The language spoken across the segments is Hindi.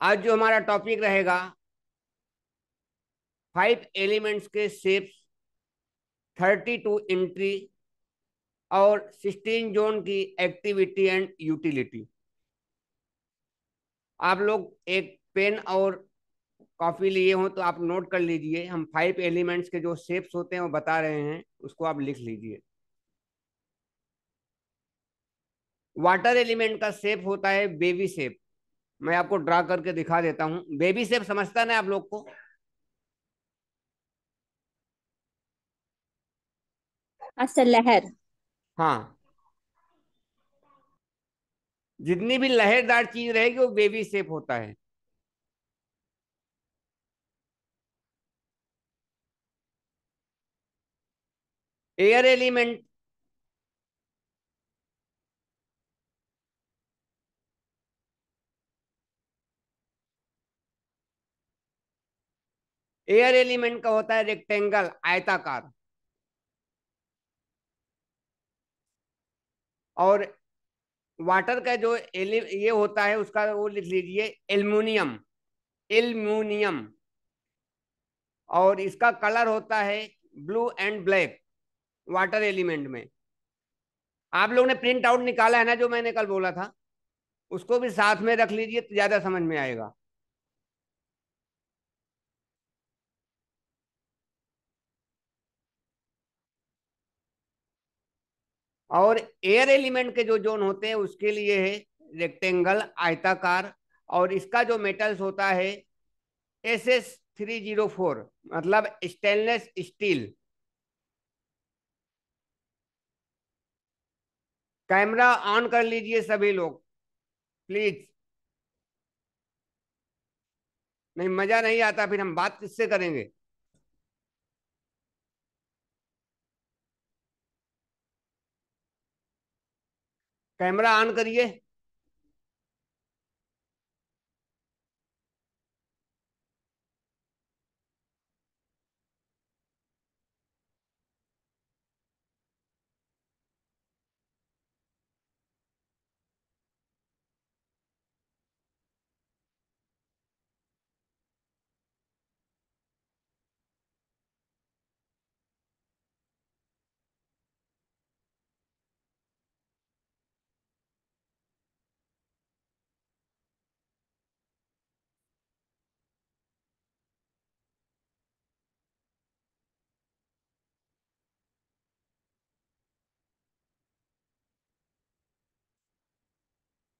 आज जो हमारा टॉपिक रहेगा 5 एलिमेंट्स के शेप्स, 32 एंट्री और 16 जोन की एक्टिविटी एंड यूटिलिटी। आप लोग एक पेन और कॉपी लिए हो तो आप नोट कर लीजिए। हम 5 एलिमेंट्स के जो शेप्स होते हैं वो बता रहे हैं, उसको आप लिख लीजिए। वाटर एलिमेंट का शेप होता है बेबी शेप। मैं आपको ड्रा करके दिखा देता हूँ। बेबी शेप समझता ना आप लोग को? अच्छा, लहर। हाँ, जितनी भी लहरदार चीज रहेगी वो बेबी शेप होता है। एयर एलिमेंट, एयर एलिमेंट का होता है रेक्टेंगल, आयताकार। और वाटर का जो ये होता है उसका वो लिख लीजिए, एल्युमिनियम। एल्युमिनियम। और इसका कलर होता है blue and black, water element में। आप लोग ने प्रिंट आउट निकाला है ना, जो मैंने कल बोला था, उसको भी साथ में रख लीजिए तो ज्यादा समझ में आएगा। और एयर एलिमेंट के जो जोन होते हैं उसके लिए है रेक्टेंगल, आयताकार। और इसका जो मेटल्स होता है SS304, मतलब स्टेनलेस स्टील। कैमरा ऑन कर लीजिए सभी लोग, प्लीज। नहीं, मजा नहीं आता, फिर हम बात किससे करेंगे? कैमरा ऑन करिए।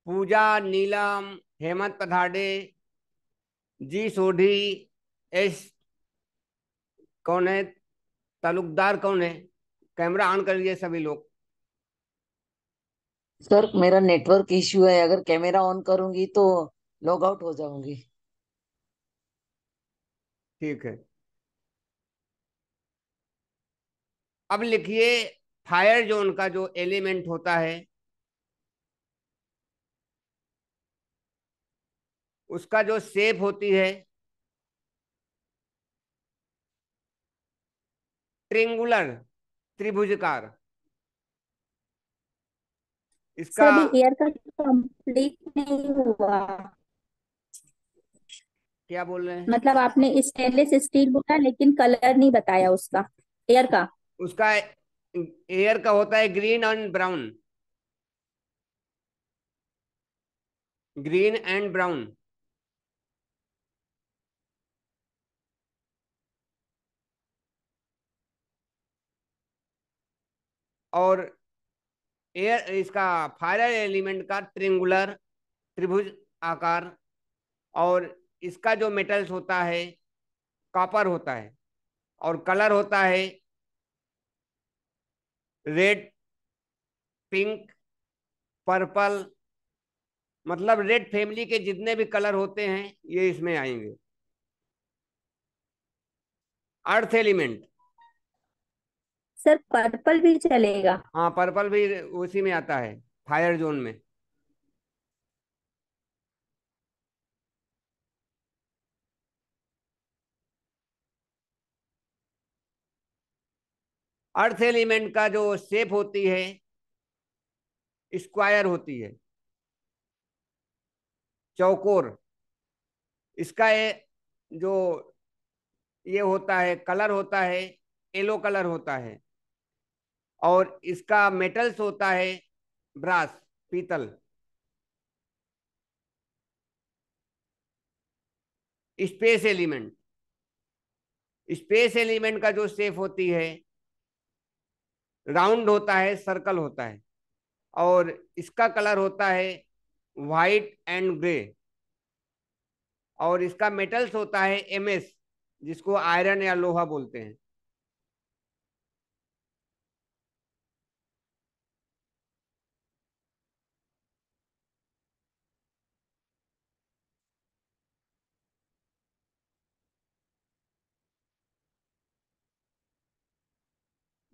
पूजा, नीलम, हेमंत पठाडे, जी सोढ़ी, एस कौन है, तालुकदार कौन है? कैमरा ऑन कर लीजिए सभी लोग। सर, मेरा नेटवर्क इश्यू है। अगर कैमरा ऑन करूंगी तो लॉग आउट हो जाऊंगी। ठीक है। अब लिखिए, फायर जोन का जो एलिमेंट होता है उसका जो शेप होती है ट्रिंगुलर, त्रिभुजकार। सर इसका अभी एयर का कंप्लीट नहीं हुआ। क्या बोल रहे हैं? मतलब आपने स्टेनलेस स्टील बोला लेकिन कलर नहीं बताया उसका, एयर का। उसका एयर का होता है green and brown. Green and brown. और एयर इसका फायर एलिमेंट का ट्रिंगुलर, त्रिभुज आकार। और इसका जो मेटल्स होता है कॉपर होता है। और कलर होता है रेड, पिंक, पर्पल। मतलब रेड फैमिली के जितने भी कलर होते हैं ये इसमें आएंगे। Earth element. सर पर्पल भी चलेगा? हाँ, पर्पल भी उसी में आता है, फायर जोन में। अर्थ एलिमेंट का जो शेप होती है स्क्वायर होती है, चौकोर। इसका जो ये होता है कलर होता है, येलो कलर होता है। और इसका मेटल्स होता है ब्रास, पीतल। स्पेस एलिमेंट, स्पेस एलिमेंट का जो शेप होती है राउंड होता है, सर्कल होता है। और इसका कलर होता है वाइट एंड ग्रे। और इसका मेटल्स होता है एमएस, जिसको आयरन या लोहा बोलते हैं।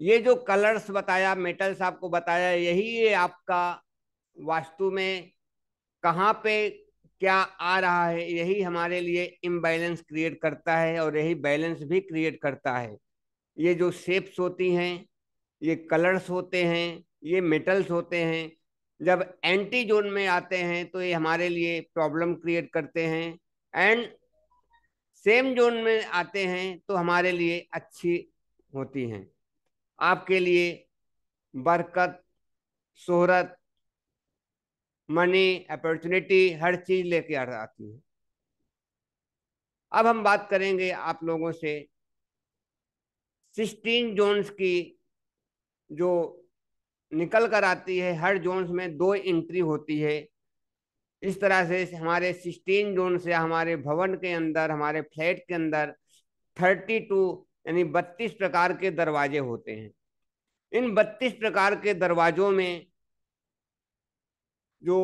ये जो कलर्स बताया, मेटल्स आपको बताया, यही ये आपका वास्तु में कहाँ पे क्या आ रहा है, यही हमारे लिए इम्बैलेंस क्रिएट करता है और यही बैलेंस भी क्रिएट करता है। ये जो शेप्स होती हैं, ये कलर्स होते हैं, ये मेटल्स होते हैं, जब एंटी जोन में आते हैं तो ये हमारे लिए प्रॉब्लम क्रिएट करते हैं। एंड सेम जोन में आते हैं तो हमारे लिए अच्छी होती हैं। आपके लिए बरकत, शोहरत, मनी, अपॉर्चुनिटी, हर चीज लेके आती है। अब हम बात करेंगे आप लोगों से 16 जोन्स की, जो निकल कर आती है। हर जोन्स में दो एंट्री होती है। इस तरह से हमारे 16 जोन से हमारे भवन के अंदर, हमारे फ्लैट के अंदर 32 यानी 32 प्रकार के दरवाजे होते हैं। इन 32 प्रकार के दरवाजों में जो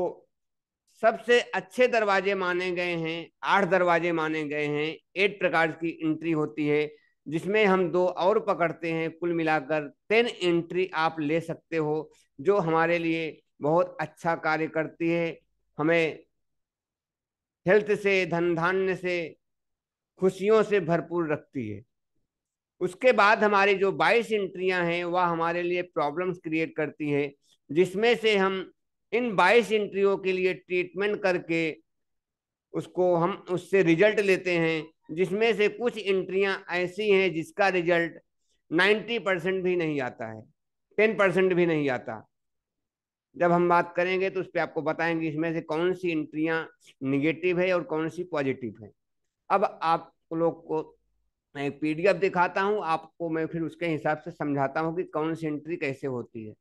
सबसे अच्छे दरवाजे माने गए हैं, 8 दरवाजे माने गए हैं, 8 प्रकार की एंट्री होती है, जिसमें हम दो और पकड़ते हैं। कुल मिलाकर 10 एंट्री आप ले सकते हो, जो हमारे लिए बहुत अच्छा कार्य करती है। हमें हेल्थ से, धन धान्य से, खुशियों से भरपूर रखती है। उसके बाद हमारी जो 22 एंट्रियां हैं वह हमारे लिए प्रॉब्लम्स क्रिएट करती है, जिसमें से हम इन 22 एंट्रियों के लिए ट्रीटमेंट करके उसको हम उससे रिजल्ट लेते हैं। जिसमें से कुछ एंट्रियां ऐसी हैं जिसका रिजल्ट 90% भी नहीं आता है, 10% भी नहीं आता। जब हम बात करेंगे तो उस पर आपको बताएंगे इसमें से कौन सी एंट्रियां निगेटिव है और कौन सी पॉजिटिव है। अब आप लोग को मैं एक पीडीएफ दिखाता हूँ, आपको मैं फिर उसके हिसाब से समझाता हूँ कि कौन सी एंट्री कैसे होती है।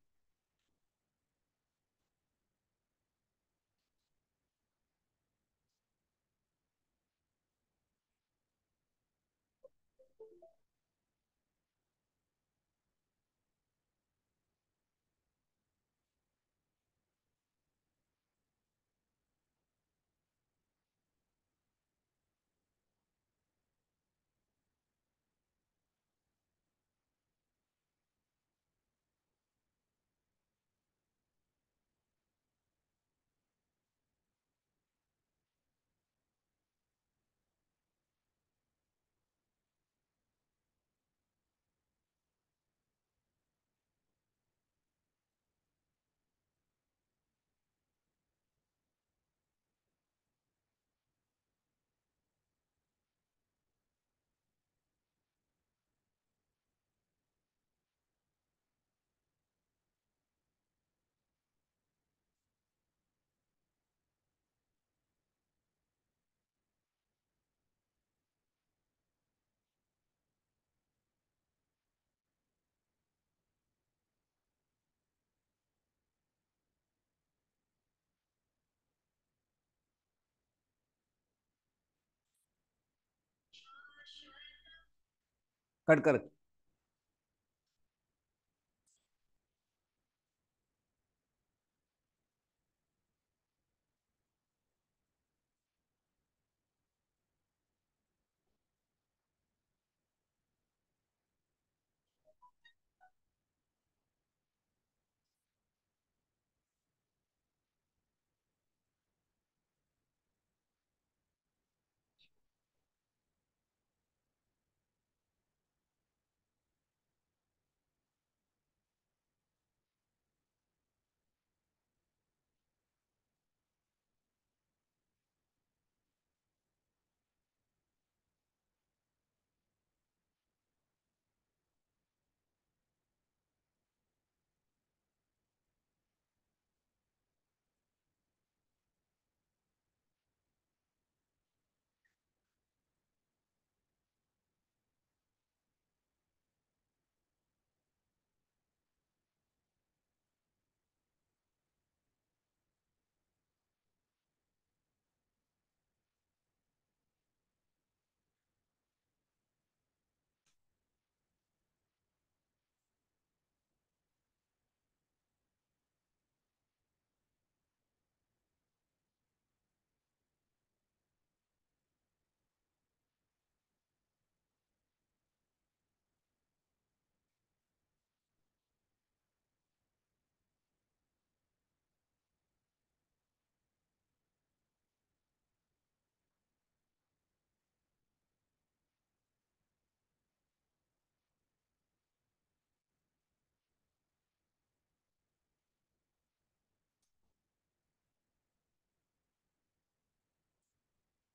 कट कर।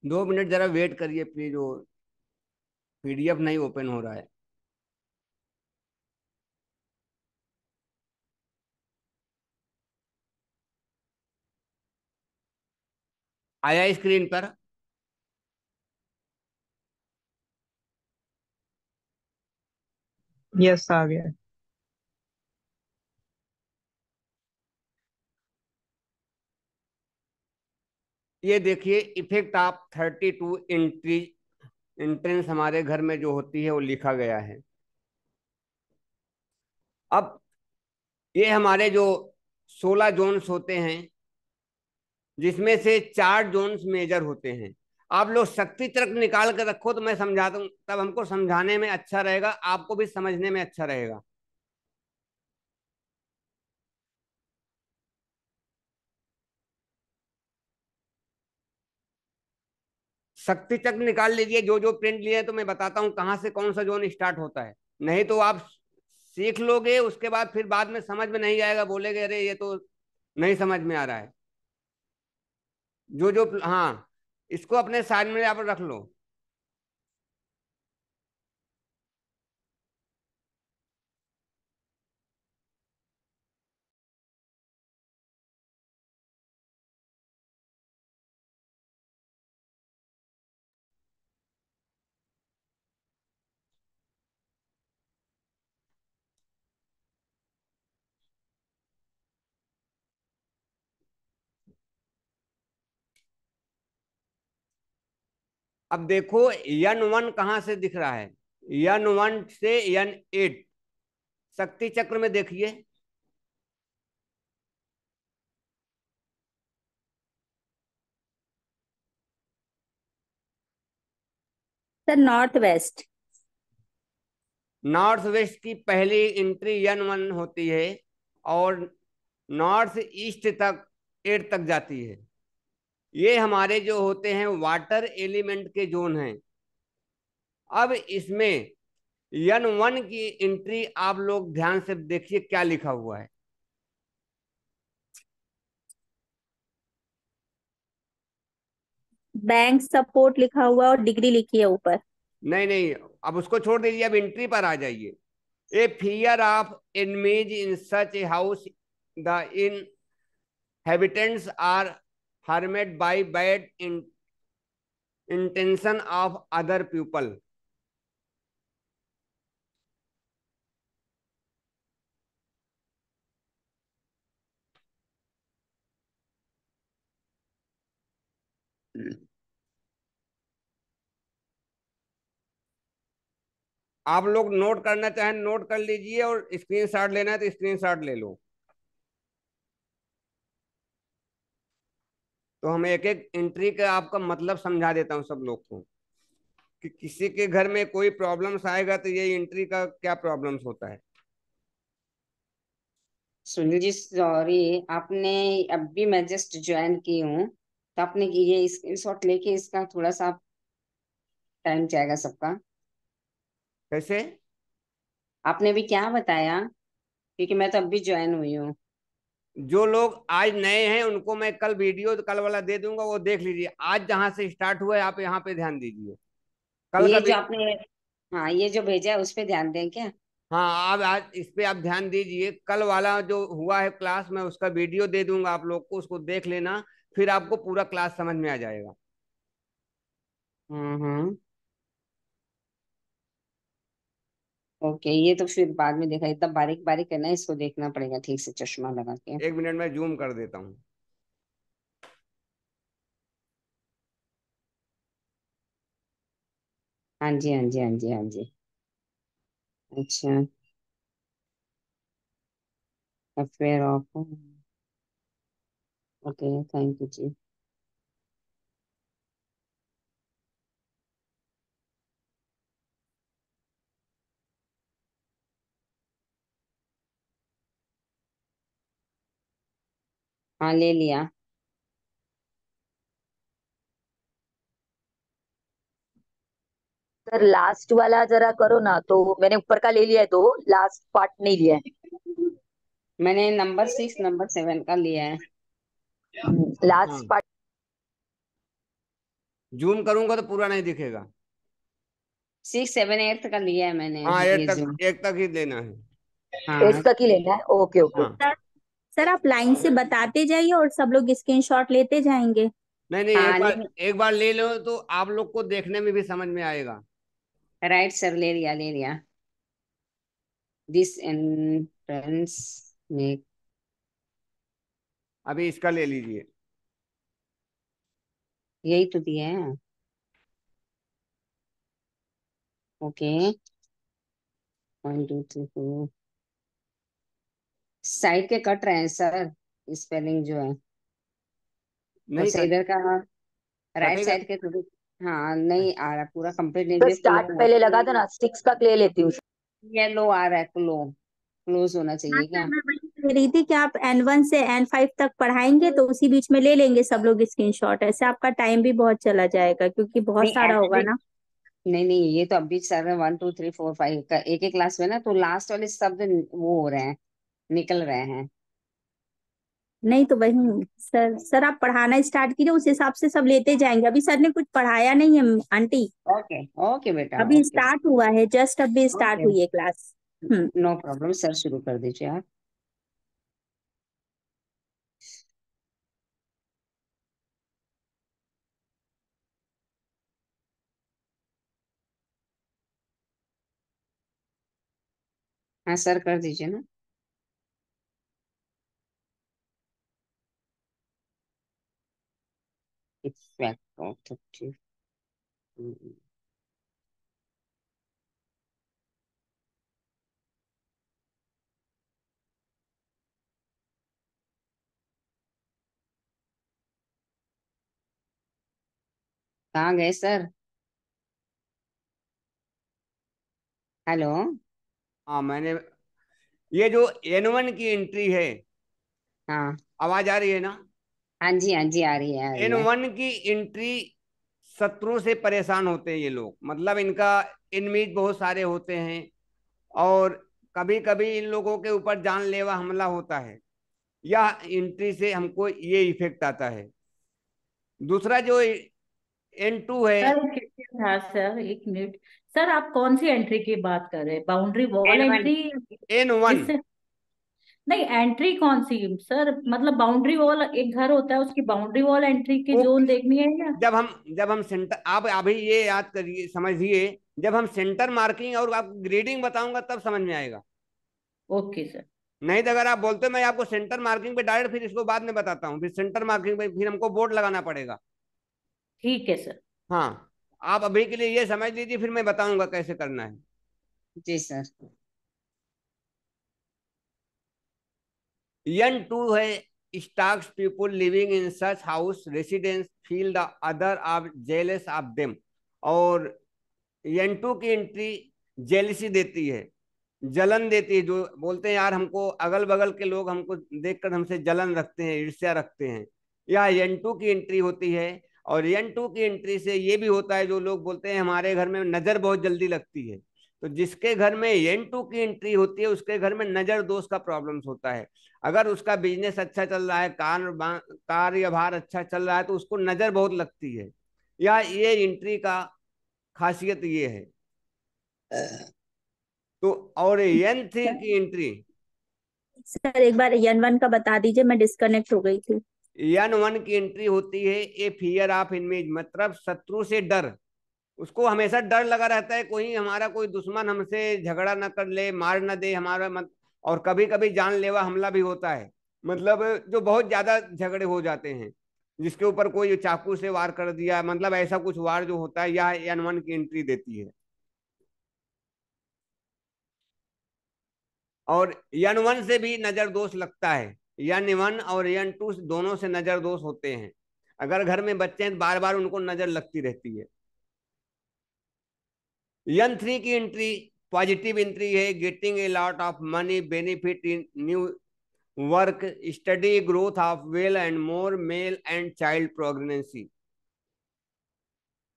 2 मिनट जरा वेट करिए प्लीज, वो पीडीएफ नहीं ओपन हो रहा है। आया स्क्रीन पर? यस, आ गया। ये देखिए, इफेक्ट ऑफ 32 एंट्री एंट्रेंस हमारे घर में जो होती है वो लिखा गया है। अब ये हमारे जो 16 जोन्स होते हैं, जिसमें से 4 जोन्स मेजर होते हैं। आप लोग शक्ति चक्र निकाल कर रखो तो मैं समझाता हूँ, तब हमको समझाने में अच्छा रहेगा, आपको भी समझने में अच्छा रहेगा। शक्ति चक्र निकाल लीजिए, जो जो प्रिंट लिए हैं, तो मैं बताता हूँ कहाँ से कौन सा जोन स्टार्ट होता है। नहीं तो आप सीख लोगे, उसके बाद फिर बाद में समझ में नहीं आएगा, बोलेगे अरे ये तो नहीं समझ में आ रहा है। जो जो, हाँ, इसको अपने साइड में आप रख लो। अब देखो N1 कहाँ से दिख रहा है? N1 से N8 शक्ति चक्र में देखिए। Sir north west. North west की पहली एंट्री N1 होती है, और नॉर्थ ईस्ट तक 8 तक जाती है। ये हमारे जो होते हैं वाटर एलिमेंट के जोन हैं। अब इसमें N1 की एंट्री आप लोग ध्यान से देखिए क्या लिखा हुआ है। बैंक सपोर्ट लिखा हुआ और डिग्री लिखी है ऊपर। नहीं नहीं, अब उसको छोड़ दीजिए, अब एंट्री पर आ जाइए। A fear of enemies in such a house, the inhabitants are harmed by bad intention of other people। आप लोग नोट करना चाहें नोट कर लीजिए, और स्क्रीनशॉट लेना है तो स्क्रीनशॉट ले लो। तो हम एक एक एंट्री का आपका मतलब समझा देता हूँ सब लोग को, कि किसी के घर में कोई प्रॉब्लम्स आएगा तो ये एंट्री का क्या प्रॉब्लम्स होता है। सुनील जी सॉरी, आपने अभी मैं जस्ट ज्वाइन की हूँ, तो आपने ये स्क्रीनशॉट लेके इसका थोड़ा सा टाइम जाएगा सबका। कैसे? आपने अभी क्या बताया, क्योंकि मैं तो अभी ज्वाइन हुई हूँ। जो लोग आज नए हैं उनको मैं कल वीडियो कल वाला दे दूंगा, वो देख लीजिए। आज जहां से स्टार्ट हुआ है आप यहाँ पे ध्यान दीजिए। कल का ये भी, जो आपने, हाँ ये जो भेजा है उस पे ध्यान दें क्या? हाँ, आप आज इस पे आप ध्यान दीजिए। कल वाला जो हुआ है क्लास में, उसका वीडियो दे दूंगा आप लोग को, उसको देख लेना, फिर आपको पूरा क्लास समझ में आ जाएगा। हम्म। ओके, ये तो फिर बाद में देखा, इतना बारीक बारीक है ना, इसको देखना पड़ेगा ठीक से चश्मा लगा के। 1 मिनट में जूम कर देता हूँ। हाँ जी, हाँ जी, हाँ जी, हाँ जी। अच्छा। Affair of, okay, thank you जी। हाँ, ले लिया। सर लास्ट वाला जरा करो ना, तो मैंने ऊपर का ले लिया है, दो लास्ट पार्ट नहीं लिया मैंने नंबर 6 नंबर 7 का लिया है। है। हाँ, लास्ट पार्ट जूम करूंगा तो पूरा नहीं दिखेगा। 6 7 8 का लिया है मैंने हाँ, ये जो। एक तक ही लेना है। एट हाँ तक ही लेना है, ओके ओके। हाँ। सर सर आप लाइन से बताते जाइए और सब लोग स्क्रीनशॉट लेते जाएंगे। नहीं नहीं, हाँ नहीं, एक बार ले लो तो आप लोग को देखने में भी समझ में आएगा। राइट सर, ले लिया ले लिया। दिस एंट्रेंस में। अभी इसका ले लीजिए। यही तो दिया है। ओके, 1 2 3 4। साइड के कट रहे हैं सर, स्पेलिंग जो है। और नहीं से कट इधर का राइट कटेगा। साइड के थोड़ी। हाँ नहीं आ रहा, पूरा कंप्लीट नहीं तो दे स्टार्ट फ्लो। पहले लगा दो ना, 6 तक ले लेती हूँ। येलो आ रहा है, क्लोज होना हाँ चाहिए सर क्या? मैं वही कह रही थी कि आप N1 से N5 तक पढ़ाएंगे तो उसी बीच में ले लेंगे सब लोग स्क्रीनशॉट, ऐसे आपका टाइम भी बहुत चला जाएगा क्योंकि बहुत नहीं सारा होगा एक्चुअली, ना। नहीं नहीं, ये तो अभी सर 1 2 3 4 5 का एक एक क्लास में ना, तो लास्ट वाले शब्द वो हो रहे हैं, निकल रहे हैं। नहीं तो वही सर आप पढ़ाना स्टार्ट कीजिए, उस हिसाब से सब लेते जाएंगे। अभी सर ने कुछ पढ़ाया नहीं है आंटी, ओके ओके बेटा, अभी ओके स्टार्ट हुआ है, जस्ट अभी स्टार्ट ओके। हुई है क्लास। हम्म। नो प्रॉब्लम सर, शुरू कर दीजिए आप। हाँ सर, कर दीजिए ना। इफेक्ट ऑफ कहाँ गए सर? हेलो। हाँ मैंने, ये जो N1 की एंट्री है, हाँ आवाज आ रही है ना? हाँ जी हाँ जी, आ रही है आ रही है। N1 की एंट्री, शत्रु से परेशान होते हैं ये लोग, मतलब इनका इनमीज बहुत सारे होते हैं, और कभी कभी इन लोगों के ऊपर जानलेवा हमला होता है। यह एंट्री से हमको ये इफेक्ट आता है। दूसरा जो N2 है, सर कितने था सर, एक मिनट। सर आप कौन सी एंट्री की बात कर रहे हैं, boundary wall N1। Entry? N1। जिससे नहीं, एंट्री कौन सी सर, मतलब बाउंड्री वॉल एक घर होता है उसकी बाउंड्री वॉल एंट्री की जोन ओके, देखनी है या? जब हम सेंटर, आप अभी ये याद करिए, समझिए, जब हम सेंटर मार्किंग और आप ग्रेडिंग बताऊंगा तब समझ में आएगा। Okay sir. नहीं तो अगर आप बोलते मैं आपको सेंटर मार्किंग पे डायरेक्ट, फिर इसको बाद में बताता हूँ, फिर सेंटर मार्किंग पे फिर हमको बोर्ड लगाना पड़ेगा। ठीक है सर। हाँ, आप अभी के लिए ये समझ लीजिए, फिर मैं बताऊंगा कैसे करना है। जी सर। N2 है, starks people living in such house residence feel the other are jealous of them. और N2 की एंट्री जेलसी देती है, जलन देती है, जो बोलते हैं यार हमको अगल बगल के लोग हमको देखकर हमसे जलन रखते हैं, ईर्ष्या रखते हैं, यह N2 की एंट्री होती है। और N2 की एंट्री से ये भी होता है, जो लोग बोलते हैं हमारे घर में नजर बहुत जल्दी लगती है, तो जिसके घर में N2 की एंट्री होती है उसके घर में नजर दोष का प्रॉब्लम्स होता है। अगर उसका बिजनेस अच्छा चल रहा है, कार्य भार अच्छा चल रहा है, तो उसको नजर बहुत लगती है। या ये एंट्री का खासियत ये है। तो और N3 की एंट्री, सर एक बार N1 का बता दीजिए, मैं डिस्कनेक्ट हो गई थी। N1 की एंट्री होती है ए फियर ऑफ इमेज, मतलब शत्रु से डर। उसको हमेशा डर लगा रहता है, कोई हमारा कोई दुश्मन हमसे झगड़ा ना कर ले, मार ना दे हमारा मत। और कभी कभी जानलेवा हमला भी होता है, मतलब जो बहुत ज्यादा झगड़े हो जाते हैं, जिसके ऊपर कोई चाकू से वार कर दिया, मतलब ऐसा कुछ वार जो होता है, यह N1 की एंट्री देती है। और N1 से भी नजर दोष लगता है, N1 और N2 दोनों से नजर दोष होते हैं। अगर घर में बच्चे हैं तो बार बार उनको नजर लगती रहती है। N3 की एंट्री पॉजिटिव एंट्री है, getting a lot of money, benefit in new work, study, growth of well and more male and child pregnancy.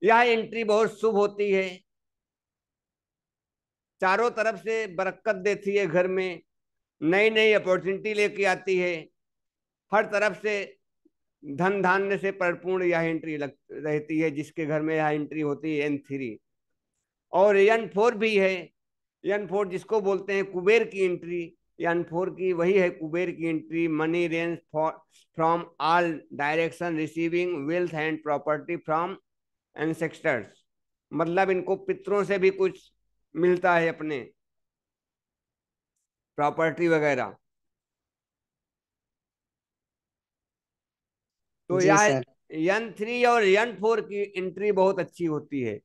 यह एंट्री बहुत शुभ होती है, चारों तरफ से बरकत देती है, घर में नई नई अपॉर्चुनिटी लेके आती है, हर तरफ से धन धान्य से परिपूर्ण यह एंट्री लग रहती है, जिसके घर में यह एंट्री होती है N3। और N4 भी है। N4 जिसको बोलते हैं कुबेर की एंट्री, N4 की वही है कुबेर की entry. Money range from all direction, receiving wealth and property from ancestors. मतलब इनको पितरों से भी कुछ मिलता है, अपने प्रॉपर्टी वगैरह। तो जी यह सर। N3 और N4 की एंट्री बहुत अच्छी होती है।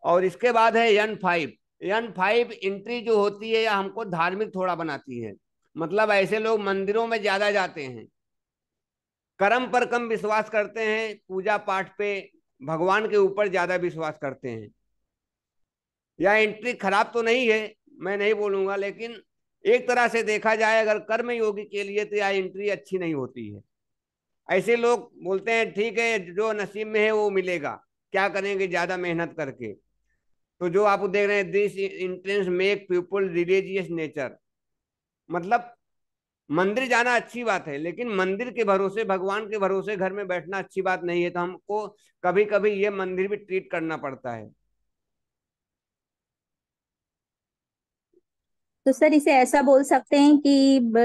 और इसके बाद है N5। N5 एंट्री जो होती है, यह हमको धार्मिक थोड़ा बनाती है। मतलब ऐसे लोग मंदिरों में ज्यादा जाते हैं, कर्म पर कम विश्वास करते हैं, पूजा पाठ पे, भगवान के ऊपर ज्यादा विश्वास करते हैं। यह एंट्री खराब तो नहीं है, मैं नहीं बोलूंगा, लेकिन एक तरह से देखा जाए अगर कर्म योगी के लिए तो यह एंट्री अच्छी नहीं होती है। ऐसे लोग बोलते हैं ठीक है, जो नसीब में है वो मिलेगा, क्या करेंगे ज्यादा मेहनत करके। तो जो आप देख रहे हैं, this entrance make people religious nature. मतलब मंदिर जाना अच्छी बात है, लेकिन मंदिर के भरोसे, भगवान के भरोसे घर में बैठना अच्छी बात नहीं है। तो हमको कभी कभी ये मंदिर भी ट्रीट करना पड़ता है। तो सर इसे ऐसा बोल सकते हैं कि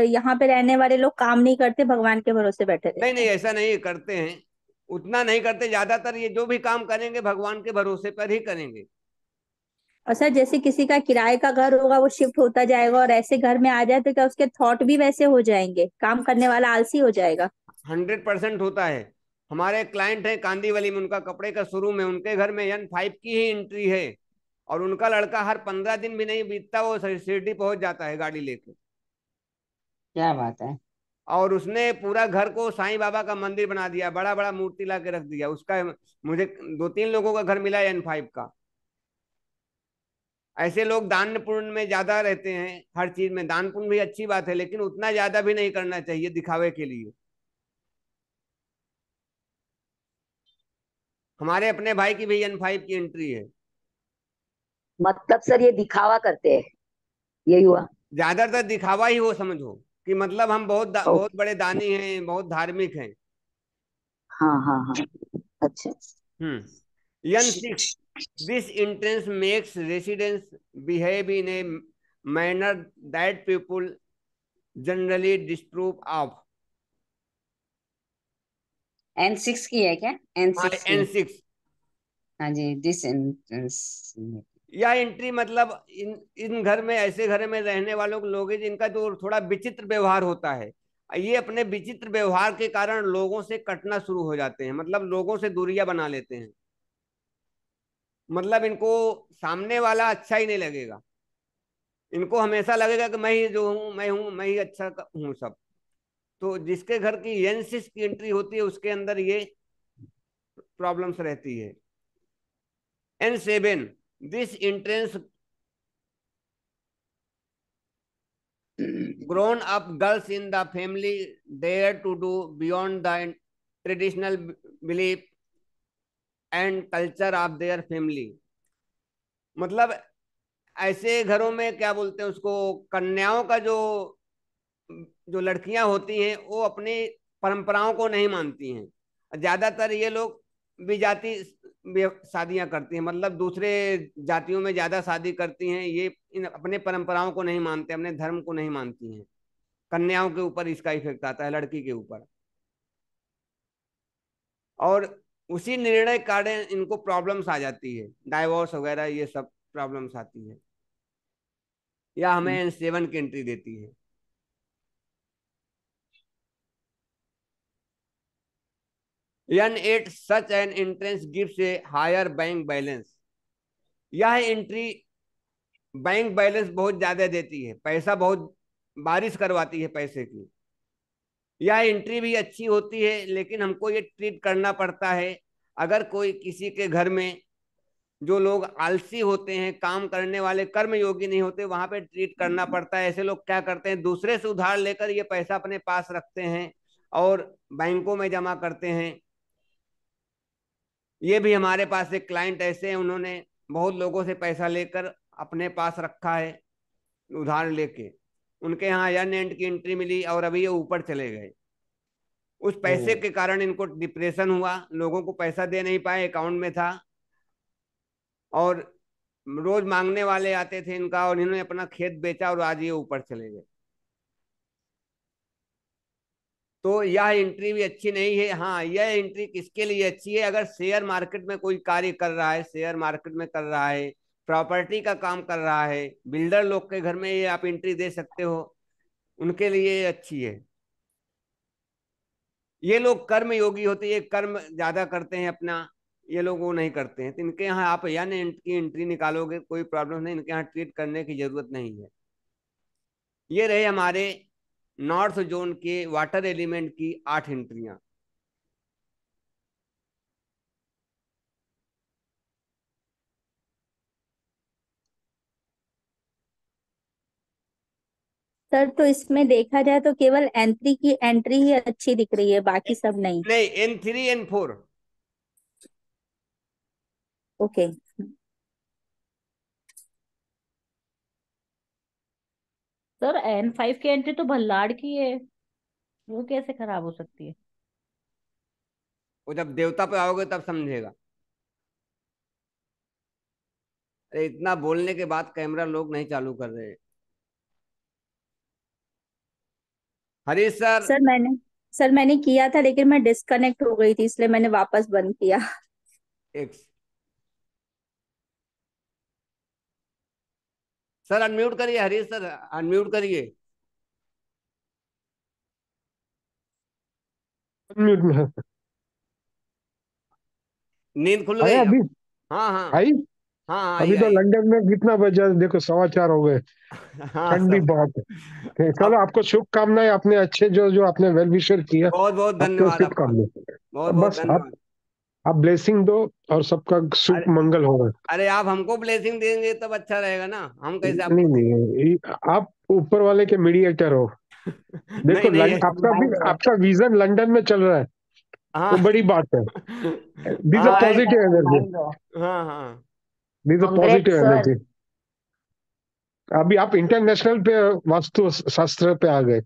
यहाँ पे रहने वाले लोग काम नहीं करते, भगवान के भरोसे बैठे नहीं रहते नहीं, हैं। ऐसा नहीं करते हैं, उतना नहीं करते। ज्यादातर ये जो भी काम करेंगे भगवान के भरोसे पर ही करेंगे। और सर जैसे किसी का किराए का घर होगा, वो शिफ्ट होता जाएगा और ऐसे घर में आ जाए, तो क्या उसके थॉट भी वैसे हो जाएंगे, काम करने वाला आलसी हो जाएगा? 100% होता है। हमारे क्लाइंट है कांदीवली में, उनका कपड़े का शोरूम है, उनके घर में N5 की ही एंट्री है। और उनका लड़का हर 15 दिन भी नहीं बीतता वो शिरडी पहुंच जाता है गाड़ी लेके। क्या बात है। और उसने पूरा घर को साईं बाबा का मंदिर बना दिया, बड़ा बड़ा मूर्ति ला के रख दिया उसका। मुझे 2-3 लोगों का घर मिला है N5 का। ऐसे लोग दान पुण्य में ज्यादा रहते हैं, हर चीज में दान पुण्य भी अच्छी बात है, लेकिन उतना ज्यादा भी नहीं करना चाहिए दिखावे के लिए। हमारे अपने भाई की भी N5 की एंट्री है। मतलब सर ये दिखावा करते हैं, यही हुआ? ज्यादातर दिखावा ही हो, समझो कि मतलब हम बहुत ओके। बड़े दानी हैं, बहुत धार्मिक हैं। हाँ हाँ हाँ। अच्छा। N6, this intense makes residence behave in a manner that people generally disprove of. N6 की है क्या? हाँ, N6 की। N6। हाँ जी, दिस एंट्रेंस। यह एंट्री मतलब इन इन घर में, ऐसे घर में रहने वालों के लोग हैं जिनका जो थोड़ा विचित्र व्यवहार होता है। ये अपने विचित्र व्यवहार के कारण लोगों से कटना शुरू हो जाते हैं, मतलब लोगों से दूरियां बना लेते हैं। मतलब इनको सामने वाला अच्छा ही नहीं लगेगा, इनको हमेशा लगेगा कि मैं ही जो हूँ, मैं हूँ, मैं ही अच्छा हूँ सब। तो जिसके घर की N6 की एंट्री होती है उसके अंदर ये प्रॉब्लम्स रहती है। N7, this entrance grown up girls in the family dare to do beyond the traditional belief and culture of their family। मतलब ऐसे घरों में क्या बोलते हैं उसको, कन्याओं का जो लड़कियां होती हैं वो अपनी परंपराओं को नहीं मानती हैं। ज्यादातर ये लोग विजाति शादियां करती हैं, मतलब दूसरे जातियों में ज्यादा शादी करती हैं। ये अपने परंपराओं को नहीं मानते, अपने धर्म को नहीं मानती हैं। कन्याओं के ऊपर इसका इफेक्ट आता है, लड़की के ऊपर। और उसी निर्णय के कारण इनको प्रॉब्लम्स आ जाती है, डाइवोर्स वगैरह ये सब प्रॉब्लम्स आती है। या हमें N7 की एंट्री देती है। N8, such an entrance gives a higher bank balance. यह एंट्री बैंक बैलेंस बहुत ज्यादा देती है, पैसा बहुत बारिश करवाती है पैसे की। यह एंट्री भी अच्छी होती है, लेकिन हमको ये ट्रीट करना पड़ता है। अगर कोई किसी के घर में जो लोग आलसी होते हैं, काम करने वाले, कर्म योगी नहीं होते, वहां पे ट्रीट करना पड़ता है। ऐसे लोग क्या करते हैं, दूसरे से उधार लेकर ये पैसा अपने पास रखते हैं और बैंकों में जमा करते हैं। ये भी हमारे पास एक क्लाइंट ऐसे हैं, उन्होंने बहुत लोगों से पैसा लेकर अपने पास रखा है उधार लेके। उनके यहाँ एन एंड की एंट्री मिली और अभी ये ऊपर चले गए। उस पैसे के कारण इनको डिप्रेशन हुआ, लोगों को पैसा दे नहीं पाए, अकाउंट में था, और रोज मांगने वाले आते थे इनका, और इन्होंने अपना खेत बेचा और आज ये ऊपर चले गए। तो यह एंट्री भी अच्छी नहीं है। हाँ, यह एंट्री किसके लिए अच्छी है? अगर शेयर मार्केट में कोई कार्य कर रहा है, शेयर मार्केट में कर रहा है, प्रॉपर्टी का काम कर रहा है, बिल्डर लोग के घर में ये आप एंट्री दे सकते हो, उनके लिए ये अच्छी है। ये लोग कर्म योगी होते हैं, ये कर्म ज्यादा करते हैं अपना, ये लोग वो नहीं करते हैं। तो इनके यहाँ आप यानी की एंट्री निकालोगे कोई प्रॉब्लम नहीं, इनके यहाँ ट्रीट करने की जरूरत नहीं है। ये रहे हमारे नॉर्थ जोन के वाटर एलिमेंट की 8 एंट्रियां। सर तो इसमें देखा जाए तो केवल एंट्री की एंट्री ही अच्छी दिख रही है, बाकी सब नहीं। नहीं, N3 N4। Okay. Sir N5 की एंट्री तो भल्लाड़ की है, वो कैसे खराब हो सकती है? वो जब देवता पे आओगे तब समझेगा। अरे इतना बोलने के बाद कैमरा लोग नहीं चालू कर रहे। हरीश सर। सर मैंने किया था, लेकिन मैं डिस्कनेक्ट हो गई थी, इसलिए मैंने वापस बंद किया। एक सर अनम्यूट करिए, हरीश सर अनम्यूट करिए। म्यूट में है। नींद खुल आया गई अब। अभी? हाँ हाँ। आई? हाँ अभी आई तो आई। लंदन में कितना बजा, देखो 4:15 हो गए। हाँ ठंड भी सब। बहुत है। चलो, अब आपको शुभकामनाएं, अपने अच्छे जो जो आपने वेल विशर किया, बहुत बहुत आपको धन्यवाद आपका। शुभकामनाएं। बहुत बहुत बस आप धन्यवाद। आप ब्लेसिंग दो और सबका शुभ अरे मंगल होगा। अरे आप हमको ब्लेसिंग देंगे तब अच्छा रहेगा ना, हम कैसे नहीं आपको देंगे? नहीं, आप ऊपर वाले के मीडिएटर हो। देखो नहीं नहीं आपका विजन लंदन में चल रहा है, हाँ वो बड़ी बात है। दिस अ हाँ पॉजिटिव एनर्जी। हाँ हाँ। This a कांग्रेट positive sir. Energy. अभी आप इंटरनेशनल पे वास्तु शास्त्र पे आ गए।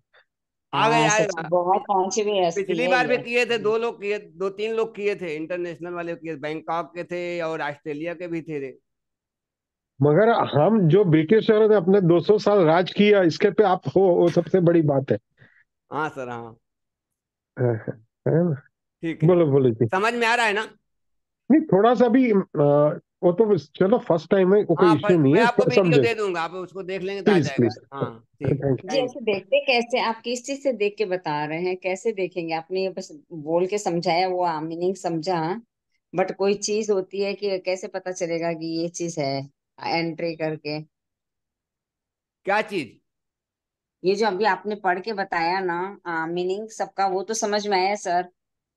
आ गए हाँ आए। सच में बहुत पहुंची हुई हस्ती पिछली है बार भी ये। किए थे, 2 लोग किए, 2-3 लोग किए थे, इंटरनेशनल वाले किए, बैंकॉक के थे और ऑस्ट्रेलिया के भी थे। मगर हम जो ब्रिटिशरों ने अपने 200 साल राज किया, इसके पे आप हो, वो सबसे बड़ी बात है। हाँ सर हाँ। है ना? ठीक है। बोलो बोलो जी। समझ में आ रहा है ना? नहीं, थोड़ा सा भी वो तो चलो फर्स्ट टाइम है, वो कोई हाँ इश्यू नहीं मैं है, आपको वीडियो समझे। दे दूंगा, आप उसको देख लेंगे तो आ प्लीज जाएगा। प्लीज। हाँ ठीक है, थैंक जी थैंक ऐसे देखते कैसे, आप किस चीज से देख के बता रहे हैं, कैसे देखेंगे? आपने ये बस बोल के समझाया, वो मीनिंग समझा, बट कोई चीज होती है कि कैसे पता चलेगा कि ये चीज है एंट्री करके? क्या चीज? ये जो अभी आपने पढ़ के बताया ना मीनिंग सबका, वो तो समझ में आया सर,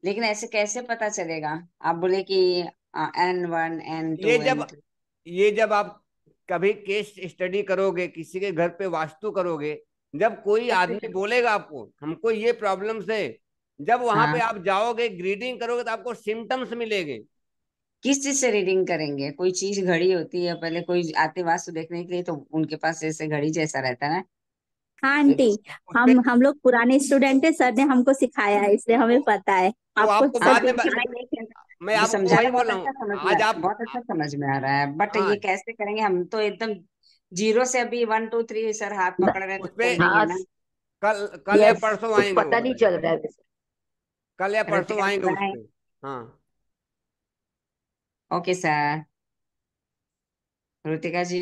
लेकिन ऐसे कैसे पता चलेगा? आप बोले कि N1 ये N2 जब N3। ये जब आप कभी केस स्टडी करोगे, किसी के घर पे वास्तु करोगे, जब कोई कैसे आदमी बोलेगा आपको हमको ये प्रॉब्लम्स है, जब वहां पे हाँ, आप जाओगे ग्रीडिंग करोगे तो आपको सिम्टम्स मिलेंगे। किस चीज से रीडिंग करेंगे? कोई चीज घड़ी होती है, पहले कोई आते वास्तु देखने के लिए तो उनके पास जैसे घड़ी जैसा रहता है ना, हाँ आंटी, उस पे हम लोग पुराने स्टूडेंट है, सर ने हमको सिखाया है, इसलिए हमें तो, पता है। तो आपको आपको सर बाद में देख के मैं ये आपको समझाना वही बोल बहुत रहा अच्छा हूँ। समझ में आज आप बहुत अच्छा समझ में आ रहा है, बट ये हाँ कैसे करेंगे? हम तो एकदम जीरो से अभी 1 2 3 सर हाथ न- पकड़ रहे हैं तो उस पे चल देंगे हाँ। ना। कल या यस, परसों कुछ आएंगे वो पता नहीं बताएंगे। चल रहा है। कल या परसों ऋतिका आएंगे उस बाय। पे। हाँ ओके सर। ऋतिका जी,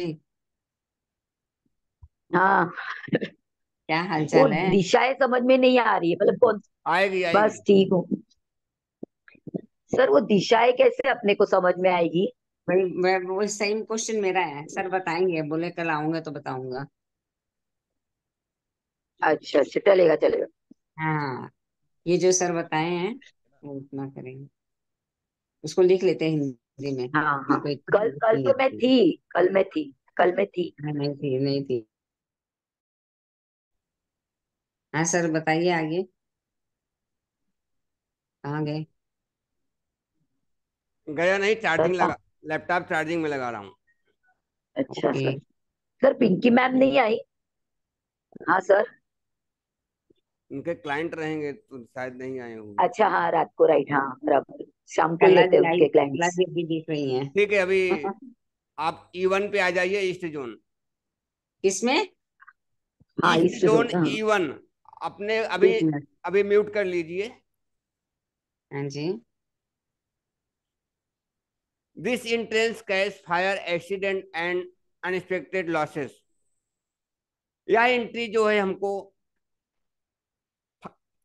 हाँ, क्या हाल वो चाल है? दिशाएं समझ में नहीं आ रही है, मतलब कौन। आएगी आएगी। बस ठीक हूँ सर। वो दिशाएं कैसे अपने को समझ में आएगी? भाई मैं वो सेम क्वेश्चन मेरा है, सर बताएंगे, बोले कल आऊंगा तो बताऊंगा। अच्छा अच्छा, चलेगा चलेगा। हाँ, ये जो सर बताए हैं वो उतना करेंगे, उसको लिख लेते हैं हिंदी में, हाँ हाँ। मेरे को कल इतना कल नहीं तो मैं आती। थी। कल मैं थी। कल मैं थी। हाँ, नहीं थी नहीं थी। हाँ सर बताइए आगे, कहाँ गए? गया नहीं, चार्जिंग सर। लगा, लैपटॉप चार्जिंग में लगा रहा हूँ। अच्छा okay. Sir. Sir Pinky ma'am नहीं आई? हाँ सर। उनके क्लाइंट रहेंगे तो शायद नहीं आए होंगे। अच्छा हाँ, रात को, राइट, हाँ बराबर, शाम को ही कला रहते हैं दिलाई, उनके कला क्लाइंट्स। भी दिख रही है। ठीक है, अभी आप E1 पे आ जाइए, ईस्ट जोन। किसमें? हाँ, ईस्ट ईस्ट जोन जोन, हाँ। E1 अपने अभी, एक मिनट। अभी म्यूट कर लीजिए। हाँ जी। This entrance cash fire accident and unexpected losses. यह एंट्री जो है हमको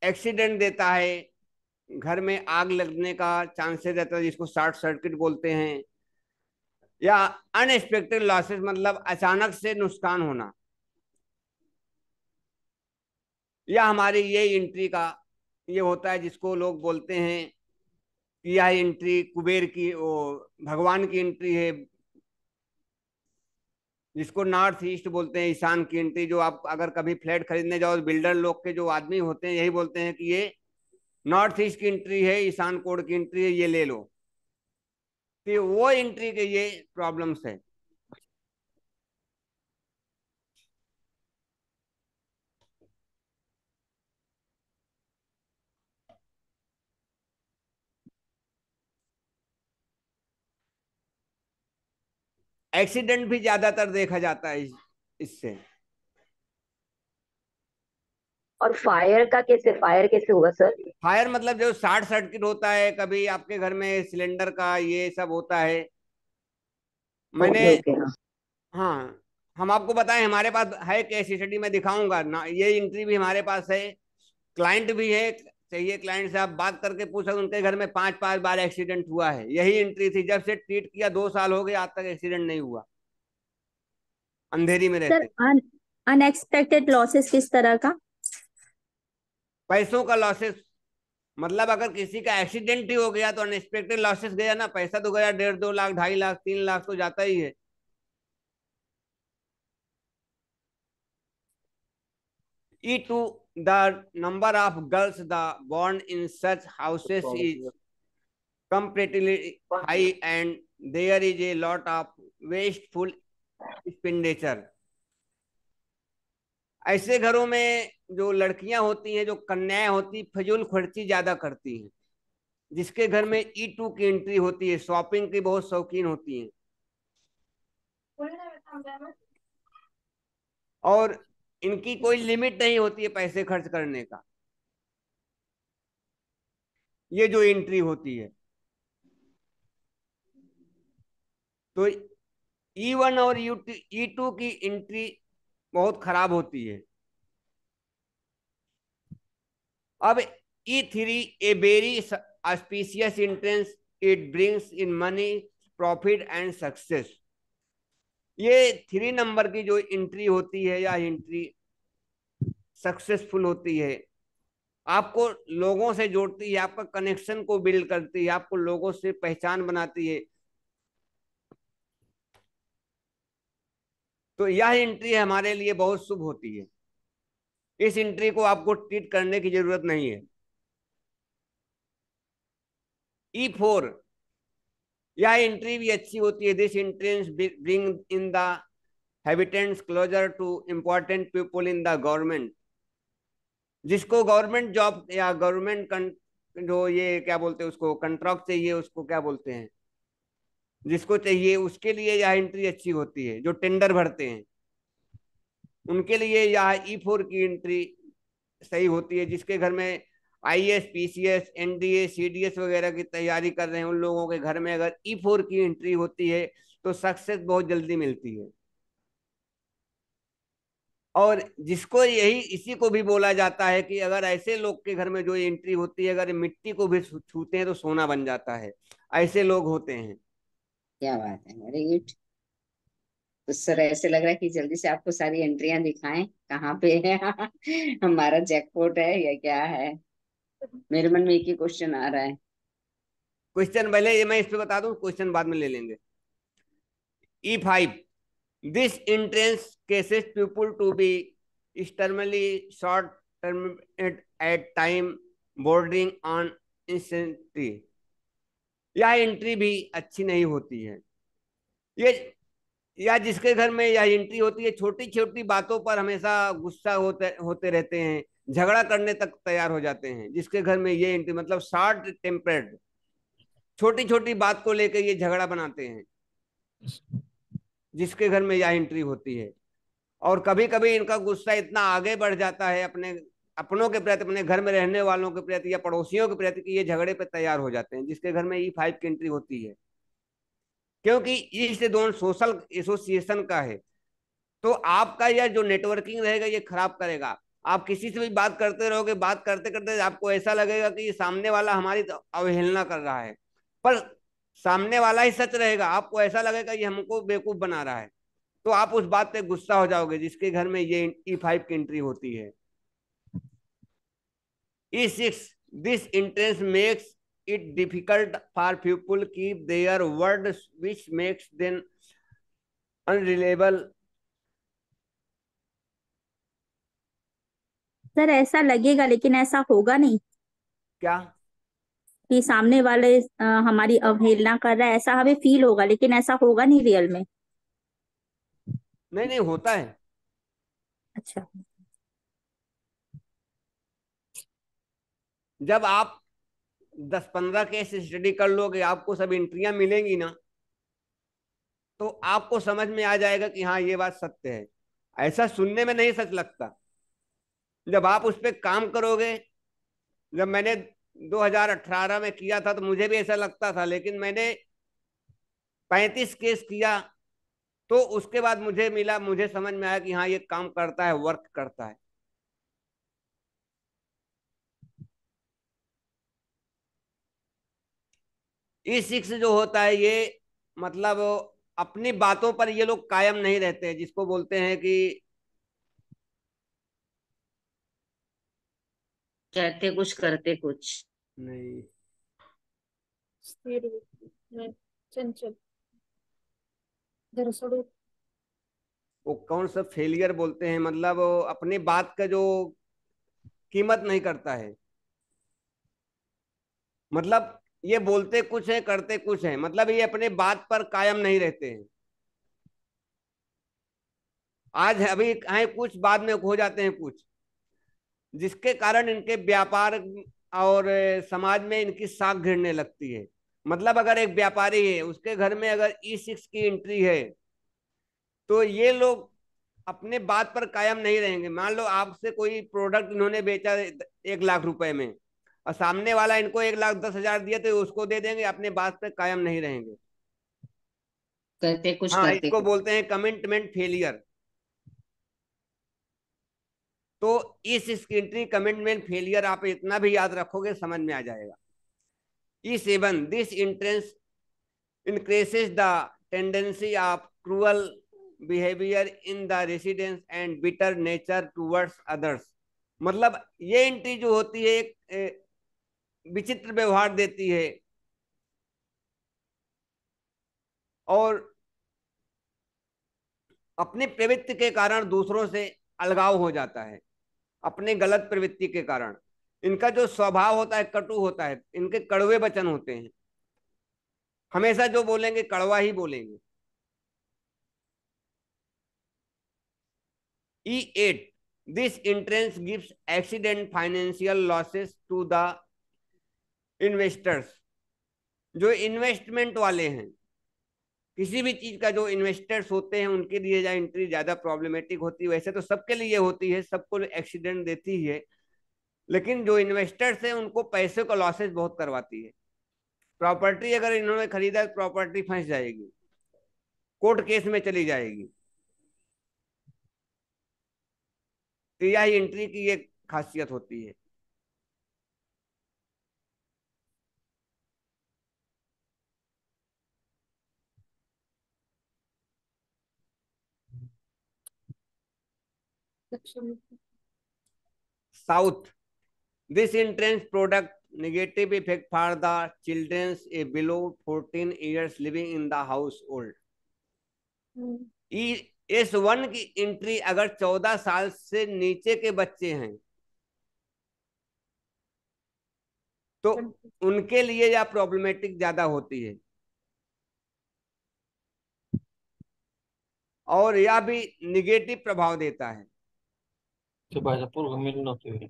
एक्सीडेंट देता है, घर में आग लगने का चांसेस रहता है जिसको शॉर्ट सर्किट बोलते हैं, या अनएक्सपेक्टेड लॉसेस मतलब अचानक से नुकसान होना। या हमारी ये एंट्री का ये होता है जिसको लोग बोलते हैं कि यह एंट्री कुबेर की, वो भगवान की एंट्री है, जिसको नॉर्थ ईस्ट बोलते हैं, ईशान की एंट्री। जो आप अगर कभी फ्लैट खरीदने जाओ, बिल्डर लोग के जो आदमी होते हैं यही बोलते हैं कि ये नॉर्थ ईस्ट की एंट्री है, ईशान कोड की एंट्री है, ये ले लो। तो वो एंट्री के ये प्रॉब्लम्स है। एक्सीडेंट भी ज्यादातर देखा जाता है इससे। और फायर कैसे होगा सर? फायर मतलब जो शॉर्ट सर्किट होता है, कभी आपके घर में सिलेंडर का ये सब होता है। मैंने, ओके ओके, हाँ। हाँ, हम आपको बताएं, हमारे पास है केस स्टडी, में दिखाऊंगा ना, ये एंट्री भी हमारे पास है, क्लाइंट भी है। चाहिए क्लाइंट से आप बात करके पूछ सकते, उनके घर में 5-5 बार एक्सीडेंट हुआ है, यही एंट्री थी। जब से ट्रीट किया 2 साल हो गए, आज तक एक्सीडेंट नहीं हुआ, अंधेरी में सर रहते। अनएक्सपेक्टेड लॉसेस किस तरह का? पैसों का लॉसेस, मतलब अगर किसी का एक्सीडेंट ही हो गया तो अनएक्सपेक्टेड लॉसेस गया ना, पैसा तो गया, 1.5-2 लाख, 2.5 लाख, 3 लाख तो जाता ही है। E2, the number of girls the born in such houses is comparatively high and there is a lot of wasteful expenditure। ऐसे घरों में जो लड़कियां होती हैं, जो कन्याएं होती, फजूल खर्ची ज्यादा करती हैं। जिसके घर में E2 की एंट्री होती है, शॉपिंग की बहुत शौकीन होती हैं, और इनकी कोई लिमिट नहीं होती है पैसे खर्च करने का। ये जो एंट्री होती है, तो E1 और E2 की एंट्री बहुत खराब होती है। अब E3 a very auspicious entrance, it brings in money, profit and success. ये 3 नंबर की जो एंट्री होती है, या एंट्री सक्सेसफुल होती है, आपको लोगों से जोड़ती है, आपका कनेक्शन को बिल्ड करती है, आपको लोगों से पहचान बनाती है। तो यह एंट्री हमारे लिए बहुत शुभ होती है। इस एंट्री को आपको ट्रीट करने की जरूरत नहीं है। E4, यह एंट्री भी अच्छी होती है। This entrance bring in the habitants closer to important people in the government. जिसको गवर्नमेंट जॉब या गवर्नमेंट जो ये क्या बोलते हैं उसको, कंट्रैक्ट चाहिए, उसको क्या बोलते हैं, जिसको चाहिए, उसके लिए यह एंट्री अच्छी होती है। जो टेंडर भरते हैं उनके लिए यह E4 की एंट्री सही होती है। जिसके घर में IAS, PCS, NDA, CDS वगैरह की तैयारी कर रहे हैं, उन लोगों के घर में अगर E4 की एंट्री होती है तो सक्सेस बहुत जल्दी मिलती है। और जिसको यही, इसी को भी बोला जाता है कि अगर ऐसे लोग के घर में जो एंट्री होती है, अगर मिट्टी को भी छूते हैं तो सोना बन जाता है, ऐसे लोग होते हैं। क्या बात है, वेरी गुड। तो सर ऐसे लग रहा है कि जल्दी से आपको सारी एंट्रियां दिखाएं, कहाँ पे है हमारा जैकपॉट है या क्या है। मेरे मन में एक ही क्वेश्चन आ रहा है। क्वेश्चन पहले ये मैं इस पे बता दूं, क्वेश्चन बाद में ले लेंगे। E5, this entrance cases people to be extremely short term at time bordering on insanity। यह एंट्री भी अच्छी नहीं होती है। ये, या जिसके घर में यह एंट्री होती है, छोटी छोटी बातों पर हमेशा गुस्सा होते होते रहते हैं, झगड़ा करने तक तैयार हो जाते हैं। जिसके घर में ये एंट्री, मतलब शॉर्ट टेम्पर्ड, छोटी छोटी बात को लेकर ये झगड़ा बनाते हैं, जिसके घर में यह एंट्री होती है। और कभी कभी इनका गुस्सा इतना आगे बढ़ जाता है अपने अपनों के प्रति, अपने घर में रहने वालों के प्रति या पड़ोसियों के प्रति, कि ये झगड़े पे तैयार हो जाते हैं, जिसके घर में E5 की एंट्री होती है। क्योंकि ईस्ट जोन सोशल एसोसिएशन का है, तो आपका यह जो नेटवर्किंग रहेगा ये खराब करेगा। आप किसी से भी बात करते रहोगे, बात करते करते आपको ऐसा लगेगा कि ये सामने वाला हमारी तो अवहेलना कर रहा है, पर सामने वाला ही सच रहेगा। आपको ऐसा लगेगा ये हमको बेवकूफ बना रहा है, तो आप उस बात पे गुस्सा हो जाओगे, जिसके घर में ये E5 की एंट्री होती है। E6, this intense makes it difficult for people keep their word, which makes them unreliable। Sir ऐसा लगेगा लेकिन ऐसा होगा नहीं क्या? कि सामने वाले हमारी अवहेलना कर रहा है, ऐसा हमें फील होगा लेकिन ऐसा होगा नहीं रियल में। नहीं नहीं, होता है। अच्छा। जब आप 10-15 केस स्टडी कर लोगे, आपको सब एंट्रियां मिलेंगी ना, तो आपको समझ में आ जाएगा कि हाँ ये बात सत्य है। ऐसा सुनने में नहीं सच लगता, जब आप उस पर काम करोगे। जब मैंने 2018 में किया था तो मुझे भी ऐसा लगता था, लेकिन मैंने 35 केस किया, तो उसके बाद मुझे समझ में आया कि हाँ ये काम करता है, वर्क करता है। E6 जो होता है ये, मतलब अपनी बातों पर ये लोग कायम नहीं रहते हैं, जिसको बोलते हैं कि कहते कुछ करते कुछ। नहीं, चंचल। वो कौन सा फेलियर बोलते हैं, मतलब वो अपनी बात का जो कीमत नहीं करता है। मतलब ये बोलते कुछ है, करते कुछ है, मतलब ये अपने बात पर कायम नहीं रहते हैं। आज अभी हैं कुछ, बाद में हो जाते हैं कुछ, जिसके कारण इनके व्यापार और समाज में इनकी साख गिरने लगती है। मतलब अगर एक व्यापारी है, उसके घर में अगर E6 की एंट्री है, तो ये लोग अपने बात पर कायम नहीं रहेंगे। मान लो आपसे कोई प्रोडक्ट इन्होंने बेचा 1 लाख रुपए में, और सामने वाला इनको 1,10,000 दिया, तो उसको दे देंगे, अपने बात पर कायम नहीं रहेंगे। कहते कुछ हाँ, करते इसको कुछ। बोलते हैं कमिटमेंट फेलियर। तो इस एंट्री कमिटमेंट फेलियर आप इतना भी याद रखोगे, समझ में आ जाएगा। E7, this entrance increases the tendency of cruel behavior in the residents and bitter nature towards others। मतलब ये एंट्री जो होती है एक विचित्र व्यवहार देती है, और अपनी प्रवृत्ति के कारण दूसरों से अलगाव हो जाता है। अपने गलत प्रवृत्ति के कारण इनका जो स्वभाव होता है कटु होता है, इनके कड़वे वचन होते हैं, हमेशा जो बोलेंगे कड़वा ही बोलेंगे। E8, this entrance gives accident financial losses to the investors। जो इन्वेस्टमेंट वाले हैं, किसी भी चीज का जो इन्वेस्टर्स होते हैं, उनके लिए या एंट्री ज्यादा प्रॉब्लमेटिक होती है। वैसे तो सबके लिए होती है, सबको एक्सीडेंट देती ही है, लेकिन जो इन्वेस्टर्स हैं उनको पैसे का लॉसेस बहुत करवाती है। प्रॉपर्टी अगर इन्होंने खरीदा, प्रॉपर्टी फंस जाएगी, कोर्ट केस में चली जाएगी। तो यह एंट्री की एक खासियत होती है। South, this entrance product negative effect for the children below 14 years living in the household। S1 की एंट्री अगर 14 साल से नीचे के बच्चे हैं, तो उनके लिए यह प्रॉब्लमेटिक ज्यादा होती है, और यह भी निगेटिव प्रभाव देता है। भाजपुर घुमिल नव्हते.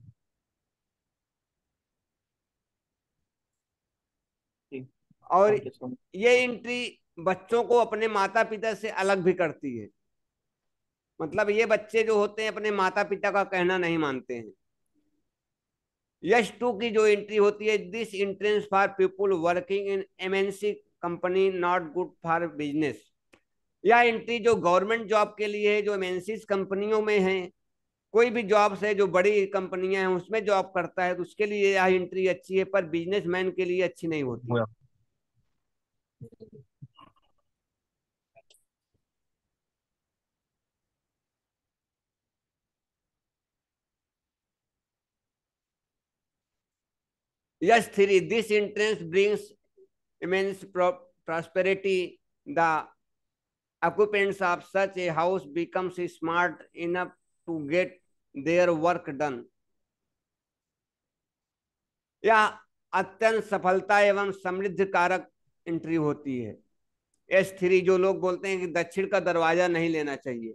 और ये एंट्री बच्चों को अपने माता पिता से अलग भी करती है। मतलब ये बच्चे जो होते हैं अपने माता पिता का कहना नहीं मानते हैं। यस टू की जो एंट्री होती है, this entrance for people working in MNC company not good for business. यह एंट्री जो गवर्नमेंट जॉब के लिए है, जो एमएनसी कंपनियों में है, कोई भी जॉब से जो बड़ी कंपनियां हैं उसमें जॉब करता है तो उसके लिए यह एंट्री अच्छी है, पर बिजनेसमैन के लिए अच्छी नहीं होती। Yes, three. This entrance brings immense prosperity. The occupants of such a house becomes smart enough to get their work done. यह अत्यंत सफलता एवं समृद्ध कारक एंट्री होती है। S3 जो लोग बोलते हैं कि दक्षिण का दरवाजा नहीं लेना चाहिए,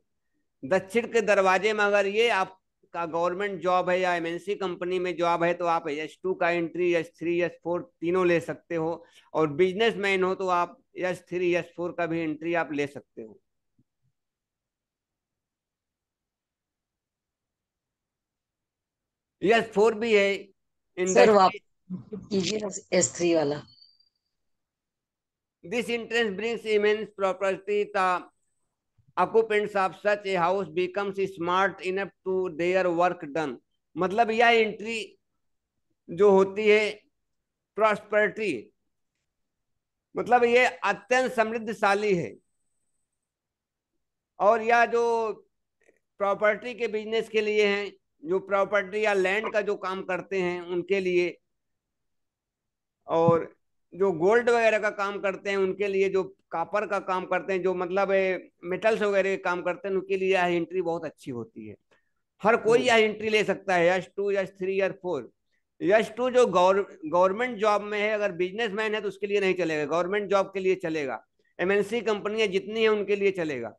दक्षिण के दरवाजे में अगर ये आपका गवर्नमेंट जॉब है या एमएनसी कंपनी में जॉब है तो आप S2 का एंट्री, S3, S4 तीनों ले सकते हो। और बिजनेसमैन हो तो आप S3, S4 का भी एंट्री आप ले सकते हो। S4 भी है सर इंडस्ट्री। वापस कीजिए ना S3 वाला। This entrance brings immense property, the occupants of such a house becomes smart enough to their work done। मतलब यह एंट्री जो होती है प्रॉस्पेरिटी, मतलब ये अत्यंत समृद्धशाली है। और यह जो प्रॉपर्टी के बिजनेस के लिए हैं, जो प्रॉपर्टी या लैंड का जो काम करते हैं उनके लिए, और जो गोल्ड वगैरह का काम करते हैं उनके लिए, जो कापर का काम करते हैं, जो मतलब मेटल्स वगैरह का काम करते हैं उनके लिए यह एंट्री बहुत अच्छी होती है। हर कोई यह एंट्री ले सकता है, S2, S3, S4। S2 जो गवर्नमेंट जॉब में है, अगर बिजनेसमैन है तो उसके लिए नहीं चलेगा, गवर्नमेंट जॉब के लिए चलेगा, एमएनसी कंपनियां जितनी है उनके लिए चलेगा।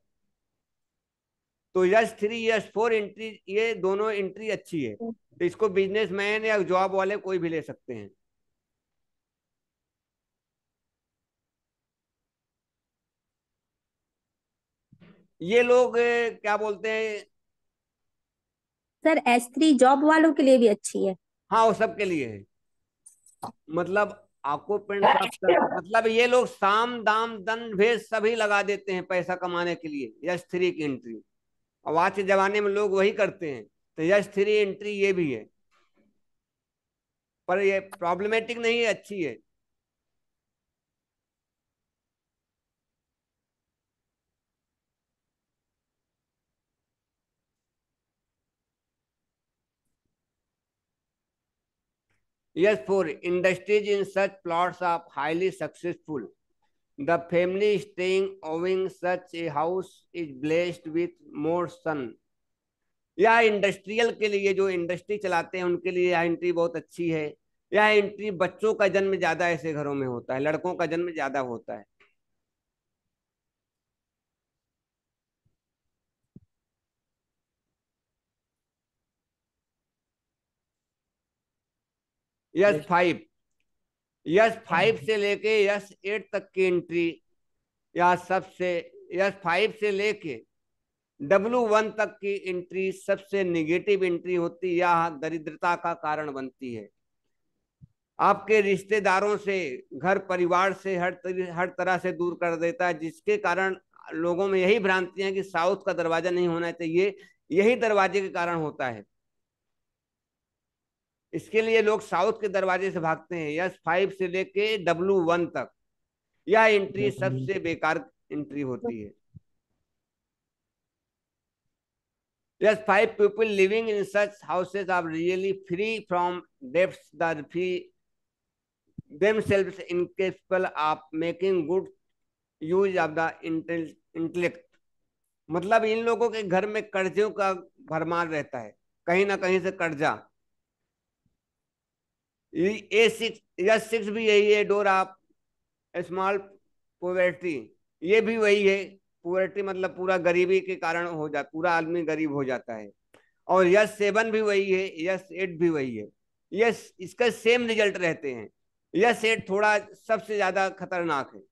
तो S3, S4 एंट्री, ये दोनों एंट्री अच्छी है, तो इसको बिजनेसमैन या जॉब वाले कोई भी ले सकते हैं। ये लोग क्या बोलते हैं, सर S3 जॉब वालों के लिए भी अच्छी है। हाँ वो सब के लिए है। मतलब ऑक्यूपेंट्स मतलब ये लोग साम दाम दंड भेद सभी लगा देते हैं पैसा कमाने के लिए S3 की एंट्री। और आज के जमाने में लोग वही करते हैं, तो S3 एंट्री ये भी है, पर ये प्रॉब्लमेटिक नहीं है, अच्छी है। S4 industries in such plots are highly successful. The family staying owning such a house is blessed with more son। यह इंडस्ट्रियल के लिए, जो इंडस्ट्री चलाते हैं उनके लिए यह एंट्री बहुत अच्छी है। यह एंट्री, बच्चों का जन्म ज्यादा ऐसे घरों में होता है, लड़कों का जन्म ज्यादा होता है। S5 से लेके S8 तक की एंट्री, या सबसे S5 से लेके W1 तक की एंट्री सबसे निगेटिव एंट्री होती, यह दरिद्रता का कारण बनती है। आपके रिश्तेदारों से, घर परिवार से हर तरह से दूर कर देता है, जिसके कारण लोगों में यही भ्रांति है कि साउथ का दरवाजा नहीं होना चाहिए, यही दरवाजे के कारण होता है। इसके लिए लोग साउथ के दरवाजे से भागते हैं। S5 से लेके W1 तक यह एंट्री सबसे बेकार एंट्री होती है। S5 people living in such houses are really free from debts, the free themselves incapable of making good use of the intellect। मतलब इन लोगों के घर में कर्जों का भरमार रहता है, कहीं ना कहीं से कर्जा। S6 भी यही है, डोर ऑफ स्मॉल पॉवर्टी, ये भी वही है। पॉवर्टी मतलब पूरा गरीबी के कारण हो जाता, पूरा आदमी गरीब हो जाता है। और यस 7 भी वही है, यस 8 भी वही है। यस इसका सेम रिजल्ट रहते हैं। यस 8 थोड़ा सबसे ज्यादा खतरनाक है,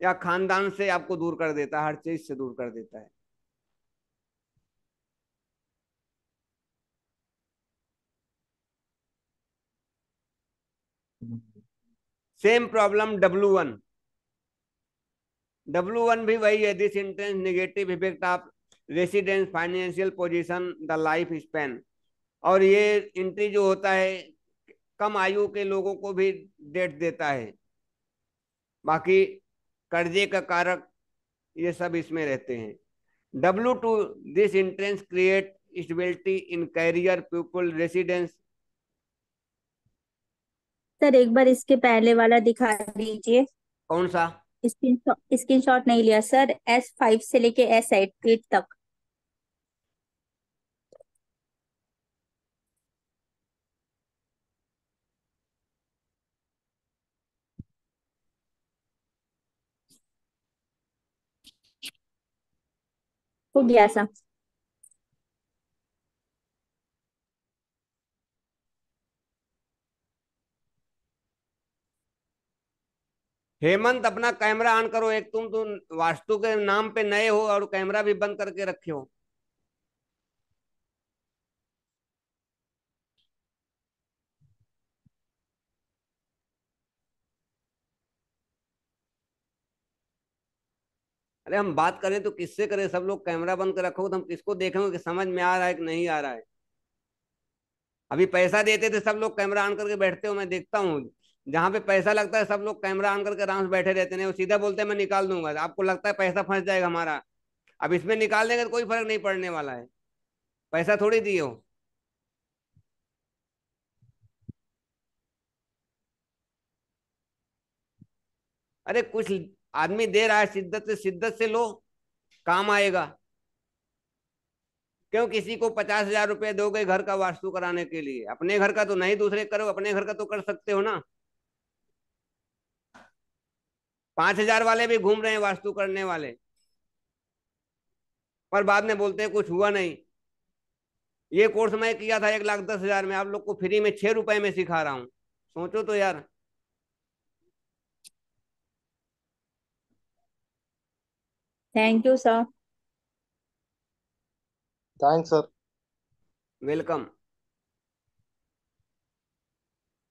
या खानदान से आपको दूर कर देता है, हर चीज से दूर कर देता है। Same problem W1। W1 भी वही है, this intense negative effect of residence financial position the life span. और ये एंट्री जो होता है कम आयु के लोगों को भी डेट देता है। बाकी कर्जे का कारक ये सब इसमें रहते हैं। W2 this entrance create stability in career people residence. Sir एक बार इसके पहले वाला दिखा दीजिए। कौन सा? स्क्रीन शॉट नहीं लिया सर, S5 से लेके S8 तक। हो गया सर। हेमंत अपना कैमरा ऑन करो। एक तुम वास्तु के नाम पे नए हो और कैमरा भी बंद करके रखे हो। अरे हम बात करें तो किससे करें? सब लोग कैमरा बंद कर रखो तो हम किसको देखेंगे कि समझ में आ रहा है कि नहीं आ रहा है? अभी पैसा देते थे सब लोग कैमरा ऑन करके बैठते हो, मैं देखता हूँ। जहां पे पैसा लगता है सब लोग कैमरा ऑन करके आराम से बैठे रहते हैं, वो सीधा बोलते हैं मैं निकाल दूंगा। आपको लगता है पैसा फंस जाएगा हमारा। अब इसमें निकाल देंगे तो कोई फर्क नहीं पड़ने वाला है, पैसा थोड़ी दिए हो। अरे कुछ आदमी दे रहा है, शिद्दत से लो, काम आएगा। क्यों किसी को 50,000 रुपये दोगे घर का वास्तु कराने के लिए? अपने घर का तो नहीं, दूसरे करो, अपने घर का तो कर सकते हो ना। 5,000 वाले भी घूम रहे हैं वास्तु करने वाले, पर बाद में बोलते हैं कुछ हुआ नहीं। ये कोर्स मैं किया था 1,10,000 में, आप लोग को फ्री में 6 रुपए में सिखा रहा हूँ। सोचो तो यार। Thank you sir. Thanks sir. Welcome.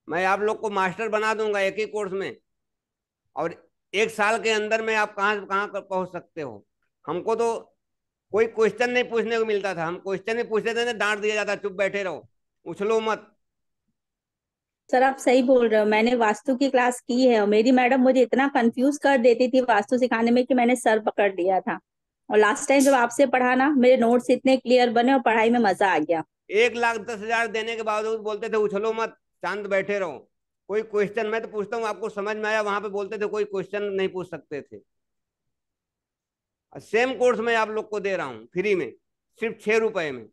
मैं आप लोग को मास्टर बना दूंगा एक ही कोर्स में, और 1 साल के अंदर में आप कहाँ कहाँ पहुंच सकते हो। हमको तो कोई क्वेश्चन नहीं पूछने को मिलता था, हम क्वेश्चन भी पूछते थे ना डांट दिया जाता, चुप बैठे रहो, उछलो मत। सर आप सही बोल रहे हो, मैंने वास्तु की क्लास की है और मेरी मैडम मुझे इतना कंफ्यूज कर देती थी वास्तु सिखाने में कि मैंने सर पकड़ लिया था। और लास्ट टाइम जब आपसे पढ़ा ना, मेरे नोट्स इतने क्लियर बने और पढ़ाई में मजा आ गया। 1,10,000 देने के बावजूद बोलते थे उछलो मत, शांत बैठे रहो। कोई क्वेश्चन मैं तो पूछता हूँ, आपको समझ में आया? वहां पे बोलते थे कोई क्वेश्चन नहीं पूछ सकते थे। सेम कोर्स मैं आप लोग को दे रहा हूँ फ्री में, सिर्फ 6 रुपए में।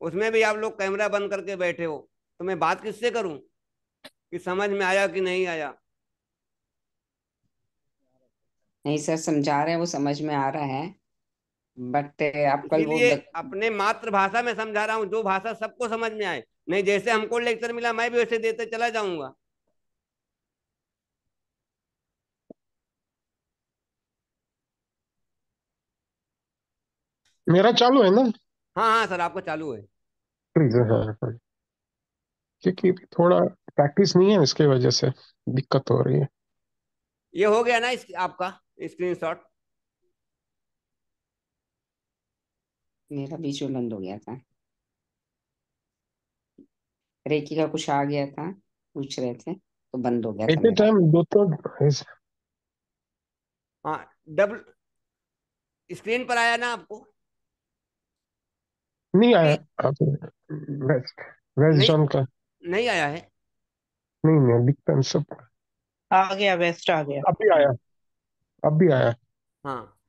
उसमें भी आप लोग कैमरा बंद करके बैठे हो, तो मैं बात किससे करूं कि समझ में आया कि नहीं आया? नहीं सर, समझा रहे हैं, वो समझ में आ रहा है। बट आप कल वो इसीलिए अपने मातृभाषा में समझा रहा हूँ, जो भाषा सबको समझ में आए। नहीं जैसे हमको लेक्चर मिला मैं भी वैसे देते चला जाऊंगा। मेरा चालू है ना? हाँ हाँ सर, आपको चालू है। प्लीज। हाँ हाँ। क्योंकि थोड़ा प्रैक्टिस नहीं है, इसके वजह से दिक्कत हो रही है। ये हो गया ना आपका स्क्रीनशॉट? मेरा बीच में बंद हो गया था। रेकी का कुछ आ गया था, पूछ रहे थे तो बंद हो गया था एट ए मेरा। टाइम दो तो हाँ, डबल स्क्रीन पर आया ना आपको? नहीं आया। अभी आप वेस्ट वेस्ट नहीं, जॉन का नहीं आया है। नहीं नहीं दिखता नहीं सब। आ गया, वेस्ट आ गया। अब भी आया, अब भी आया। हाँ,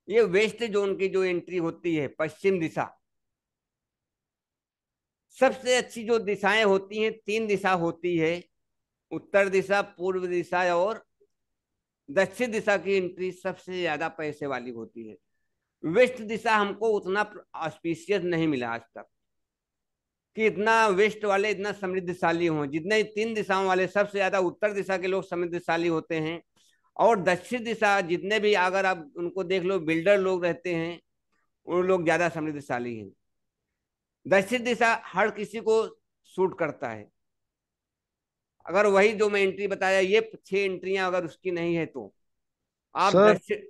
ये वेस्ट जोन की जो एंट्री होती है, पश्चिम दिशा। सबसे अच्छी जो दिशाएं होती हैं, 3 दिशा होती है, उत्तर दिशा, पूर्व दिशा और दक्षिण दिशा की एंट्री सबसे ज्यादा पैसे वाली होती है। वेस्ट दिशा हमको उतना ऑस्पिशियस नहीं मिला आज तक कि इतना वेस्ट वाले इतना समृद्धशाली हों। जितने तीन दिशाओं वाले सबसे ज्यादा उत्तर दिशा के लोग समृद्धशाली होते हैं, और दक्षिण दिशा जितने भी अगर आप उनको देख लो बिल्डर लोग रहते हैं, उन लोग ज्यादा समृद्धशाली हैं। दक्षिण दिशा हर किसी को सूट करता है। अगर वही जो मैं एंट्री बताया, ये 6 एंट्रियां अगर उसकी नहीं है तो आप सर दक्षिण।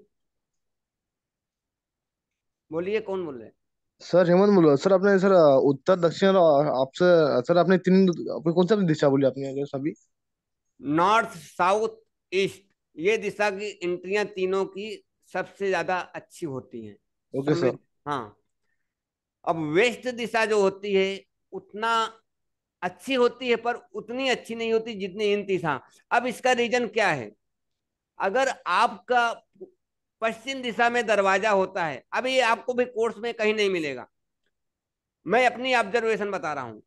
बोलिए, कौन बोल रहे हैं? सर हेमंत बोलो सर। आपने सर उत्तर दक्षिण और आपसे सर आपने तीन आपने कौन सा दिशा बोली आपने अगर सभी? नॉर्थ, साउथ, ईस्ट, ये दिशा की एंट्रियां तीनों की सबसे ज्यादा अच्छी होती हैं, ओके सर। समृद्ध। हाँ, अब वेस्ट दिशा जो होती है उतना अच्छी होती है, पर उतनी अच्छी नहीं होती जितनी इन दिशा। अब इसका रीजन क्या है? अगर आपका पश्चिम दिशा में दरवाजा होता है, अब ये आपको भी कोर्स में कहीं नहीं मिलेगा, मैं अपनी ऑब्जर्वेशन बता रहा हूं।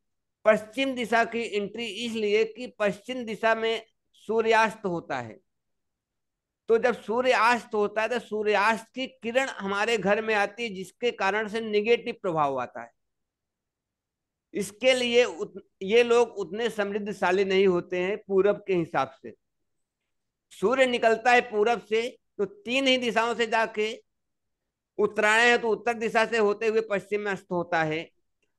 पश्चिम दिशा की एंट्री इसलिए कि पश्चिम दिशा में सूर्यास्त होता है। तो जब सूर्यास्त होता है तो सूर्यास्त की किरण हमारे घर में आती है, जिसके कारण से निगेटिव प्रभाव आता है। इसके लिए ये लोग उतने समृद्धशाली नहीं होते हैं पूरब के हिसाब से। सूर्य निकलता है पूरब से तो तीन ही दिशाओं से जाके, उत्तरायण है तो उत्तर दिशा से होते हुए पश्चिम में अस्त होता है,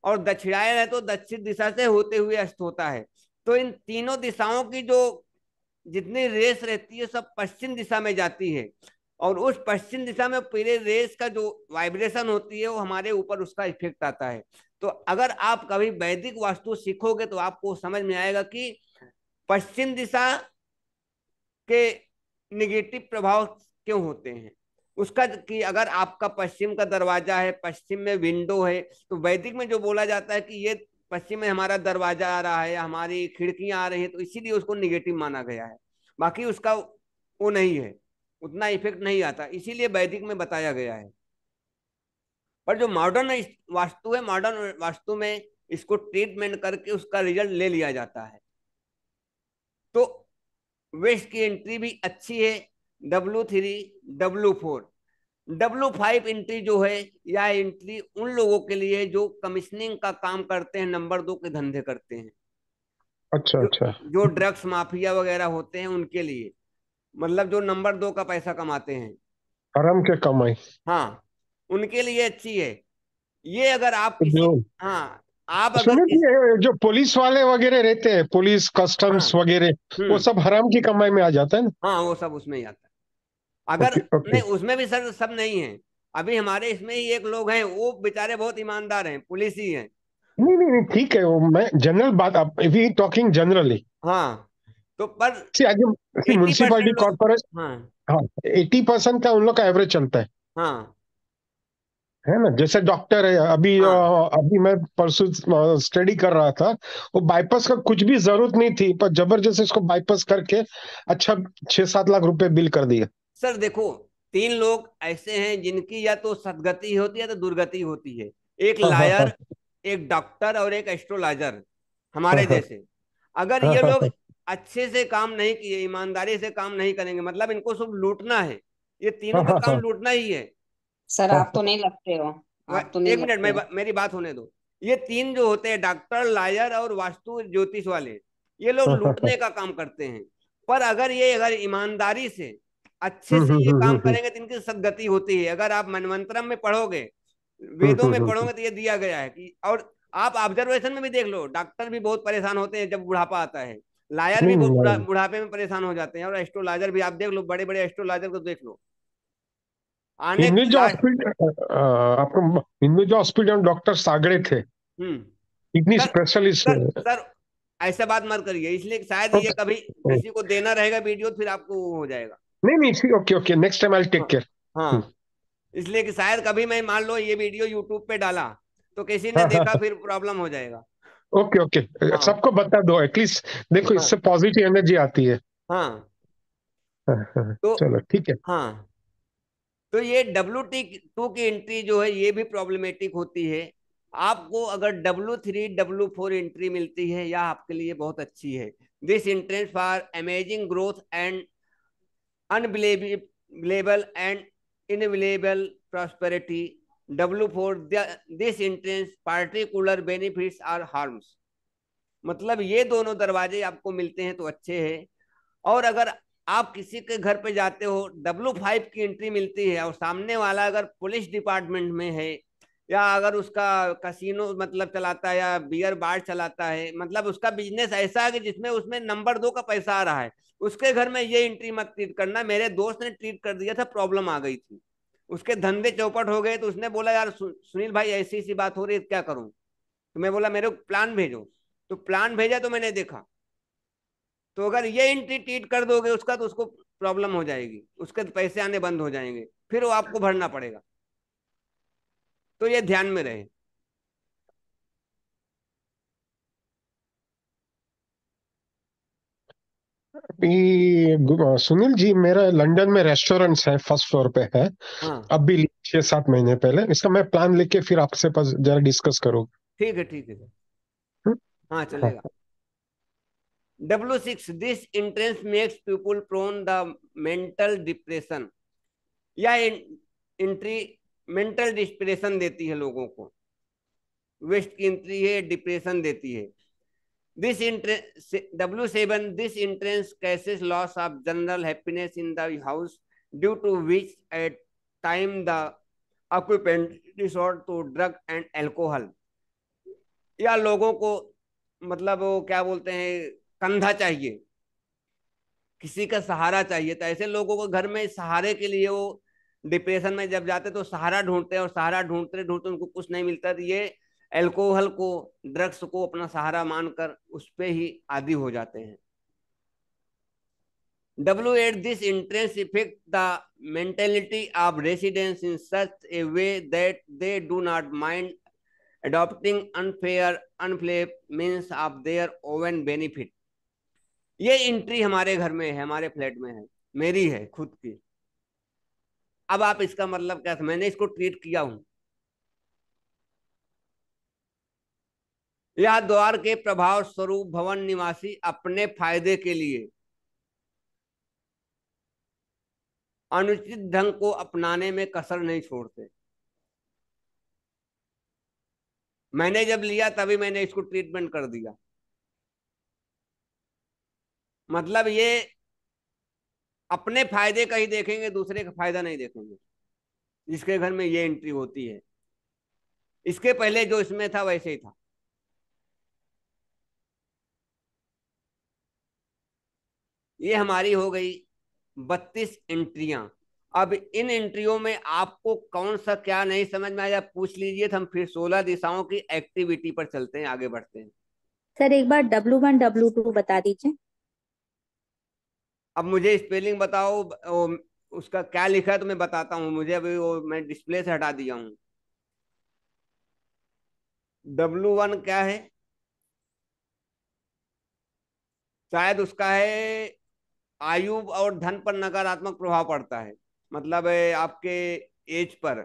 और दक्षिणायन है तो दक्षिण दिशा से होते हुए अस्त होता है। तो इन तीनों दिशाओं की जो जितनी रेस रहती है सब पश्चिम दिशा में जाती है, और उस पश्चिम दिशा में पूरे रेस का जो वाइब्रेशन होती है वो हमारे ऊपर उसका इफेक्ट आता है। तो अगर आप कभी वैदिक वास्तु सीखोगे तो आपको समझ में आएगा कि पश्चिम दिशा के निगेटिव प्रभाव क्यों होते हैं उसका। कि अगर आपका पश्चिम का दरवाजा है, पश्चिम में विंडो है, तो वैदिक में जो बोला जाता है कि ये पश्चिम में हमारा दरवाजा आ रहा है, हमारी खिड़कियां आ रही है, तो इसीलिए उसको निगेटिव माना गया है। बाकी उसका वो नहीं है, उतना इफेक्ट नहीं आता, इसीलिए वैदिक में बताया गया है। पर जो मॉडर्न वास्तु है, मॉडर्न वास्तु में इसको ट्रीटमेंट करके उसका रिजल्ट ले लिया जाता है। तो वेस्ट की एंट्री भी अच्छी है, W3, W4, W5 एंट्री जो है, यह एंट्री उन लोगों के लिए जो कमिश्निंग का काम करते हैं, नंबर 2 के धंधे करते हैं। अच्छा अच्छा। जो ड्रग्स माफिया वगैरह होते हैं उनके लिए, मतलब जो नंबर 2 का पैसा कमाते हैं, हराम के कमाई। हाँ, उनके लिए अच्छी है। ये अगर आप जो किसी, हाँ, आप अगर सुनो कि किसी, ये जो पुलिस वाले वगैरह रहते हैं, पुलिस हाँ, कस्टम्स वगैरह, वो सब हराम की कमाई में आ जाता है ना? हाँ, वो सब उसमें ही आता है। अगर ओके ओके। नहीं, उसमें भी सर सब नहीं है। अभी हमारे इसमें ही एक लोग हैं, वो बेचारे बहुत ईमानदार हैं, पुलिस ही हैं। नहीं नहीं नहीं, ठीक है, वो मैं जनरल बात, आप वी टॉकिंग जनरली। हाँ, तो पर सी आज 80% म्यूनसिपालिटी लोग, कॉर्पोरेशन, हाँ, हाँ, 80% का उन लोग का एवरेज चलता हाँ, है ना? जैसे डॉक्टर है, अभी हाँ, अभी मैं परसों स्टडी कर रहा था, वो बाईपास का कुछ भी जरूरत नहीं थी, पर जबरदस्ती उसको बाईपास करके अच्छा 6-7 लाख रुपए बिल कर दिया। सर देखो, 3 लोग ऐसे हैं जिनकी या तो सदगति होती है या तो दुर्गति होती है। एक हाँ हाँ हाँ लायर, एक डॉक्टर और एक एस्ट्रोलॉजर, हाँ हमारे हाँ जैसे। अगर हाँ ये हाँ लोग हाँ अच्छे से काम नहीं किए, ईमानदारी से काम नहीं करेंगे, मतलब इनको सब लूटना है, ये हाँ तीनों का हाँ काम हाँ लूटना ही है। सर हाँ आप तो नहीं लगते हो, आप तो नहीं एक मिनट, लगते हो। मेरी बात होने दो। ये तीन जो होते हैं, डॉक्टर, लायर और वास्तु ज्योतिष वाले, ये लोग हाँ हाँ हाँ। लूटने का काम करते हैं। पर अगर ईमानदारी से अच्छे से ये काम हम्म। करेंगे तो इनकी सदगति होती है। अगर आप मनवंतरम में पढ़ोगे, वेदों में हम्म। पढ़ोगे, तो ये दिया गया है कि, और आप ऑब्जर्वेशन में भी देख लो, डॉक्टर भी बहुत परेशान होते हैं जब बुढ़ापा आता है, लायर भी नहीं बहुत नहीं, बुढ़ापे में परेशान हो जाते हैं, और एस्ट्रोलॉजर भी आप देख लो, बड़े बड़े एस्ट्रोलॉजर को देख लो, आने हिंदू जो लास्ट। हॉस्पिटल, आपको हिंदू जो हॉस्पिटल डॉक्टर सागड़े थे, हम्म। इतनी सर स्पेशलिस्ट। सर सर ऐसा बात मत करिए, इसलिए कि शायद ये कभी किसी को देना रहेगा वीडियो, फिर आपको वो हो जाएगा। नहीं नहीं, okay okay, next time I take हाँ, केयर। हाँ, इसलिए कि शायद कभी मैं मान लो ये वीडियो यूट्यूब पे डाला तो किसी ने हाँ हाँ देखा, फिर प्रॉब्लम हो जाएगा। ओके ओके, हाँ, सबको बता दो एटलीस्ट, देखो हाँ, इससे पॉजिटिव एनर्जी आती है। हाँ, हाँ, हाँ, तो चलो ठीक है। हाँ, तो ये W2 की एंट्री जो है ये भी प्रॉब्लमेटिक होती है। आपको अगर W3, W4 एंट्री मिलती है, यह आपके लिए बहुत अच्छी है। This entrance for amazing growth and unbelievable and invaluable prosperity. W4 this entrance particular benefits or harms. मतलब ये दोनों दरवाजे आपको मिलते हैं तो अच्छे हैं, और अगर आप किसी के घर पे जाते हो W5 की एंट्री मिलती है और सामने वाला अगर पुलिस डिपार्टमेंट में है, या अगर उसका कसिनो मतलब चलाता है या बियर बार चलाता है, मतलब उसका बिजनेस ऐसा है कि जिसमें उसमें नंबर 2 का पैसा आ रहा है, उसके घर में ये एंट्री मत ट्रीट करना। मेरे दोस्त ने ट्रीट कर दिया था, प्रॉब्लम आ गई थी, उसके धंधे चौपट हो गए। तो उसने बोला यार सुनील भाई ऐसी सी बात हो रही है, क्या करूं? तो मैं बोला मेरे को प्लान भेजो। तो प्लान भेजा तो मैंने देखा, तो अगर ये एंट्री ट्रीट कर दोगे उसका, तो उसको प्रॉब्लम हो जाएगी, उसके पैसे आने बंद हो जाएंगे, फिर वो आपको भरना पड़ेगा। तो ये ध्यान में रहे। सुनील जी, मेरा लंदन में रेस्टोरेंट्स है, फर्स्ट फ्लोर पे है। हाँ अब भी 6-7 महीने पहले इसका मैं प्लान लेके फिर आपसे पास जरा डिस्कस करूँ। ठीक है, ठीक है। हाँ हाँ। चलेगा। W6 this entrance makes people prone the mental depression. यह एंट्री मेंटल डिप्रेशन देती है लोगों को। वेस्ट की एंट्री है, डिप्रेशन देती है। This entrance W7 this entrance causes loss of general happiness in the house due to which at time the occupant resort to drug and alcohol. या लोगों को मतलब वो क्या बोलते हैं, कंधा चाहिए, किसी का सहारा चाहिए। तो ऐसे लोगों को घर में सहारे के लिए वो डिप्रेशन में जब जाते तो सहारा ढूंढते हैं, और सहारा ढूंढते ढूंढते उनको कुछ नहीं मिलता, तो ये अल्कोहल को, ड्रग्स को अपना सहारा मानकर उस पे ही आदी हो जाते हैं। W8 this entrance affect the mentality of residents in such a way that they do not mind adopting unfair means of their own benefit। ये एंट्री हमारे घर में है, हमारे फ्लैट में है, मेरी है खुद की। अब आप इसका मतलब क्या, मैंने इसको ट्रीट किया हूं। यह द्वार के प्रभाव स्वरूप भवन निवासी अपने फायदे के लिए अनुचित ढंग को अपनाने में कसर नहीं छोड़ते। मैंने जब लिया तभी मैंने इसको ट्रीटमेंट कर दिया। मतलब ये अपने फायदे का ही देखेंगे, दूसरे का फायदा नहीं देखेंगे, जिसके घर में ये एंट्री होती है। इसके पहले जो इसमें था वैसे ही था। ये हमारी हो गई 32 एंट्रियां। अब इन एंट्रियों में आपको कौन सा क्या नहीं समझ में आया पूछ लीजिए, तो हम फिर 16 दिशाओं की एक्टिविटी पर चलते हैं, आगे बढ़ते हैं। सर एक बार W1 W2 बता दीजिए। अब मुझे स्पेलिंग बताओ, उसका क्या लिखा है तो मैं बताता हूँ। मुझे अभी वो मैं डिस्प्ले से हटा दिया हूँ। W1 क्या है? शायद उसका है आयु और धन पर नकारात्मक प्रभाव पड़ता है। मतलब आपके एज पर,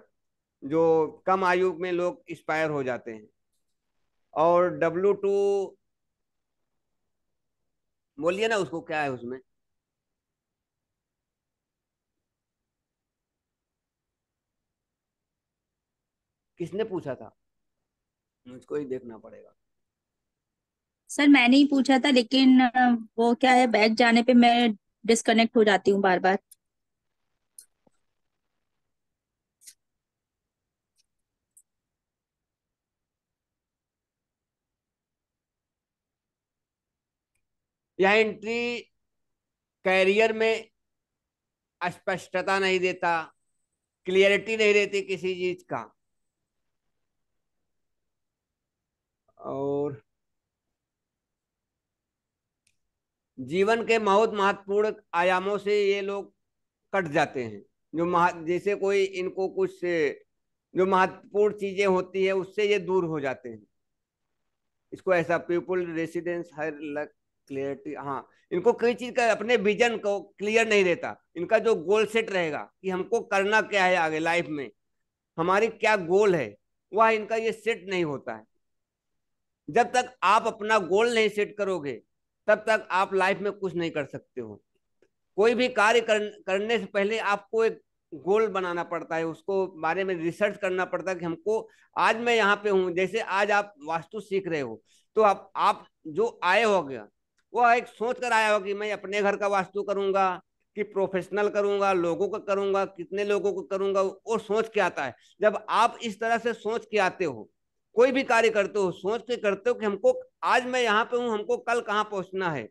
जो कम आयु में लोग एक्सपायर हो जाते हैं। और W2 बोलिए ना, उसको क्या है उसमें? किसने पूछा था? मुझको ही देखना पड़ेगा। सर मैंने ही पूछा था, लेकिन वो क्या है, बैग जाने पे मैं डिस्कनेक्ट हो जाती हूँ बार बार। यह एंट्री कैरियर में स्पष्टता नहीं देता, क्लियरिटी नहीं रहती किसी चीज का, और जीवन के बहुत महत्वपूर्ण आयामों से ये लोग कट जाते हैं। जैसे कोई इनको कुछ जो महत्वपूर्ण चीजें होती है उससे ये दूर हो जाते हैं। इसको ऐसा पीपुल रेसिडेंस हर क्लियरिटी, हाँ, इनको कोई चीज का अपने विजन को क्लियर नहीं रहता। इनका जो गोल सेट रहेगा कि हमको करना क्या है आगे लाइफ में, हमारी क्या गोल है, वह इनका ये सेट नहीं होता है। जब तक आप अपना गोल नहीं सेट करोगे तब तक आप लाइफ में कुछ नहीं कर सकते हो। कोई भी कार्य करने से पहले आपको एक गोल बनाना पड़ता है, उसको बारे में रिसर्च करना पड़ता है कि हमको, आज मैं यहाँ पे हूँ, जैसे आज आप वास्तु सीख रहे हो, तो आप जो आए हो गया, वो एक सोच कर आया हो कि मैं अपने घर का वास्तु करूंगा कि प्रोफेशनल करूंगा, लोगों का करूंगा, कितने लोगों को करूंगा, वो सोच के आता है। जब आप इस तरह से सोच के आते हो, कोई भी कार्य करते हो, सोच के करते हो कि हमको, आज मैं यहाँ पे हूँ, हमको कल कहाँ पहुंचना है।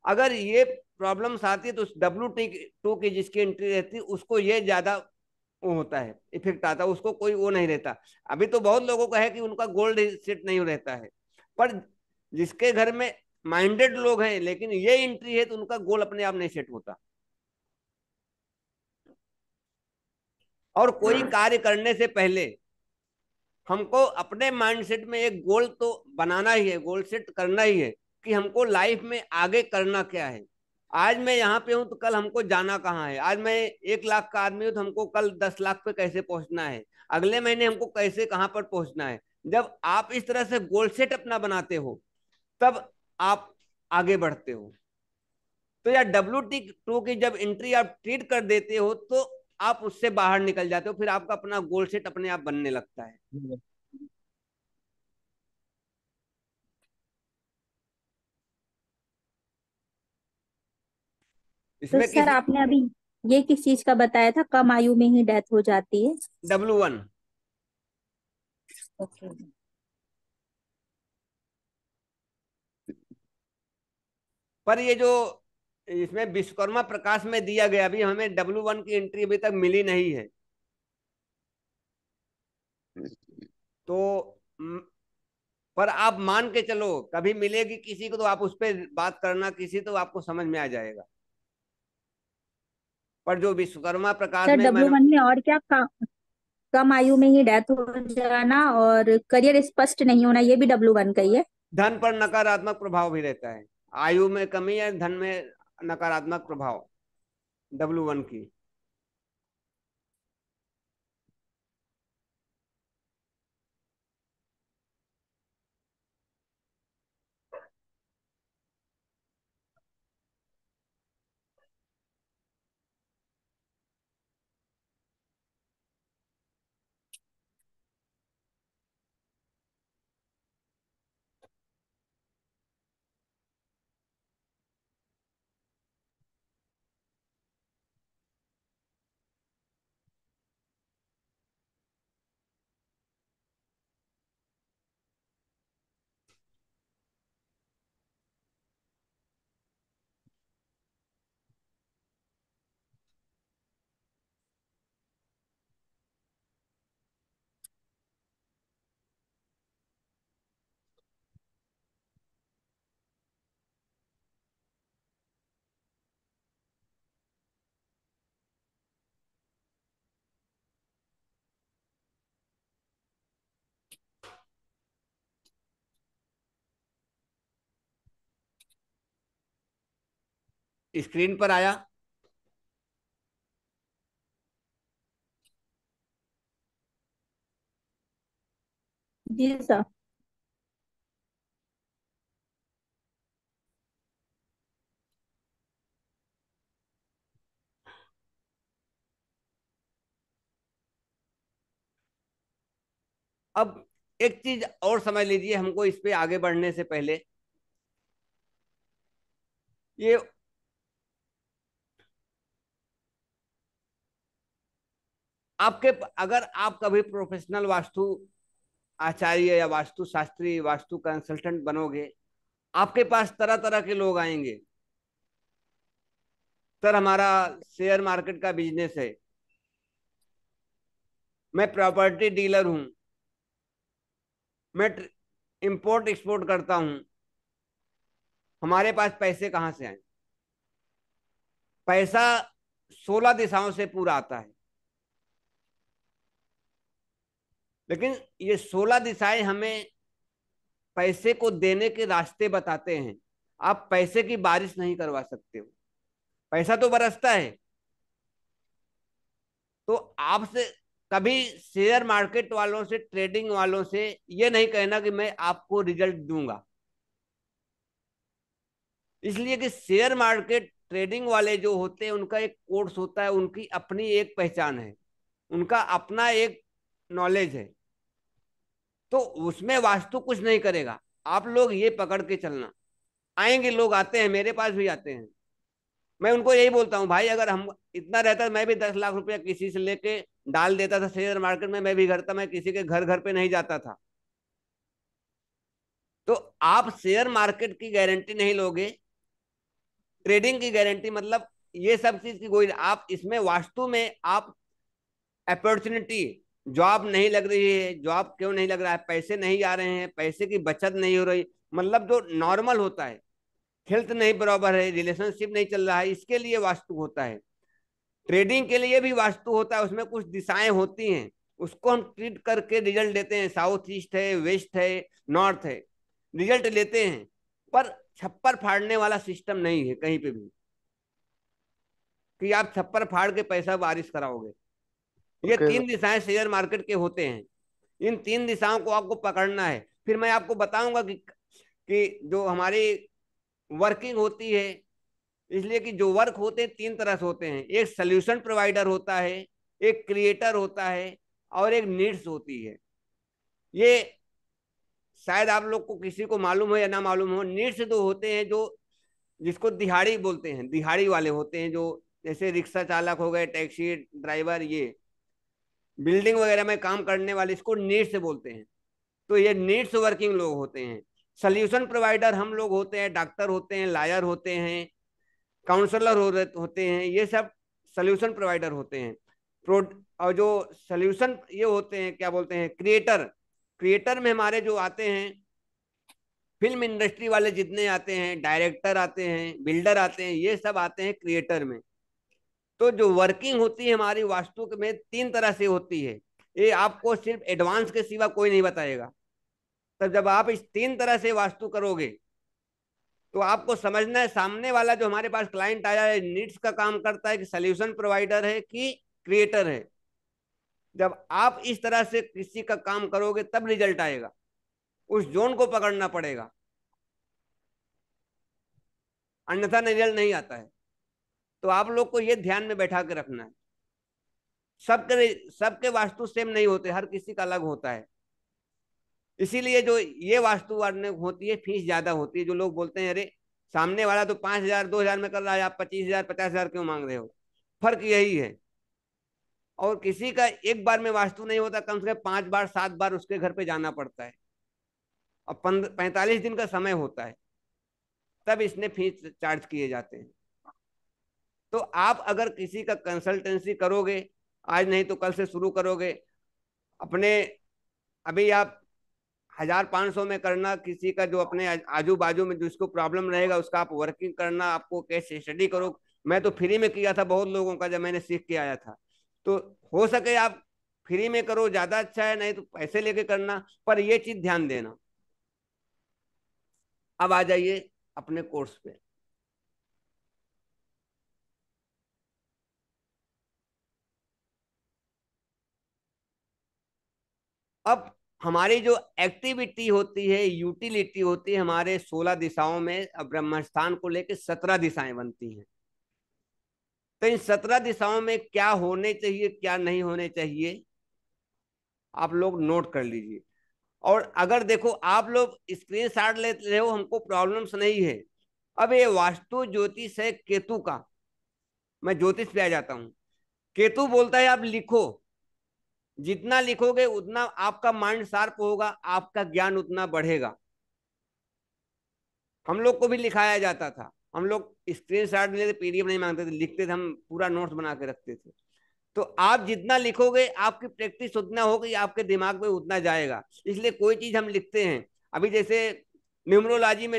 अगर ये प्रॉब्लम्स आती है तो W2 की जिसकी एंट्री रहती है उसको ये ज्यादा वो होता है, इफेक्ट आता है, उसको कोई वो नहीं रहता। अभी तो बहुत लोगों का है कि उनका गोल्ड सेट नहीं रहता है, पर जिसके घर में माइंडेड लोग हैं लेकिन ये एंट्री है तो उनका गोल अपने आप नहीं सेट होता। और कोई कार्य करने से पहले हमको अपने माइंडसेट में एक गोल तो बनाना ही है, गोल सेट करना ही है कि हमको लाइफ में आगे करना क्या है। आज मैं यहाँ पे हूँ तो कल हमको जाना कहाँ है। आज मैं 1 लाख का आदमी हूँ तो हमको कल 10 लाख पे कैसे पहुंचना है, अगले महीने हमको कैसे कहाँ पर पहुंचना है। जब आप इस तरह से गोल सेट अपना बनाते हो तब आप आगे बढ़ते हो। तो यार W2 की जब एंट्री आप ट्रीट कर देते हो तो आप उससे बाहर निकल जाते हो, फिर आपका अपना गोल सेट अपने आप बनने लगता है। तो इसमें सर किसी आपने अभी ये किस चीज का बताया था, कम आयु में ही डेथ हो जाती है? W1। ओके। पर ये जो इसमें विश्वकर्मा प्रकाश में दिया गया, अभी हमें W1 की एंट्री अभी तक मिली नहीं है। तो पर आप मान के चलो कभी मिलेगी किसी को तो आप उस पर बात करना, किसी तो आपको समझ में आ जाएगा। पर जो विश्वकर्मा प्रकाश सर में मैंने, W1 में और क्या कम आयु में ही डेथ हो जाना और करियर स्पष्ट नहीं होना, ये भी W1 का ही है? धन पर नकारात्मक प्रभाव भी रहता है। आयु में कमी है, धन में नकारात्मक प्रभाव W1 की। स्क्रीन पर आया। जी सर। अब एक चीज और समझ लीजिए हमको इस पे आगे बढ़ने से पहले, ये आपके, अगर आप कभी प्रोफेशनल वास्तु आचार्य या वास्तु शास्त्री, वास्तु कंसल्टेंट बनोगे, आपके पास तरह तरह के लोग आएंगे। सर हमारा शेयर मार्केट का बिजनेस है, मैं प्रॉपर्टी डीलर हूं, मैं इंपोर्ट एक्सपोर्ट करता हूं, हमारे पास पैसे कहाँ से आए। पैसा 16 दिशाओं से पूरा आता है, लेकिन ये 16 दिशाएं हमें पैसे को देने के रास्ते बताते हैं। आप पैसे की बारिश नहीं करवा सकते हो, पैसा तो बरसता है। तो आपसे कभी शेयर मार्केट वालों से, ट्रेडिंग वालों से ये नहीं कहना कि मैं आपको रिजल्ट दूंगा। इसलिए कि शेयर मार्केट ट्रेडिंग वाले जो होते हैं उनका एक कोर्स होता है, उनकी अपनी एक पहचान है, उनका अपना एक नॉलेज है, तो उसमें वास्तु कुछ नहीं करेगा। आप लोग ये पकड़ के चलना, आएंगे लोग, आते हैं, मेरे पास भी आते हैं, मैं उनको यही बोलता हूँ भाई अगर हम इतना रहता मैं भी 10 लाख रुपया किसी से लेके डाल देता था शेयर मार्केट में, मैं भी घर था, मैं किसी के घर घर पे नहीं जाता था। तो आप शेयर मार्केट की गारंटी नहीं लोगे, ट्रेडिंग की गारंटी, मतलब ये सब चीज की कोई, आप इसमें वास्तु में आप अपॉर्चुनिटी, जॉब नहीं लग रही है, जॉब क्यों नहीं लग रहा है, पैसे नहीं आ रहे हैं, पैसे की बचत नहीं हो रही, मतलब जो नॉर्मल होता है, हेल्थ नहीं बराबर है, रिलेशनशिप नहीं चल रहा है, इसके लिए वास्तु होता है। ट्रेडिंग के लिए भी वास्तु होता है, उसमें कुछ दिशाएं होती हैं, उसको हम ट्रीट करके रिजल्ट देते हैं, साउथ ईस्ट है, वेस्ट है, नॉर्थ है, रिजल्ट लेते हैं, पर छप्पर फाड़ने वाला सिस्टम नहीं है कहीं पे भी कि आप छप्पर फाड़ के पैसा बारिश कराओगे। ये ओके 3 दिशाएं शेयर मार्केट के होते हैं, इन 3 दिशाओं को आपको पकड़ना है। फिर मैं आपको बताऊंगा कि जो हमारी वर्किंग होती है, इसलिए कि जो वर्क होते हैं 3 तरह से होते हैं, एक सोल्यूशन प्रोवाइडर होता है, एक क्रिएटर होता है, और एक नीड्स होती है। ये शायद आप लोग को किसी को मालूम हो या ना मालूम हो। नीड्स जो होते हैं, जो जिसको दिहाड़ी बोलते हैं, दिहाड़ी वाले होते हैं, जो जैसे रिक्शा चालक हो गए, टैक्सी ड्राइवर, ये बिल्डिंग वगैरह में काम करने वाले, इसको नीड्स बोलते हैं। तो ये नीड्स वर्किंग लोग होते हैं। सोल्यूशन प्रोवाइडर हम लोग होते हैं, डॉक्टर होते हैं, लॉयर होते हैं, काउंसलर होते हैं, ये सब सोल्यूशन प्रोवाइडर होते हैं। प्रो और जो सोल्यूशन ये होते हैं, क्या बोलते हैं, क्रिएटर। क्रिएटर में हमारे जो आते हैं, फिल्म इंडस्ट्री वाले जितने आते हैं, डायरेक्टर आते हैं, बिल्डर आते हैं, ये सब आते हैं क्रिएटर में। तो जो वर्किंग होती है हमारी वास्तु में 3 तरह से होती है, ये आपको सिर्फ एडवांस के सिवा कोई नहीं बताएगा। तब जब आप इस 3 तरह से वास्तु करोगे तो आपको समझना है सामने वाला जो हमारे पास क्लाइंट आया है नीड्स का काम करता है कि सोल्यूशन प्रोवाइडर है कि क्रिएटर है। जब आप इस तरह से किसी का काम करोगे तब रिजल्ट आएगा, उस जोन को पकड़ना पड़ेगा, अन्यथा रिजल्ट नहीं आता है। तो आप लोग को ये ध्यान में बैठा के रखना है। सबके सबके वास्तु सेम नहीं होते, हर किसी का अलग होता है। इसीलिए जो ये वास्तु वाले होती है फीस ज्यादा होती है। जो लोग बोलते हैं अरे सामने वाला तो 5,000 2,000 में कर रहा है, आप 25,000 50,000 क्यों मांग रहे हो, फर्क यही है। और किसी का एक बार में वास्तु नहीं होता, कम से कम 5 बार 7 बार उसके घर पे जाना पड़ता है, और 45 दिन का समय होता है, तब इसने फीस चार्ज किए जाते हैं। तो आप अगर किसी का कंसल्टेंसी करोगे, आज नहीं तो कल से शुरू करोगे अपने, अभी आप 1,000 500 में करना, किसी का जो अपने आजू बाजू में जिसको प्रॉब्लम रहेगा उसका आप वर्किंग करना, आपको कैसे स्टडी करो। मैं तो फ्री में किया था बहुत लोगों का जब मैंने सीख के आया था। तो हो सके आप फ्री में करो, ज्यादा अच्छा है, नहीं तो पैसे लेके करना, पर ये चीज ध्यान देना। अब आ जाइए अपने कोर्स पे। अब हमारी जो एक्टिविटी होती है, यूटिलिटी होती है, हमारे 16 दिशाओं में अब ब्रह्मस्थान को लेकर 17 दिशाएं बनती हैं। तो इन 17 दिशाओं में क्या होने चाहिए क्या नहीं होने चाहिए आप लोग नोट कर लीजिए। और अगर देखो आप लोग स्क्रीन शॉट ले रहे हो, हमको प्रॉब्लम्स नहीं है। अब ये वास्तु ज्योतिष है केतु का, मैं ज्योतिष पे आ जाता हूँ। केतु बोलता है आप लिखो, जितना लिखोगे उतना आपका माइंड शार्प होगा, आपका ज्ञान उतना बढ़ेगा। हम लोग को भी लिखाया जाता था, हम लोग स्क्रीन शॉट लेते, पीडीएफ नहीं मांगते थे, लिखते थे, हम पूरा नोट्स बना के रखते थे। तो आप जितना लिखोगे आपकी प्रैक्टिस उतना होगी, आपके दिमाग में उतना जाएगा। इसलिए कोई चीज हम लिखते हैं, अभी जैसे न्यूमरोलॉजी में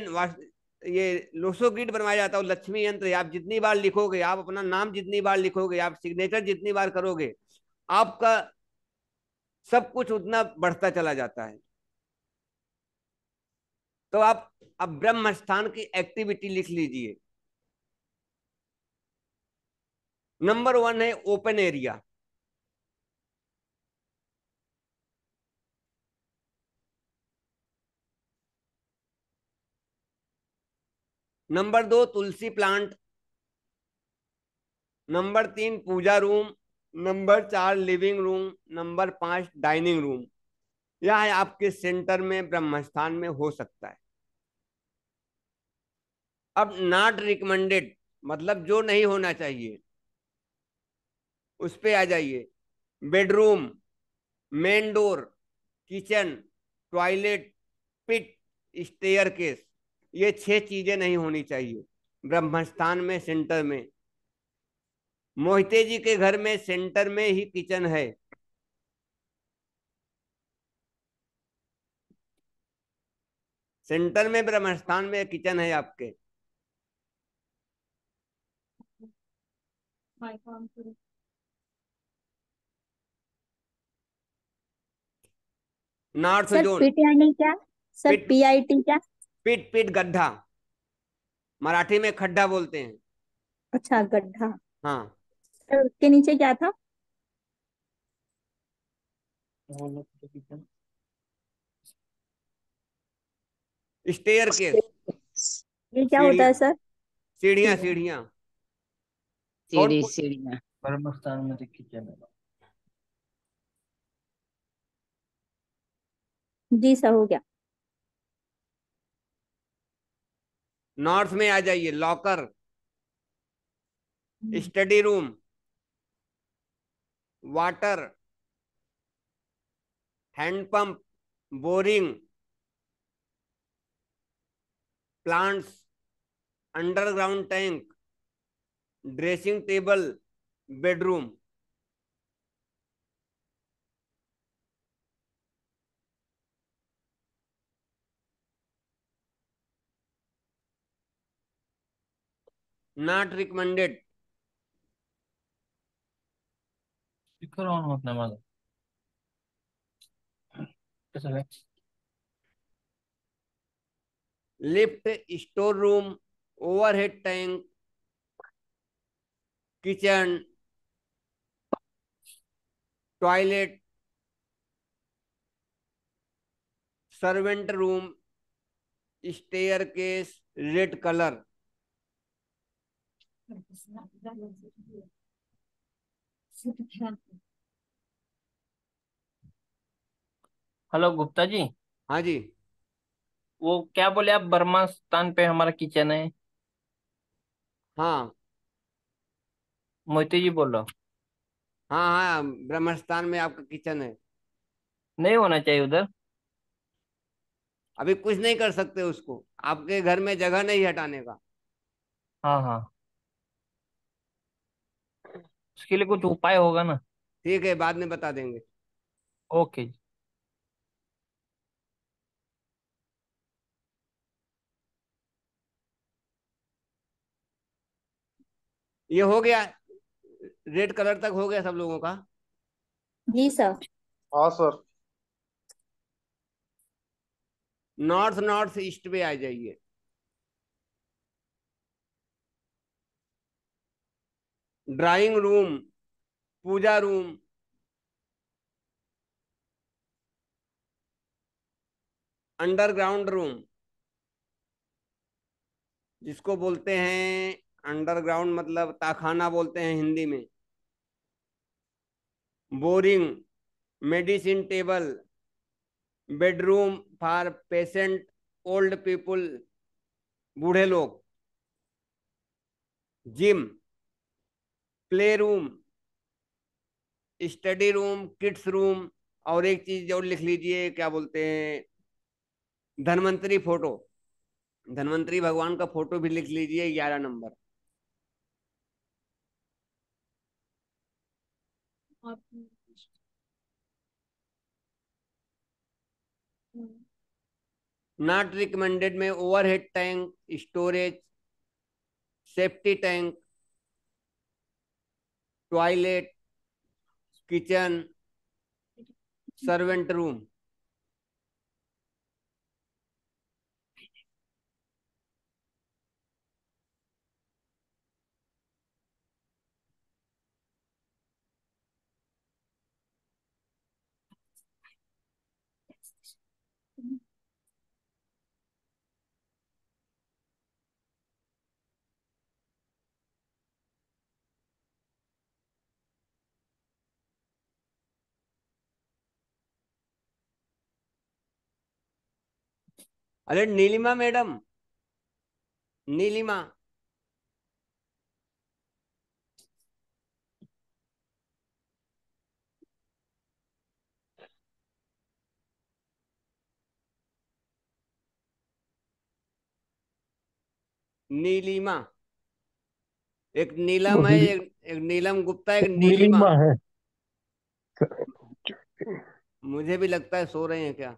ये लोसो ग्रिड बनवाया जाता है, लक्ष्मी यंत्र, आप जितनी बार लिखोगे, आप अपना नाम जितनी बार लिखोगे, आप सिग्नेचर जितनी बार करोगे, आपका सब कुछ उतना बढ़ता चला जाता है। तो आप अब ब्रह्म स्थान की एक्टिविटी लिख लीजिए। नंबर 1 है open area. Number 2 tulsi plant. Number 3 puja room, number 4 living room, number 5 dining room. यह आपके सेंटर में ब्रह्मस्थान में हो सकता है। अब नॉट रिकमेंडेड मतलब जो नहीं होना चाहिए, उस पे आ जाइए। Bedroom, main door, kitchen, toilet, pit, staircase, ये 6 चीजें नहीं होनी चाहिए ब्रह्मस्थान में सेंटर में। मोहिते जी के घर में सेंटर में ही किचन है। सेंटर में ब्रह्मस्थान में किचन है आपके। North sir John. पिट यानी क्या? सर पिट, PIT क्या? पिट पिट गड्ढा, मराठी में खड्डा बोलते हैं। अच्छा, गड्ढा। हाँ। सर उसके नीचे क्या था? स्टेयर केस, ये क्या होता सीढ़ियाँ, है सर? सीढ़ियाँ सीढ़ियाँ। सीढ़ियाँ। कौन सीढ़ी पूछ। सीढ़ियाँ। ब्रह्मस्थान में किचन है। जी सर, हो गया। नॉर्थ में आ जाइए। Locker, study room, water, handpump, boring, plants, underground tank, dressing table, bedroom. Not recommended. Speaker on होत नाही माझा. कसं काय? Lift, store room, overhead tank, kitchen, toilet, servant room, staircase, red colour. Hello Gupta ji, हाँ जी। वो क्या बोले आप, ब्रह्मस्थान पे हमारा किचन है? हाँ मोहिते जी बोल रहा हूँ। हाँ हाँ, ब्रह्मस्थान में आपका किचन है। नहीं होना चाहिए उधर। अभी कुछ नहीं कर सकते उसको, आपके घर में जगह नहीं हटाने का। हाँ हाँ, उसके लिए कुछ उपाय होगा ना? ठीक है, बाद में बता देंगे। ओके जी। ये हो गया, रेड कलर तक हो गया सब लोगों का। जी सर। हाँ सर। नॉर्थ नॉर्थ ईस्ट पे आ जाइए। Drawing room, puja room, underground room, जिसको बोलते हैं अंडरग्राउंड मतलब ताखाना बोलते हैं हिंदी में। Boring, medicine table, bedroom for patient, old people, बूढ़े लोग, gym, play room, study room, kids room. और एक चीज और लिख लीजिए, क्या बोलते हैं, धन्वंतरी फोटो, धन्वंतरी भगवान का फोटो भी लिख लीजिए, 11 नंबर। नॉट रिकमेंडेड में overhead tank, storage, safety tank, toilet, kitchen, servant room. अरे नीलिमा मैडम, नीलिमा। नीलिमा। एक नीलम है, एक नीलम गुप्ता, एक नीलिमा। नीलिमा है। मुझे भी लगता है सो रहे हैं क्या।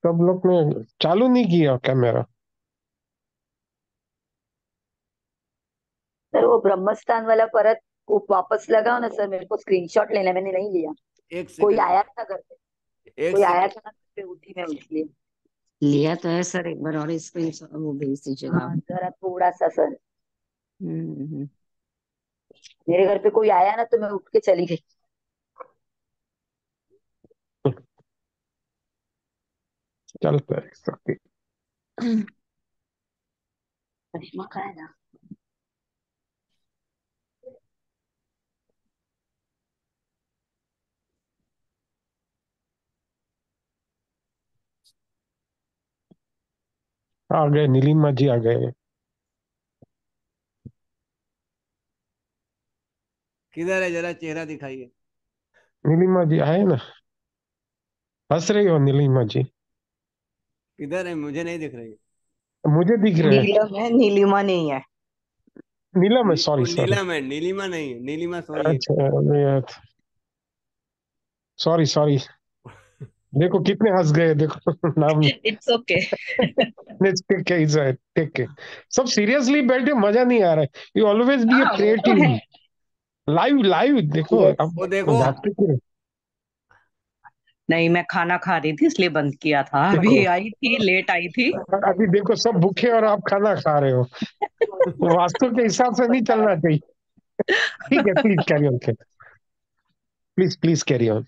सब लोग ने चालू नहीं किया कैमरा। सर वो ब्रह्मस्थान वाला परत वो वापस लगाओ ना सर, मेरे को स्क्रीनशॉट लेना है, मैंने नहीं लिया। एक कोई सेकंड, आया था घर पे, एक कोई आया सेकंड। था ना घर पे, उठी मैं इसलिए। लिया तो है सर, एक बार और स्क्रीन वो भेज दीजिएगा हाँ आप। जरा थोड़ा सा सर, हम्म। मेरे घर पे कोई आया ना तो मैं उठ के चली गई। चलता है सबके। करिश्मा का है ना। आ गए, नीलिमा जी आ गए। किधर है, जरा चेहरा दिखाइए। नीलिमा जी आए ना। हंस रही हो नीलिमा जी? किधर है, मुझे नहीं दिख रही। मुझे दिख रहे हैं। नीलम है, नीलिमा नहीं है। नीलम है, वो सॉरी सॉरी। नीलम है, नीलिमा नहीं है, नीलिमा सोइए। अच्छा, सॉरी सॉरी। देखो कितने हंस गए, देखो नाम। It's okay. टेक के, टेक के। सब सीरियसली बैठे, मजा नहीं आ रहा है। यू ऑलवेज बी ए हाँ वो तो क्रिएटिव। है। लाइव लाइव देखो यस। अब। वो देखो। जाते क्यों? नहीं, मैं खाना खा रही थी इसलिए बंद किया था, देखो अभी आई थी, लेट आई थी। अभी देखो, सब भूखे और आप खाना खा रहे हो। वास्तु के हिसाब से नहीं चलना चाहिए। ठीक है, please carry on. Please please carry on.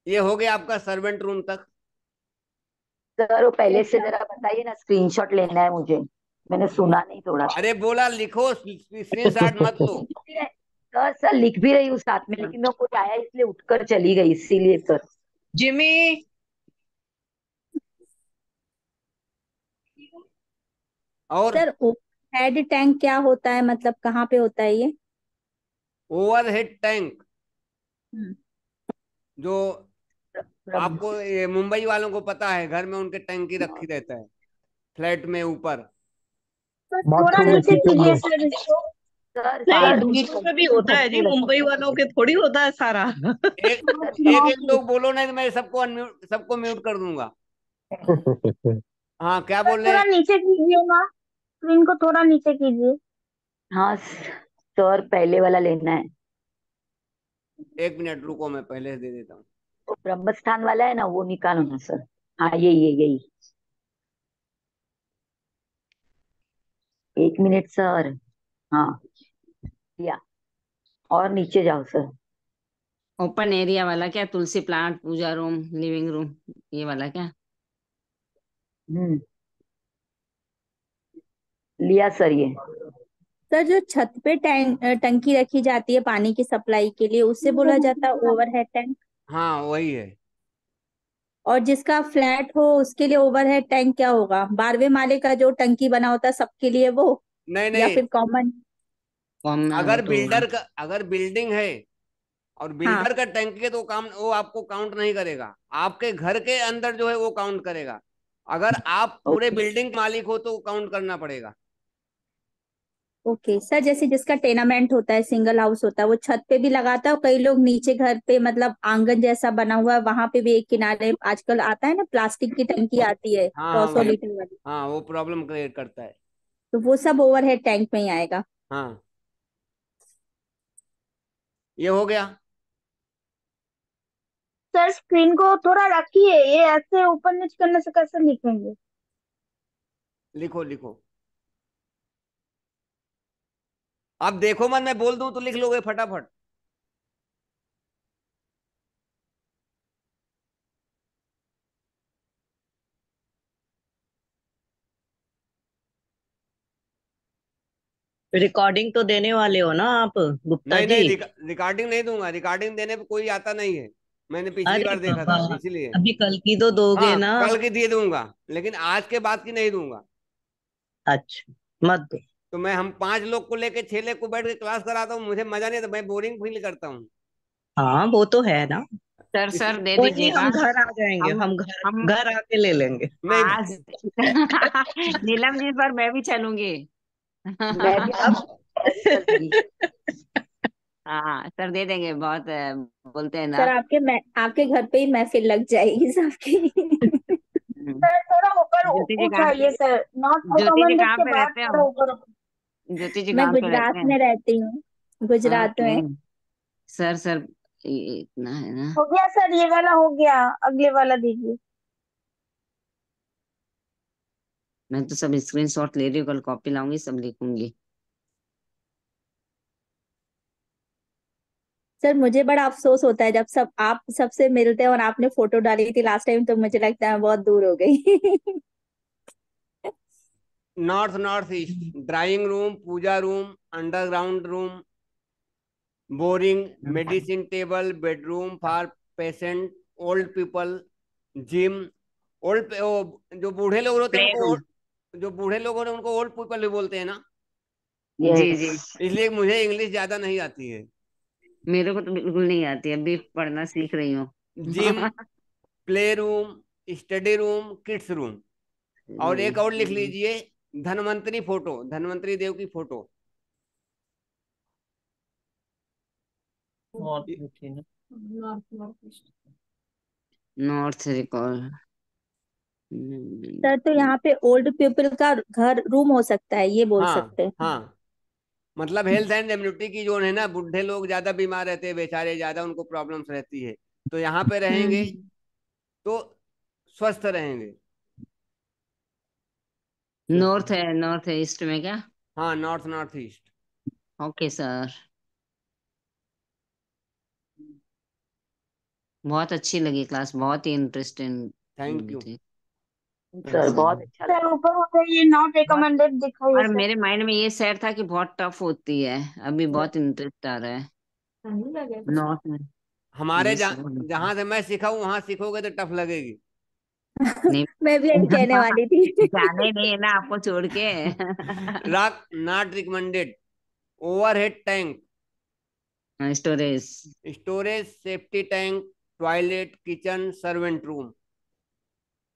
ये हो गया आपका सर्वेंट रूम तक। सर वो पहले से जरा बताइए ना, स्क्रीनशॉट लेना है मुझे, मैंने सुना नहीं थोड़ा सा। अरे बोला लिखो, स्क्रीन शॉट मत लो। सर सर लिख भी रही हूँ साथ में, लेकिन मैं कोई आया इसलिए उठकर चली गई, इसीलिए सर। जिमी। और सर हेड टैंक क्या होता है, मतलब कहाँ पे होता है ये? ओवरहेड टैंक, हम्म। जो ब्रह्म आपको ये मुंबई वालों को पता है, घर में उनके टैंकी रखी रहता है, फ्लैट में ऊपर। सर बाथरूम में, किचन में। सर नहीं, सर बीच दूसरों में पे भी बीच में होता है जी, झटके लगते मुंबई वालों के थोड़ी होता है सारा। एक एक एक लोग बोलो ना, तो मैं सबको अनम्यूट, सबको म्यूट कर दूंगा। हाँ, क्या बोल रहे थोड़ा हैं। नीचे कीजिए ना, स्क्रीन को थोड़ा नीचे कीजिए। हाँ सर पहले वाला लेना है। एक मिनट रुको, मैं पहले दे देता हूँ। वो ब्रह्मस्थान वाला है ना, वो निकालो ना सर। हाँ यही यही। एक मिनट सर। हाँ दिया। और नीचे जाओ सर। ओपन एरिया वाला क्या, तुलसी प्लांट, पूजा रूम, लिविंग रूम, ये वाला क्या? हम्म। लिया सर ये। सर जो छत पे टंकी रखी जाती है पानी की सप्लाई के लिए, उससे बोला जाता है ओवरहेड टैंक। हाँ वही है। और जिसका फ्लैट हो उसके लिए ओवरहेड टैंक क्या होगा? 12वें माले का जो टंकी बना होता है सबके लिए वो, नहीं या नहीं, फिर कॉमन? कॉम में वो अगर तो होगा। बिल्डर का, अगर बिल्डिंग है और हाँ। बिल्डर का टैंक है, तो काम वो आपको काउंट नहीं करेगा। आपके घर के अंदर जो है वो काउंट करेगा। अगर आप पूरे ओके बिल्डिंग मालिक हो तो काउंट करना पड़ेगा। ओके सर, जैसे जिसका टेनामेंट होता है, सिंगल हाउस होता है, वो छत पे भी लगाता है, और कई लोग नीचे घर पे मतलब आंगन जैसा बना हुआ है वहां पे भी एक किनारे आजकल आता है ना, प्लास्टिक की टंकी आती है हाँ हाँ 100 वही। लीटर वाली। हाँ, वो प्रॉब्लम क्रिएट करता है। तो वो सब ओवरहेड टैंक में ही आएगा। हाँ, ये हो गया। सर स्क्रीन को थोड़ा रखिए, ये ऐसे ऊपर नीचे करने से कैसे लिखेंगे? लिखो लिखो। आप देखो मत, मैं बोल दूं तो लिख लोगे फटाफट। रिकॉर्डिंग तो देने वाले हो ना आप, गुप्ता नहीं जी? नहीं, रिकॉर्डिंग नहीं दूंगा, रिकॉर्डिंग देने पे कोई आता नहीं है, मैंने पिछली अरे बार देखा बाबा, था इसलिए। अभी कल की तो दोगे हाँ ना? कल की दे दूंगा, लेकिन आज के बाद की नहीं दूंगा। अच्छा, मत दो। तो मैं हम 5 लोग को लेके 6 लोग को बैठ के क्लास कराता हूँ, मुझे मजा नहीं आता, मैं बोरिंग फील करता हूँ। हाँ वो तो है ना। सर इस सर दे कोई नहीं, दीजिएगा। हम घर आ जाएंगे, हम हम घर हम घर आके ले लेंगे। नहीं आज नीलम जी पर मैं भी चलूंगी। मैं भी अब चलूंगी। हाँ सर दे देंगे, बहुत बोलते हैं सर ना। आपके घर पे ही महफिल लग जाएगी सबकी। हम्म। सर थोड़ा ऊपर ज्योति जी कहाँ उठाइए sir, not Jyoti ji recommended कहाँ के पे बाद रहते थोड़ा हो? ऊपर। ज्योति जी मैं कहाँ पे गुजरात रहते में हैं? रहती हूँ, गुजरात ओके। में। सर इतना है ना। हो गया सर, ये वाला हो गया, अगले वाला दीजिए। मैं तो सब स्क्रीनशॉट ले रही हूँ, कल कॉपी लाऊंगी, सब लिखूंगी। सर मुझे बड़ा अफसोस होता है जब सब आप सबसे मिलते हैं, और आपने फोटो डाली थी लास्ट टाइम तो मुझे लगता है मैं बहुत दूर हो गई। North north east, drawing room, puja room, underground room, boring, medicine table, bedroom for patient, old people, gym. जो बूढ़े लोग होते हैं प्ले उनको रूम। जो बूढ़े लोग होते हैं उनको ओल्ड पीपल भी बोलते हैं ना, जी यस। जी। इसलिए मुझे इंग्लिश ज्यादा नहीं आती है। मेरे को तो बिल्कुल नहीं आती, अभी पढ़ना सीख रही हूँ। Gym, play room, study room, kids room. और एक और लिख जी। लीजिए, धन्वंतरी फोटो, धन्वंतरी देव की फोटो। और पूछिए ना। North record. सर तो यहाँ पे ओल्ड पीपल का घर रूम हो सकता है, ये बोल हाँ सकते हैं। हाँ, मतलब हेल्थ एंड इम्यूनिटी की जोन है ना, बूढ़े लोग ज्यादा बीमार रहते हैं बेचारे, ज्यादा उनको प्रॉब्लम्स रहती है, तो यहाँ पे रहेंगे हम्म। तो स्वस्थ रहेंगे। नॉर्थ है, नॉर्थ है ईस्ट में क्या? हाँ north north east. Okay sir. बहुत अच्छी लगी क्लास, बहुत ही थैंक इंटरेस्टिंग यू। थी। सर अच्छा। बहुत अच्छा सर लगा। ऊपर उठाइए, नॉट बहुत। रिकमेंडेड दिखाइए और सर। मेरे माइंड में ये सैड था कि बहुत टफ होती है, अभी बहुत इंटरेस्ट आ रहा है नॉर्थ में। हमारे ये सब जहाँ से मैं सीखा हूँ वहां सीखोगे तो टफ लगेगी। नहीं। मैं भी यही कहने वाली थी। जाने ही नहीं है ना आपको छोड़ के। Rock not recommended, overhead tank, storage. Storage, safety tank, toilet, kitchen, servant room.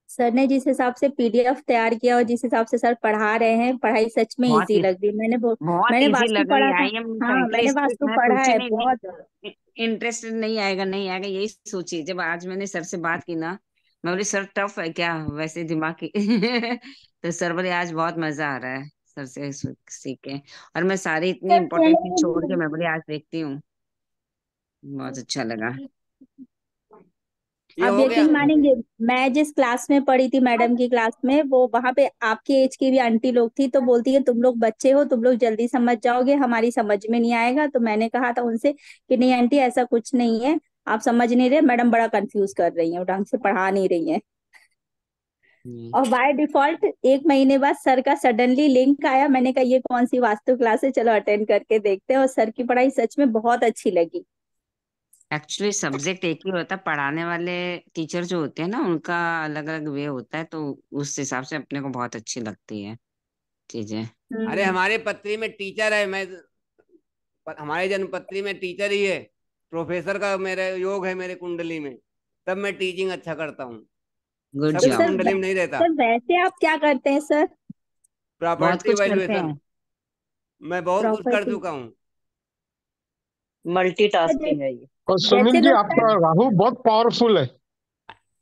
Sir ने जिस हिसाब से पीडीएफ तैयार किया और जिस हिसाब से सर पढ़ा रहे हैं, पढ़ाई सच में बहुत इजी ही लग रही। बहुत मैंने इजी वास्तु लग रही पढ़ा है, था। आई एम हाँ फ्रेंकली मैंने स्पीक, वास्तु मैं पढ़ा सोची है नहीं बहुत। नहीं, इंटरेस्टेड नहीं आएगा नहीं आएगा यही सोची, जब आज मैंने सर से बात की ना, मैं बोली सर टफ है क्या वैसे दिमाग की। तो सर बोले आज बहुत मजा आ रहा है सर से सीख के। और मैं सारी इतनी सर इंपॉर्टेंट चीज छोड़ के ट्रेनिंग मैं बोली आज देखती हूँ, बहुत अच्छा लगा। ये आप हो गया। यकीन मानेंगे, मैं जिस क्लास में पढ़ी थी मैडम की क्लास में, वो वहां पे आपके एज की भी आंटी लोग थी, तो बोलती है तुम लोग बच्चे हो, तुम लोग जल्दी समझ जाओगे, हमारी समझ में नहीं आएगा। तो मैंने कहा था उनसे कि नहीं आंटी ऐसा कुछ नहीं है, आप समझ नहीं रहे, मैडम बड़ा कंफ्यूज कर रही है, ढंग से पढ़ा नहीं रही है। हम्म। और बाय डिफॉल्ट 1 महीने बाद सर का सडनली लिंक आया, मैंने कहा ये कौन सी वास्तु क्लास है, चलो अटेंड करके देखते हैं। और सर की पढ़ाई सच में बहुत अच्छी लगी। एक्चुअली सब्जेक्ट एक ही होता है, पढ़ाने वाले टीचर जो होते हैं ना उनका अलग अलग वे होता है, तो उस हिसाब से अपने को बहुत अच्छी लगती है चीजें। अरे हम्म। हमारे पत्री में टीचर है, मैं हमारे जन्मपत्री में टीचर ही है, प्रोफेसर का मेरे योग है मेरे कुंडली में, तब मैं टीचिंग अच्छा करता हूँ, गुड तो सबकी जॉब। कुंडली में नहीं रहता। सर वैसे आप क्या करते हैं सर? बहुत प्रॉपर्टी कुछ करते वैल्यूएशन, हैं। मैं बहुत कुछ कर प्रॉपर्टी। चुका हूँ। मल्टीटास्किंग है ये। और जैसे सुनील जी, लगता है। आपका राहु बहुत पावरफुल है।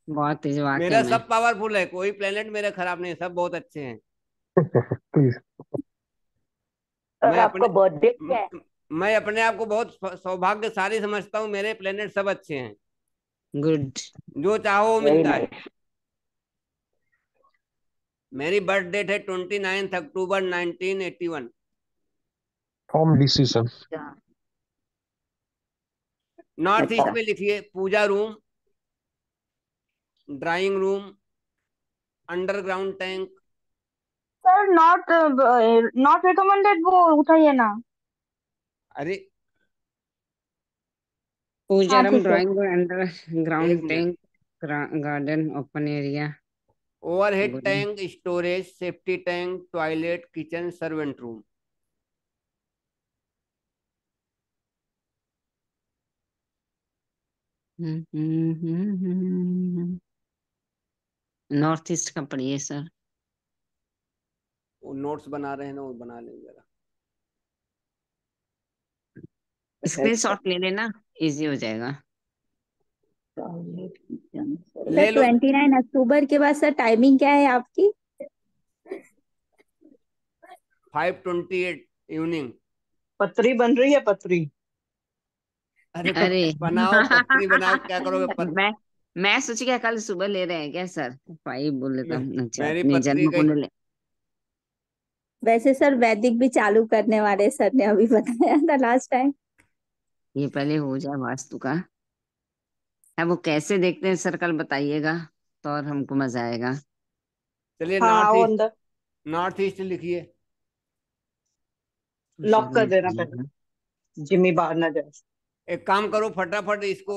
बहुत तेज वाकई मेरा में। सब पावरफुल है, कोई प्लेनेट मेरा खराब नहीं है, सब बहुत अच्छे हैं। प्लीज। सर मैं आपका अपने बर्थडे क्या है? म- मैं अपने आप को बहुत सौभाग्यशाली समझता हूँ, मेरे प्लेनेट सब अच्छे हैं, गुड। जो चाहो वो वेरी मिलता है। नाइस। मेरी बर्थ डेट है 29 October 1981। Form decision. North east अच्छा। में लिखिए, puja room, drawing room, underground tank, sir not not recommended वो उठाइए ना। अरे हाँ पूजारम ठीक है। ड्राइंग अंडर एक ground minute. Tank garden open area overhead good. Tank, storage, safety tank, toilet, kitchen, servant room. North east का पढ़िए सर। वो नोट्स बना रहे हैं ना, वो बना लेंगे जरा। स्क्रीनशॉट ले लेना, इजी हो जाएगा। सर ले लो। 29 अक्टूबर के बाद सर टाइमिंग क्या है आपकी? 5:28 इवनिंग। पत्री बन रही है पत्री। अरे तो अरे बनाओ, पत्री बनाओ, क्या करोगे मैं सोची क्या कल सुबह ले रहे हैं क्या सर, 5 बोल लेता हूँ। अच्छा मेरी अपनी पत्री जन्म का। कुंडली। वैसे सर वैदिक भी चालू करने वाले सर ने अभी बताया था लास्ट टाइम। ये पहले हो जाए वास्तु का। अब वो कैसे देखते हैं सर, कल बताइएगा तो और हमको मजा आएगा। चलिए हाँ नॉर्थ वो ईस्ट। अंदर नॉर्थ ईस्ट लिखिए। लॉक कर देना पहले, जिम्मी बाहर ना जाए। एक काम करो, फटाफट इसको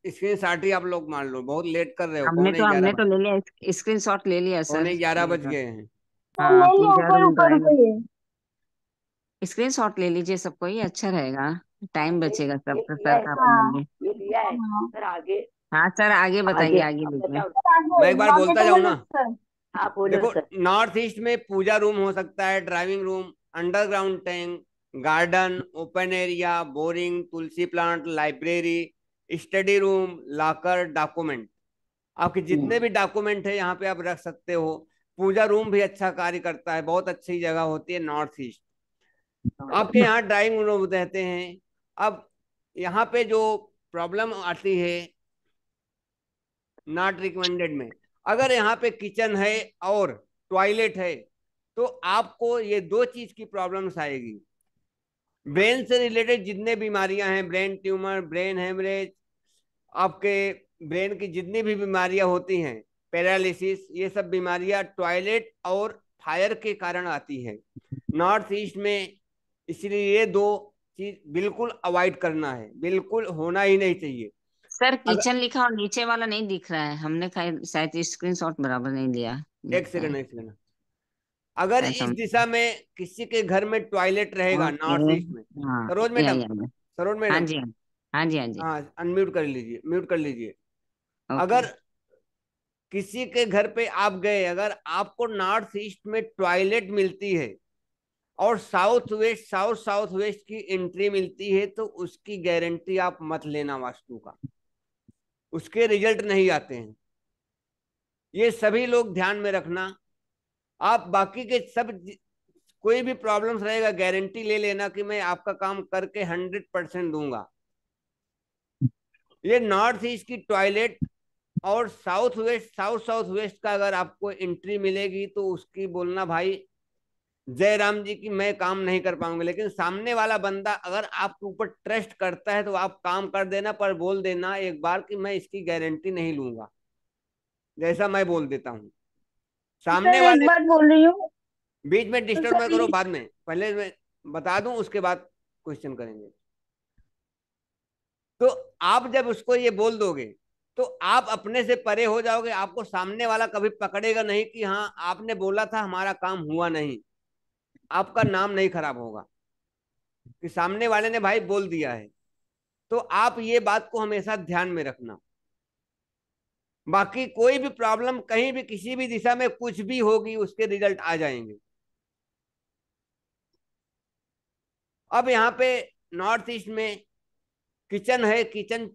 स्क्रीन शॉट ही आप लोग मार लो, बहुत लेट कर रहे हो। हमने पौने तो ग्यारह हमने बज तो ले लिया, स्क्रीनशॉट ले लिया सर। पौने 11 ये बज तो गए हैं। सर हाँ ले लिया, पूजा ऊपर रूम ऊपर ड्राइंग। ऊपर ही। स्क्रीनशॉट ले लीजिए सबको, ही अच्छा रहेगा, टाइम बचेगा ये सबका लिया सर है का सर, अपना हाँ भी। ये लिया है हाँ। सर। आगे हाँ सर आगे बताइए, आगे आगे अब लिखिए। बताओ। सर आगे मैं एक बार बोलता मार्केट जाऊं बोले ना। सर। आप बोलो देखो, सर। नॉर्थ ईस्ट में पूजा रूम हो सकता है, driving room, underground tank, garden, open area, boring, tulsi plant, library, study room, locker, document. आपके जितने भी डॉक्यूमेंट है यहाँ पे आप रख सकते हो। पूजा रूम भी अच्छा कार्य करता है, बहुत अच्छी जगह होती है नॉर्थ ईस्ट। आपके यहाँ ड्राइंग रूम रहते हैं। अब यहाँ पे जो प्रॉब्लम आती है नॉट रिकमेंडेड में, अगर यहाँ पे किचन है और टॉयलेट है तो आपको ये दो चीज की प्रॉब्लम्स आएगी। ब्रेन से रिलेटेड जितने बीमारियां हैं, ब्रेन ट्यूमर, ब्रेन हेमरेज, आपके ब्रेन की जितनी भी बीमारियां होती हैं, पैरालिसिस, ये सब बीमारियां टॉयलेट और फायर के कारण आती है नॉर्थ ईस्ट में। इसलिए ये दो चीज बिल्कुल अवॉइड करना है, बिल्कुल होना ही नहीं चाहिए। सर अगर किचन लिखा और नीचे वाला नहीं दिख रहा है, हमने शायद स्क्रीनशॉट बराबर नहीं लिया एक लगता सेकंड, है। एक सेकंड। अगर ऐसा इस दिशा में किसी के घर में टॉयलेट रहेगा ओके। नॉर्थ ईस्ट में, हाँ सरोज मैडम, या सरोज हाँ मैडम, जी, हाँ हाँ जी, हाँ जी। हाँ अनम्यूट कर लीजिए, म्यूट कर लीजिए। ओके। अगर किसी के घर पे आप गए, अगर आपको नॉर्थ ईस्ट में टॉयलेट मिलती है और south west, south south west की एंट्री मिलती है, तो उसकी गारंटी आप मत लेना वास्तु का, उसके रिजल्ट नहीं आते हैं। ये सभी लोग ध्यान में रखना। आप बाकी के सब कोई भी प्रॉब्लम्स रहेगा, गारंटी ले लेना कि मैं आपका काम करके 100% दूंगा। ये नॉर्थ ईस्ट की टॉयलेट और south west, south south west का अगर आपको एंट्री मिलेगी तो उसकी बोलना भाई जय राम जी की, मैं काम नहीं कर पाऊंगा। लेकिन सामने वाला बंदा अगर आपके ऊपर ट्रस्ट करता है तो आप काम कर देना, पर बोल देना एक बार कि मैं इसकी गारंटी नहीं लूंगा, जैसा मैं बोल देता हूँ सामने सर एक वाले। बात बोल रही हूँ। बीच में तो डिस्टर्ब मत सर करो, ये बाद में, पहले मैं बता दूं उसके बाद क्वेश्चन करेंगे। तो आप जब उसको ये बोल दोगे तो आप अपने से परे हो जाओगे, आपको सामने वाला कभी पकड़ेगा नहीं कि हाँ आपने बोला था हमारा काम हुआ नहीं। आपका नाम नहीं खराब होगा कि सामने वाले ने भाई बोल दिया है। तो आप ये बात को हमेशा ध्यान में रखना। बाकी कोई भी प्रॉब्लम कहीं भी किसी भी दिशा में कुछ भी होगी, उसके रिजल्ट आ जाएंगे। अब यहाँ पे नॉर्थ ईस्ट में किचन है, किचन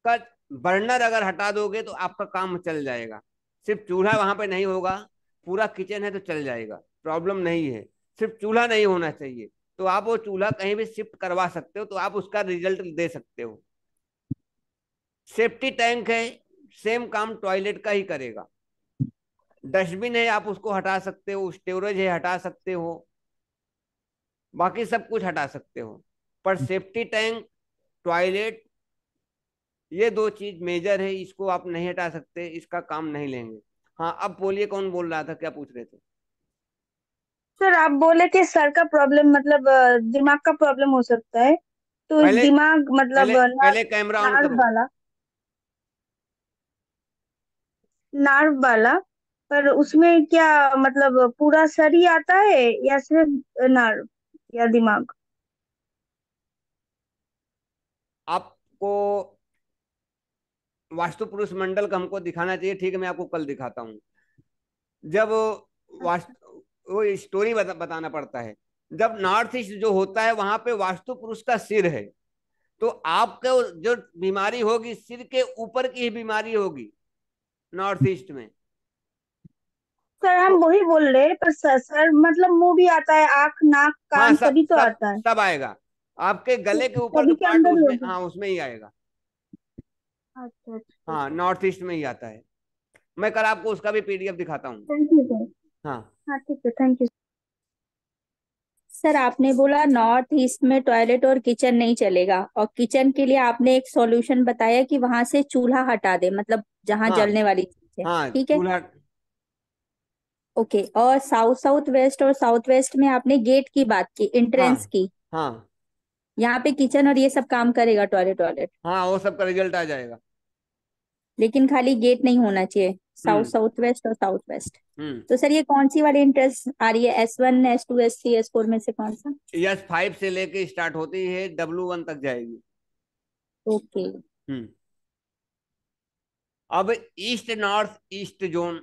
का बर्नर अगर हटा दोगे तो आपका काम चल जाएगा। सिर्फ चूल्हा वहां पे नहीं होगा, पूरा किचन है तो चल जाएगा, प्रॉब्लम नहीं है। सिर्फ चूल्हा नहीं होना चाहिए, तो आप वो चूल्हा कहीं भी शिफ्ट करवा सकते हो, तो आप उसका रिजल्ट दे सकते हो। सेफ्टी टैंक है, सेम काम टॉयलेट का ही करेगा। डस्टबिन है, आप उसको हटा सकते हो, स्टोरेज है हटा सकते हो, बाकी सब कुछ हटा सकते हो। पर सेफ्टी टैंक, टॉयलेट, ये दो चीज मेजर है, इसको आप नहीं हटा सकते, इसका काम नहीं लेंगे। हाँ अब बोलिए, कौन बोल रहा था, क्या पूछ रहे थे? सर आप बोले कि सर का प्रॉब्लम मतलब दिमाग का प्रॉब्लम हो सकता है, तो इस पहले दिमाग मतलब पहले पहले कैमरा ऑन नार्व करो। वाला, नार्व वाला, पर उसमें क्या मतलब पूरा सर ही आता है या सिर्फ नार्व या दिमाग? आपको वास्तु पुरुष मंडल का हमको दिखाना चाहिए, ठीक है, मैं आपको कल दिखाता हूँ। जब वास्तु वो स्टोरी बताना पड़ता है। जब नॉर्थ ईस्ट जो होता है वहां पे वास्तु पुरुष का सिर है, तो आपको जो बीमारी होगी सिर के ऊपर की ही बीमारी होगी नॉर्थ ईस्ट में। सर हम तो वही बोल रहे हैं, पर सर मतलब मुंह भी आता है, आंख नाक हाँ, कान सब सभी तो सब आता है, सब आएगा। आपके तो गले के ऊपर का सभी के पार्ट अंदर ही उसमें, होगा। हाँ, उसमें ही आएगा। अच्छा अच्छा हाँ, अच्छा। नॉर्थ ईस्ट में ही आता है। मैं कल आपको उसका भी पीडीएफ दिखाता हूँ। Thank you sir. हाँ। हाँ ठीक है, थैंक यू। सर आपने बोला नॉर्थ ईस्ट में टॉयलेट और किचन नहीं चलेगा, और किचन के लिए आपने एक सॉल्यूशन बताया कि वहां से चूल्हा हटा दे, मतलब जहां हाँ। जलने वाली चीज है, हाँ, ठीक है। चूल्हा। ओके, और साउथ साउथ वेस्ट और साउथ वेस्ट में आपने गेट की बात की, हाँ। एंट्रेंस की। हाँ। यहाँ पे किचन और ये सब काम करेगा, टॉयलेट टॉयलेट, हाँ, वो सब का रिजल्ट आ जाएगा। लेकिन खाली गेट नहीं होना चाहिए, साउथ हम्म। साउथ वेस्ट और साउथ वेस्ट। हम्म। तो सर ये कौन सी वाली इंटरेस्ट आ रही है, S1 S2 S3 S4 में से कौन सा? यस 5 से लेके स्टार्ट होती है, W1 तक जाएगी। ओके। हम्म। अब ईस्ट नॉर्थ ईस्ट जोन,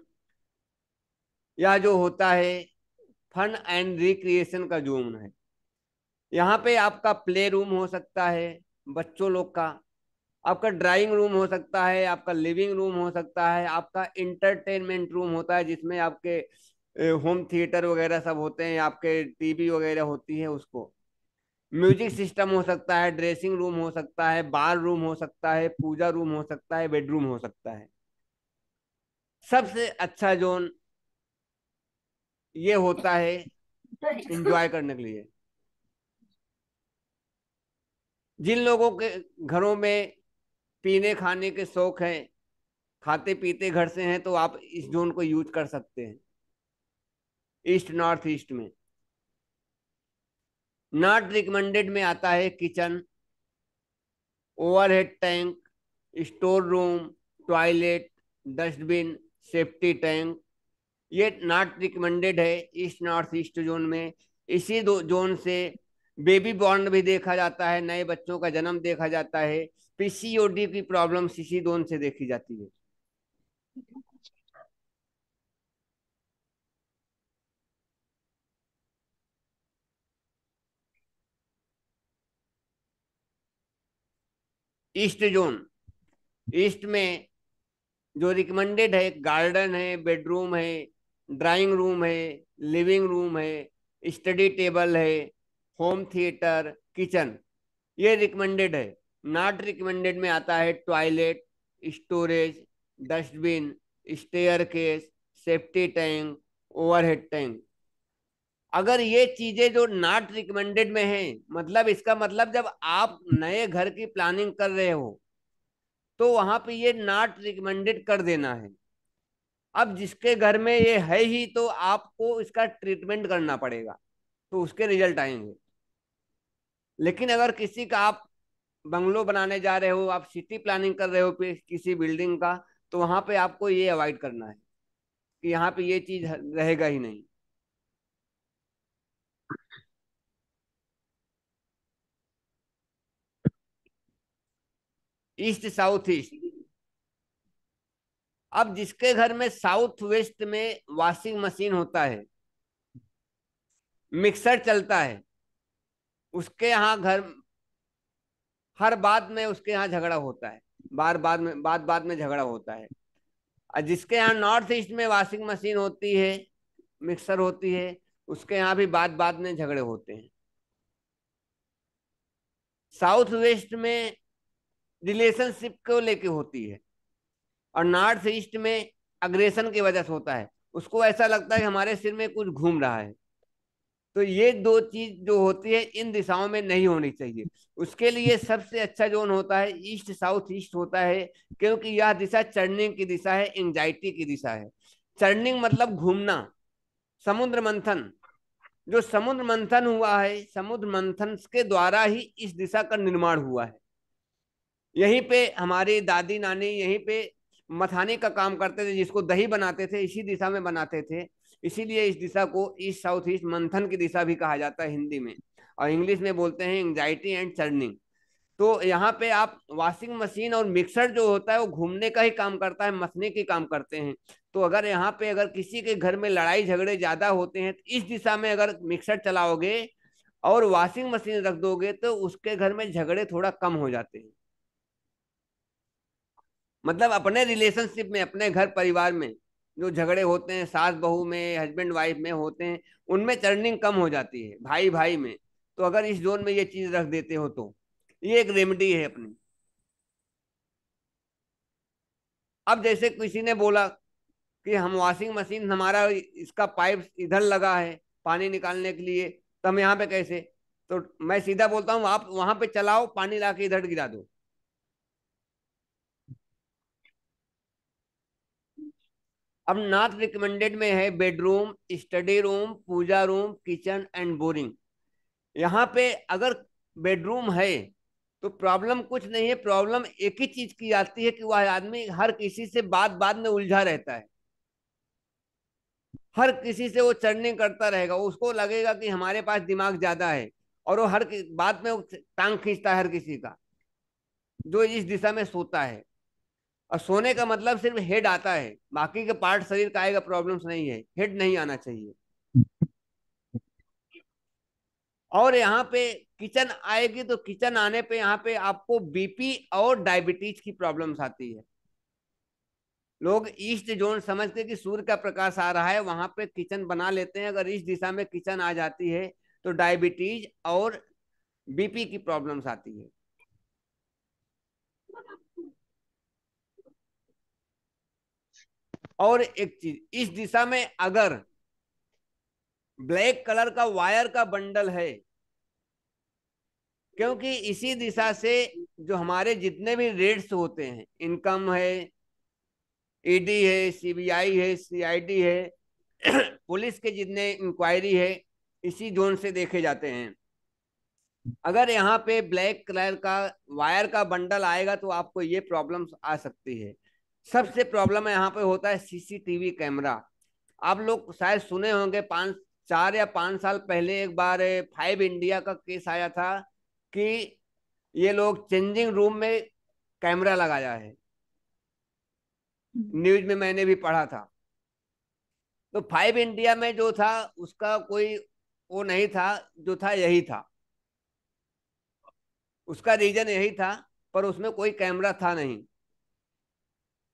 यह जो होता है फन एंड रिक्रिएशन का जोन है। यहाँ पे आपका प्ले रूम हो सकता है बच्चों लोग का, आपका ड्राइंग रूम हो सकता है, आपका लिविंग रूम हो सकता है, आपका इंटरटेनमेंट रूम होता है जिसमें आपके होम थिएटर वगैरह सब होते हैं, आपके टीवी वगैरह होती है उसको। म्यूजिक सिस्टम हो सकता है, ड्रेसिंग रूम हो सकता है, बार रूम हो सकता है, पूजा रूम हो सकता है, बेडरूम हो सकता है। सबसे अच्छा जोन ये होता है एंजॉय करने के लिए। जिन लोगों के घरों में पीने खाने के शौक हैं, खाते पीते घर से हैं, तो आप इस जोन को यूज कर सकते हैं ईस्ट नॉर्थ ईस्ट में। नॉट रिकमेंडेड में आता है kitchen, overhead tank, store room, toilet, dustbin, safety tank. ये नॉट रिकमेंडेड है ईस्ट नॉर्थ ईस्ट जोन में। इसी दो जोन से बेबी बॉर्न भी देखा जाता है, नए बच्चों का जन्म देखा जाता है, पीसीओडी की प्रॉब्लम इसी जोन से देखी जाती है। ईस्ट जोन, ईस्ट में जो रिकमेंडेड है, गार्डन है, बेडरूम है, ड्राइंग रूम है, लिविंग रूम है, स्टडी टेबल है, होम थिएटर, किचन, ये रिकमेंडेड है। नॉट रिकमेंडेड में आता है toilet, storage, dustbin, staircase, safety tank, overhead tank. अगर ये चीजें जो नॉट रिकमेंडेड में है, मतलब इसका मतलब जब आप नए घर की प्लानिंग कर रहे हो तो वहां पे ये नॉट रिकमेंडेड कर देना है। अब जिसके घर में ये है ही तो आपको इसका ट्रीटमेंट करना पड़ेगा, तो उसके रिजल्ट आएंगे। लेकिन अगर किसी का आप बंगलो बनाने जा रहे हो, आप सिटी प्लानिंग कर रहे हो किसी बिल्डिंग का, तो वहां पे आपको ये अवॉइड करना है कि यहाँ पे ये चीज रहेगा ही नहीं। ईस्ट साउथ ईस्ट, अब जिसके घर में साउथ वेस्ट में वॉशिंग मशीन होता है, मिक्सर चलता है, उसके यहाँ घर हर बात में उसके यहाँ झगड़ा होता है, बात बात में झगड़ा होता है। और जिसके यहाँ नॉर्थ ईस्ट में वॉशिंग मशीन होती है, मिक्सर होती है, उसके यहाँ भी बात बात में झगड़े होते हैं। साउथ वेस्ट में रिलेशनशिप को लेके होती है, और नॉर्थ ईस्ट में अग्रेशन की वजह से होता है। उसको ऐसा लगता है कि हमारे सिर में कुछ घूम रहा है। तो ये दो चीज जो होती है इन दिशाओं में नहीं होनी चाहिए। उसके लिए सबसे अच्छा जोन होता है ईस्ट साउथ ईस्ट होता है, क्योंकि यह दिशा चढ़ने की दिशा है, एंजाइटी की दिशा है। चर्निंग मतलब घूमना, समुद्र मंथन, जो समुद्र मंथन हुआ है, समुद्र मंथन के द्वारा ही इस दिशा का निर्माण हुआ है। यहीं पे हमारी दादी नानी यहीं पे मथाने का काम करते थे, जिसको दही बनाते थे इसी दिशा में बनाते थे। इसीलिए इस दिशा को ईस्ट साउथ ईस्ट मंथन की दिशा भी कहा जाता है हिंदी में, और इंग्लिश में बोलते हैं एंजाइटी एंड चर्निंग। तो यहाँ पे आप वॉशिंग मशीन और मिक्सर जो होता है वो घूमने का ही काम करता है, मथने के काम करते हैं। तो अगर यहाँ पे अगर किसी के घर में लड़ाई झगड़े ज्यादा होते हैं तो इस दिशा में अगर मिक्सर चलाओगे और वॉशिंग मशीन रख दोगे तो उसके घर में झगड़े थोड़ा कम हो जाते हैं। मतलब अपने रिलेशनशिप में, अपने घर परिवार में जो झगड़े होते हैं, सास बहू में, हस्बैंड वाइफ में होते हैं, उनमें टर्निंग कम हो जाती है, भाई भाई में। तो अगर इस जोन में ये चीज रख देते हो तो ये एक रेमेडी है अपनी। अब जैसे किसी ने बोला कि हम वॉशिंग मशीन, हमारा इसका पाइप इधर लगा है पानी निकालने के लिए, तो हम यहाँ पे कैसे? तो मैं सीधा बोलता हूँ आप वहां पे चलाओ, पानी ला के इधर गिरा दो। अब नॉट रिकमेंडेड में है bedroom, study room, puja room, kitchen and boring. यहाँ पे अगर बेडरूम है तो प्रॉब्लम कुछ नहीं है, प्रॉब्लम एक ही चीज की आती है कि वह आदमी हर किसी से बात बात में उलझा रहता है, हर किसी से वो चर्निंग करता रहेगा, उसको लगेगा कि हमारे पास दिमाग ज्यादा है, और वो हर बात में वो टांग खींचता है हर किसी का, जो इस दिशा में सोता है। और सोने का मतलब सिर्फ हेड आता है, बाकी के पार्ट शरीर का आएगा, प्रॉब्लम्स नहीं है, हेड नहीं आना चाहिए। और यहाँ पे किचन आएगी तो किचन आने पे यहाँ पे आपको बीपी और डायबिटीज की प्रॉब्लम्स आती है। लोग ईस्ट जोन समझते कि सूर्य का प्रकाश आ रहा है वहां पे किचन बना लेते हैं, अगर इस दिशा में किचन आ जाती है तो डायबिटीज और बीपी की प्रॉब्लम्स आती है। और एक चीज, इस दिशा में अगर ब्लैक कलर का वायर का बंडल है, क्योंकि इसी दिशा से जो हमारे जितने भी रेट्स होते हैं, इनकम है, ईडी है, सीबीआई है, सीआईडी है, पुलिस के जितने इंक्वायरी है, इसी जोन से देखे जाते हैं। अगर यहाँ पे ब्लैक कलर का वायर का बंडल आएगा तो आपको ये प्रॉब्लम्स आ सकती है। सबसे प्रॉब्लम यहाँ पे होता है सीसीटीवी कैमरा। आप लोग शायद सुने होंगे 4 या 5 साल पहले एक बार 5 इंडिया का केस आया था कि ये लोग चेंजिंग रूम में कैमरा लगाया है, न्यूज में मैंने भी पढ़ा था। तो 5 इंडिया में जो था उसका कोई वो नहीं था, जो था यही था, उसका रीजन यही था, पर उसमें कोई कैमरा था नहीं।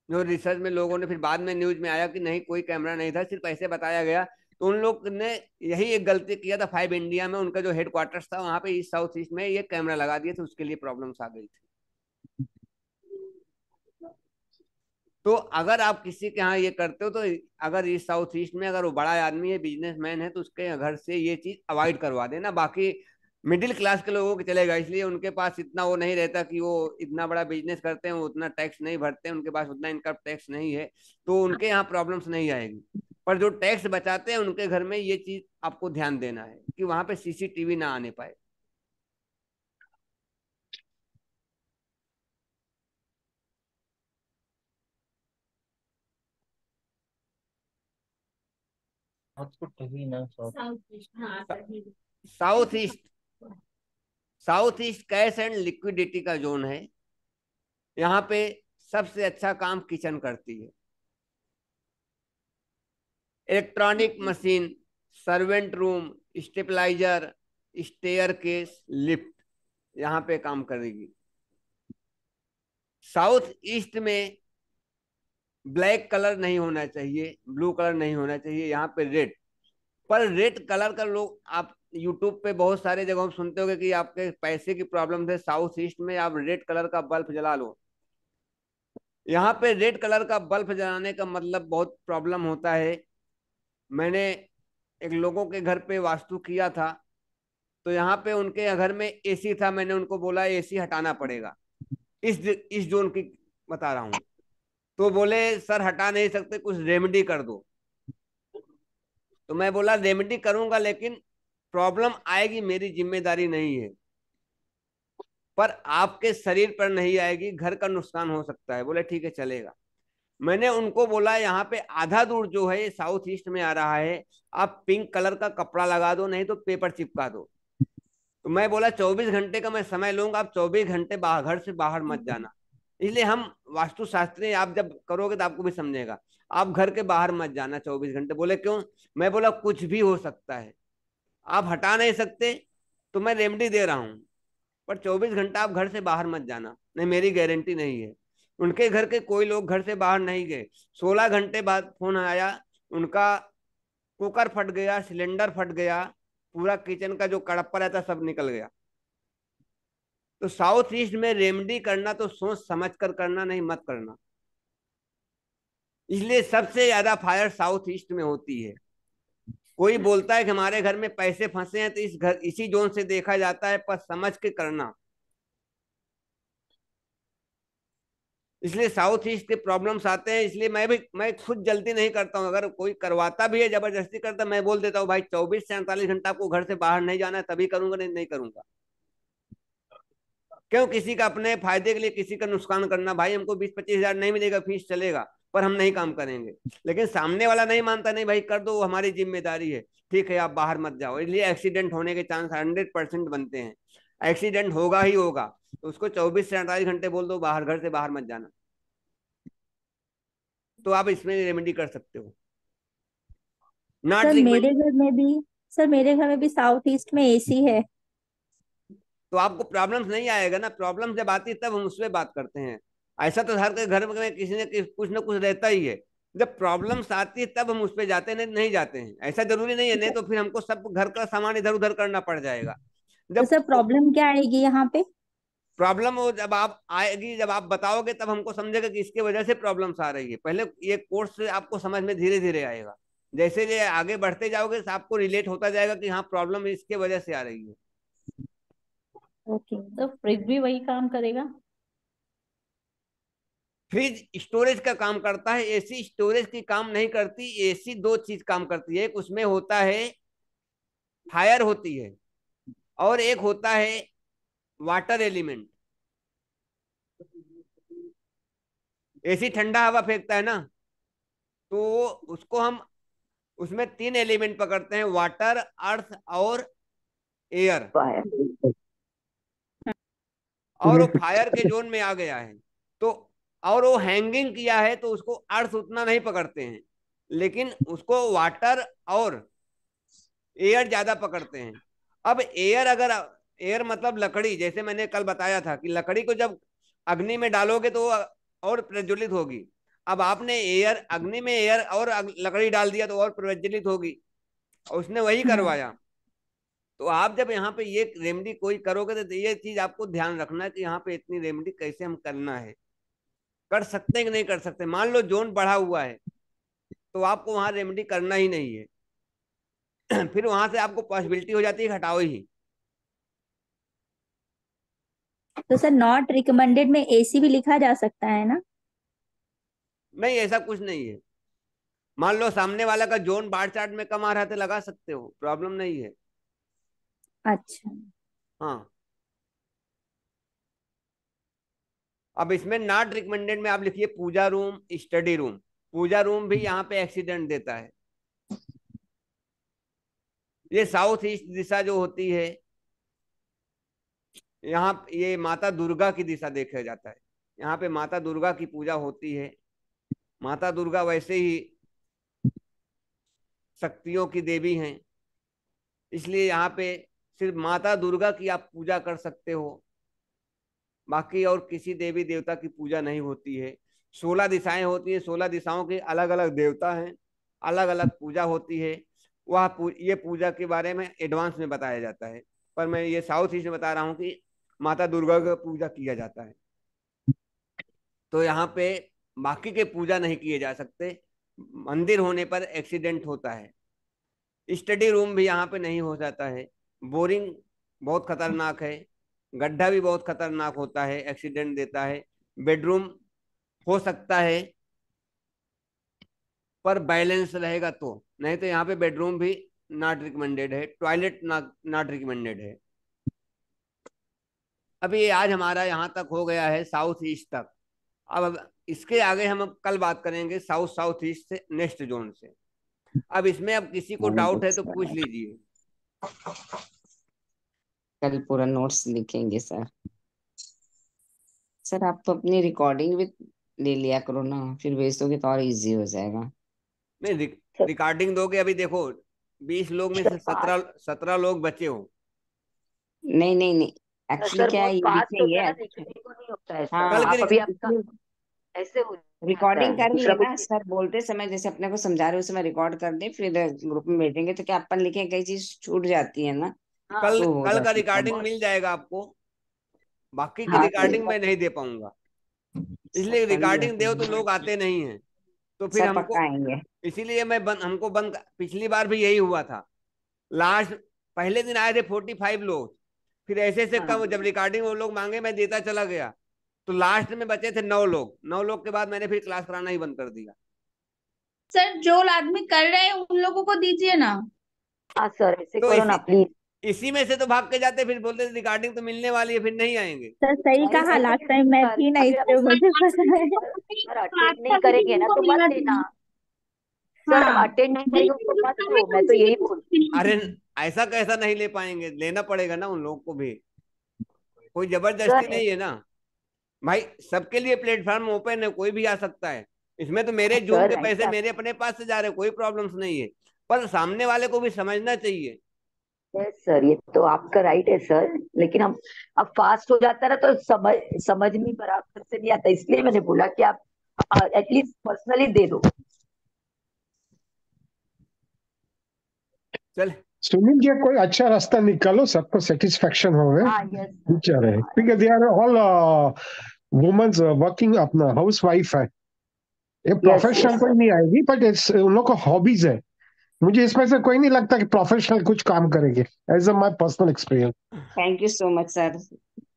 जो रिसर्च में लोगों ने फिर बाद में न्यूज में आया कि नहीं कोई कैमरा नहीं था, सिर्फ ऐसे बताया गया। तो उन लोग ने यही एक गलती किया था 5 इंडिया में, उनका जो हेडक्वार्टर्स था वहां पे ईस्ट साउथ ईस्ट में ये कैमरा लगा दिए थे, उसके लिए प्रॉब्लम्स आ गई थी। तो अगर आप किसी के यहाँ ये करते हो तो अगर ईस्ट साउथ ईस्ट में अगर वो बड़ा आदमी है, बिजनेसमैन है, तो उसके घर से ये चीज अवॉइड करवा देना। बाकी मिडिल क्लास के लोगों को चलेगा, इसलिए उनके पास इतना वो नहीं रहता कि वो इतना बड़ा बिजनेस करते हैं, वो उतना टैक्स नहीं भरते हैं, उनके पास उतना इनकम टैक्स नहीं है, तो उनके यहाँ प्रॉब्लम्स नहीं आएगी। पर जो टैक्स बचाते हैं उनके घर में ये चीज आपको ध्यान देना है कि वहां पे सीसीटीवी ना आने पाए। South east, south east cash and liquidity का जोन है। यहाँ पे सबसे अच्छा काम किचन करती है। Electronic machine, servant room, stabiliser, staircase, lift यहाँ पे काम करेगी। साउथ ईस्ट में ब्लैक कलर नहीं होना चाहिए, ब्लू कलर नहीं होना चाहिए, यहाँ पे रेड। पर रेड कलर का लोग आप यूट्यूब पे बहुत सारे जगहों पे सुनते होंगे कि आपके पैसे की प्रॉब्लम है, साउथ ईस्ट में आप रेड कलर का बल्ब जला लो। यहाँ पे रेड कलर का बल्ब जलाने का मतलब बहुत प्रॉब्लम होता है। मैंने एक लोगों के घर पे वास्तु किया था, तो यहाँ पे उनके घर में एसी था, मैंने उनको बोला एसी हटाना पड़ेगा, इस जोन की बता रहा हूँ। तो बोले सर हटा नहीं सकते, कुछ रेमेडी कर दो। तो मैं बोला रेमेडी करूंगा, लेकिन प्रॉब्लम आएगी, मेरी जिम्मेदारी नहीं है, पर आपके शरीर पर नहीं आएगी, घर का नुकसान हो सकता है। बोले ठीक है चलेगा। मैंने उनको बोला यहाँ पे आधा दूर जो है ये साउथ ईस्ट में आ रहा है, आप पिंक कलर का कपड़ा लगा दो, नहीं तो पेपर चिपका दो। तो मैं बोला 24 घंटे का मैं समय लूंगा, आप 24 घंटे घर से बाहर मत जाना। इसलिए हम वास्तुशास्त्री, आप जब करोगे तो आपको भी समझेगा, आप घर के बाहर मत जाना 24 घंटे। बोले क्यों? मैं बोला कुछ भी हो सकता है, आप हटा नहीं सकते तो मैं रेमेडी दे रहा हूँ, पर 24 घंटा आप घर से बाहर मत जाना, नहीं मेरी गारंटी नहीं है। उनके घर के कोई लोग घर से बाहर नहीं गए। 16 घंटे बाद फोन आया, उनका कुकर फट गया, सिलेंडर फट गया, पूरा किचन का जो कड़प्पा रहता सब निकल गया। तो साउथ ईस्ट में रेमेडी करना तो सोच समझ कर करना, नहीं मत करना। इसलिए सबसे ज्यादा फायर साउथ ईस्ट में होती है। कोई बोलता है कि हमारे घर में पैसे फंसे हैं, तो इस घर इसी जोन से देखा जाता है, पर समझ के करना। इसलिए साउथ ईस्ट के प्रॉब्लम्स आते हैं। इसलिए मैं खुद जल्दी नहीं करता हूँ। अगर कोई करवाता भी है, जबरदस्ती करता, मैं बोल देता हूँ भाई 24 से 48 घंटा आपको घर से बाहर नहीं जाना है, तभी करूंगा, नहीं नहीं करूंगा। क्यों किसी का अपने फायदे के लिए किसी का नुकसान करना? भाई हमको 20-25 हजार नहीं मिलेगा, फीस चलेगा, पर हम नहीं काम करेंगे। लेकिन सामने वाला नहीं मानता, नहीं भाई कर दो, वो हमारी जिम्मेदारी है, ठीक है आप बाहर मत जाओ। इसलिए एक्सीडेंट होने के चांस 100% बनते हैं। एक्सीडेंट होगा ही होगा, तो उसको 24 से 48 घंटे बोल दो बाहर, घर से बाहर मत जाना। तो आप इसमें रेमेडी कर सकते हो। Not sir recommend. मेरे घर में भी सर मेरे घर में भी साउथ ईस्ट में एसी है। तो आपको प्रॉब्लम्स नहीं आएगा ना। प्रॉब्लम जब आती है तब हम उस पर बात करते हैं। ऐसा तो हर के घर में किसी ने कुछ ना कुछ रहता ही है। जब प्रॉब्लम्स आती है तब हम उस पर जाते हैं, नहीं नहीं जाते हैं। ऐसा जरूरी नहीं है, नहीं तो फिर हमको सब घर का सामान इधर उधर करना पड़ जाएगा। तो जब सर प्रॉब्लम क्या आएगी यहाँ पे? प्रॉब्लम हो जब आप आएगी, जब आप बताओगे तब हमको समझेगा कि इसके वजह से प्रॉब्लम्स आ रही है। पहले ये कोर्स से आपको समझ में धीरे धीरे आएगा। जैसे ये आगे बढ़ते जाओगे तो आपको रिलेट होता जाएगा कि हाँ प्रॉब्लम इसके वजह से आ रही है। ओके, तो फ्रिज भी वही काम करेगा? फ्रिज स्टोरेज का काम करता है, एसी स्टोरेज की काम नहीं करती। एसी दो चीज काम करती है, एक उसमें होता है फायर होती है, और एक होता है वाटर एलिमेंट। एसी ठंडा हवा फेंकता है ना, तो उसको हम उसमें 3 एलिमेंट पकड़ते हैं, वाटर, अर्थ और एयर। और वो फायर के जोन में आ गया है तो, और वो हैंगिंग किया है तो उसको अर्थ उतना नहीं पकड़ते हैं, लेकिन उसको वाटर और एयर ज्यादा पकड़ते हैं। अब एयर, अगर एयर मतलब लकड़ी, जैसे मैंने कल बताया था कि लकड़ी को जब अग्नि में डालोगे तो वो और प्रज्वलित होगी। अब आपने एयर, अग्नि में एयर और लकड़ी डाल दिया तो और प्रज्वलित होगी, और उसने वही करवाया। तो आप जब यहाँ पे ये रेमेडी कोई करोगे तो ये चीज आपको ध्यान रखना है कि यहाँ पे इतनी रेमेडी कैसे हम करना है, कर सकते हैं कि नहीं कर सकते। मान लो जोन बढ़ा हुआ है तो आपको वहां रेमेडी करना ही नहीं है। फिर वहां से आपको पॉसिबिलिटी हो जाती है हटाओ ही। तो सर नॉट रिकमेंडेड में एसी भी लिखा जा सकता है ना? नहीं ऐसा कुछ नहीं है। मान लो सामने वाला का जोन बाढ़ चार्ट में कम आ रहा है तो लगा सकते हो, प्रॉब्लम नहीं है। अच्छा। हाँ। अब इसमें नॉट रिकमेंडेड में आप लिखिए puja room, study room. Puja room भी यहाँ पे एक्सीडेंट देता है। ये साउथ ईस्ट दिशा जो होती है, यहाँ ये माता दुर्गा की दिशा देखा जाता है। यहाँ पे माता दुर्गा की पूजा होती है। माता दुर्गा वैसे ही शक्तियों की देवी हैं, इसलिए यहाँ पे सिर्फ माता दुर्गा की आप पूजा कर सकते हो, बाकी और किसी देवी देवता की पूजा नहीं होती है। 16 दिशाएं होती है, 16 दिशाओं के अलग अलग देवता हैं, अलग अलग पूजा होती है। ये पूजा के बारे में एडवांस में बताया जाता है, पर मैं ये साउथ ईस्ट में बता रहा हूँ कि माता दुर्गा का पूजा किया जाता है। तो यहाँ पे बाकी के पूजा नहीं किए जा सकते। मंदिर होने पर एक्सीडेंट होता है। स्टडी रूम भी यहाँ पे नहीं हो जाता है। बोरिंग बहुत खतरनाक है, गड्ढा भी बहुत खतरनाक होता है, एक्सीडेंट देता है। बेडरूम हो सकता है पर बैलेंस रहेगा तो, नहीं तो यहाँ पे बेडरूम भी नॉट रिकमेंडेड है, टॉयलेट नॉट रिकमेंडेड है। अभी आज हमारा यहाँ तक हो गया है साउथ ईस्ट तक। अब इसके आगे हम अब कल बात करेंगे साउथ साउथ ईस्ट से, नेक्स्ट जोन से। अब इसमें अब किसी को डाउट है तो पूछ लीजिए। कल पूरा नोट्स लिखेंगे सर। सर आप तो अपनी रिकॉर्डिंग भी ले लिया करो ना, फिर भेज दोगे तो और इजी हो जाएगा। नहीं, रिकॉर्डिंग दोगे? अभी देखो 20 लोग में से 17 लोग बचे हो। नहीं नहीं नहीं, एक्चुअली सर क्या है, बहुत ये फास्ट होता है ना, लिखेंगे। लिखने को नहीं होता है सर। हाँ कल आप के अभी आपका ऐसे हो जाता रिकॉर्डिंग है कर दूसरा लेना कुछ। सर, बोलते समय जैसे अपने को समझा रहे हो उस समय रिकॉर्ड कर दे, फिर ग्रुप में भेजेंगे तो क्या अपन लिखे कई चीज छूट जाती है ना, हाँ कल तो हो कल का जाती है रिकॉर्डिंग बहुत। मिल जाएगा आपको, बाकी की हाँ सही रिकॉर्डिंग बात। मैं नहीं दे पाऊंगा। सर इसलिए कर लिया रिकॉर्डिंग दो तो लोग करेंगे। आते नहीं हैं, तो फिर सर हमको, पक्का आएंगे। इसीलिए मैं पिछली बार भी यही हुआ था। लास्ट पहले दिन आए थे 45 लोग, फिर ऐसे ऐसे हाँ कब जब रिकॉर्डिंग वो लोग मांगे मैं देता चला गया, तो लास्ट में बचे थे 9 लोग। 9 लोग के बाद मैंने फिर क्लास कराना ही बंद कर दिया। सर जो आदमी कर रहे हैं उन लोगों को दीजिए ना। हाँ सर ऐसे तो करो ना प्लीज। इसी में से तो भाग के जाते, फिर बोलते रिकॉर्डिंग तो मिलने वाली है, फिर नहीं आएंगे। सर सही अरे कहा, ऐसे लास्ट कैसे टाइम मैं सर, थी ना अगर इसलिए मुझे पता है। सर अटेंड नहीं करेंगे ना तो मत देना। सर हाँ अटेंड नहीं करेंगे उसको मत दो, मैं तो यही बोल। अरे ऐसा कैसा नहीं ले पाएंगे, लेना पड़ेगा ना उन लोगों को भी, कोई जबरदस्ती सर नहीं है ना भाई। सबके लिए प्लेटफॉर्म ओपन है, कोई भी आ सकता है। इसमें तो मेरे जूम सर के पैसे ऐसा मेरे अपने पास से जा रहे हैं, कोई प्रॉब्लम्स नहीं है, पर सामने वाले को भी समझना चाहिए। है सर, ये तो आपका राइट है सर, लेकिन हम अब फास्ट हो जाता है ना तो समझ समझ में बराबर से नहीं आता, इसलिए मैंने बोला कि आप एटलीस्ट पर्सनली दे दो। चल सुनील जी कोई अच्छा रास्ता निकालो, सबको सेटिस्फेक्शन हो गए हाँ यस बेचारे, सर। ठीक है। They are all womens working, अपना हाउस वाइफ है, ये यस प्रोफेशनल यस कोई नहीं आएगी, बट उन लोग को हॉबीज है। मुझे इसमें से कोई नहीं लगता कि प्रोफेशनल कुछ काम करेंगे, as a my personal experience. Thank you so much sir,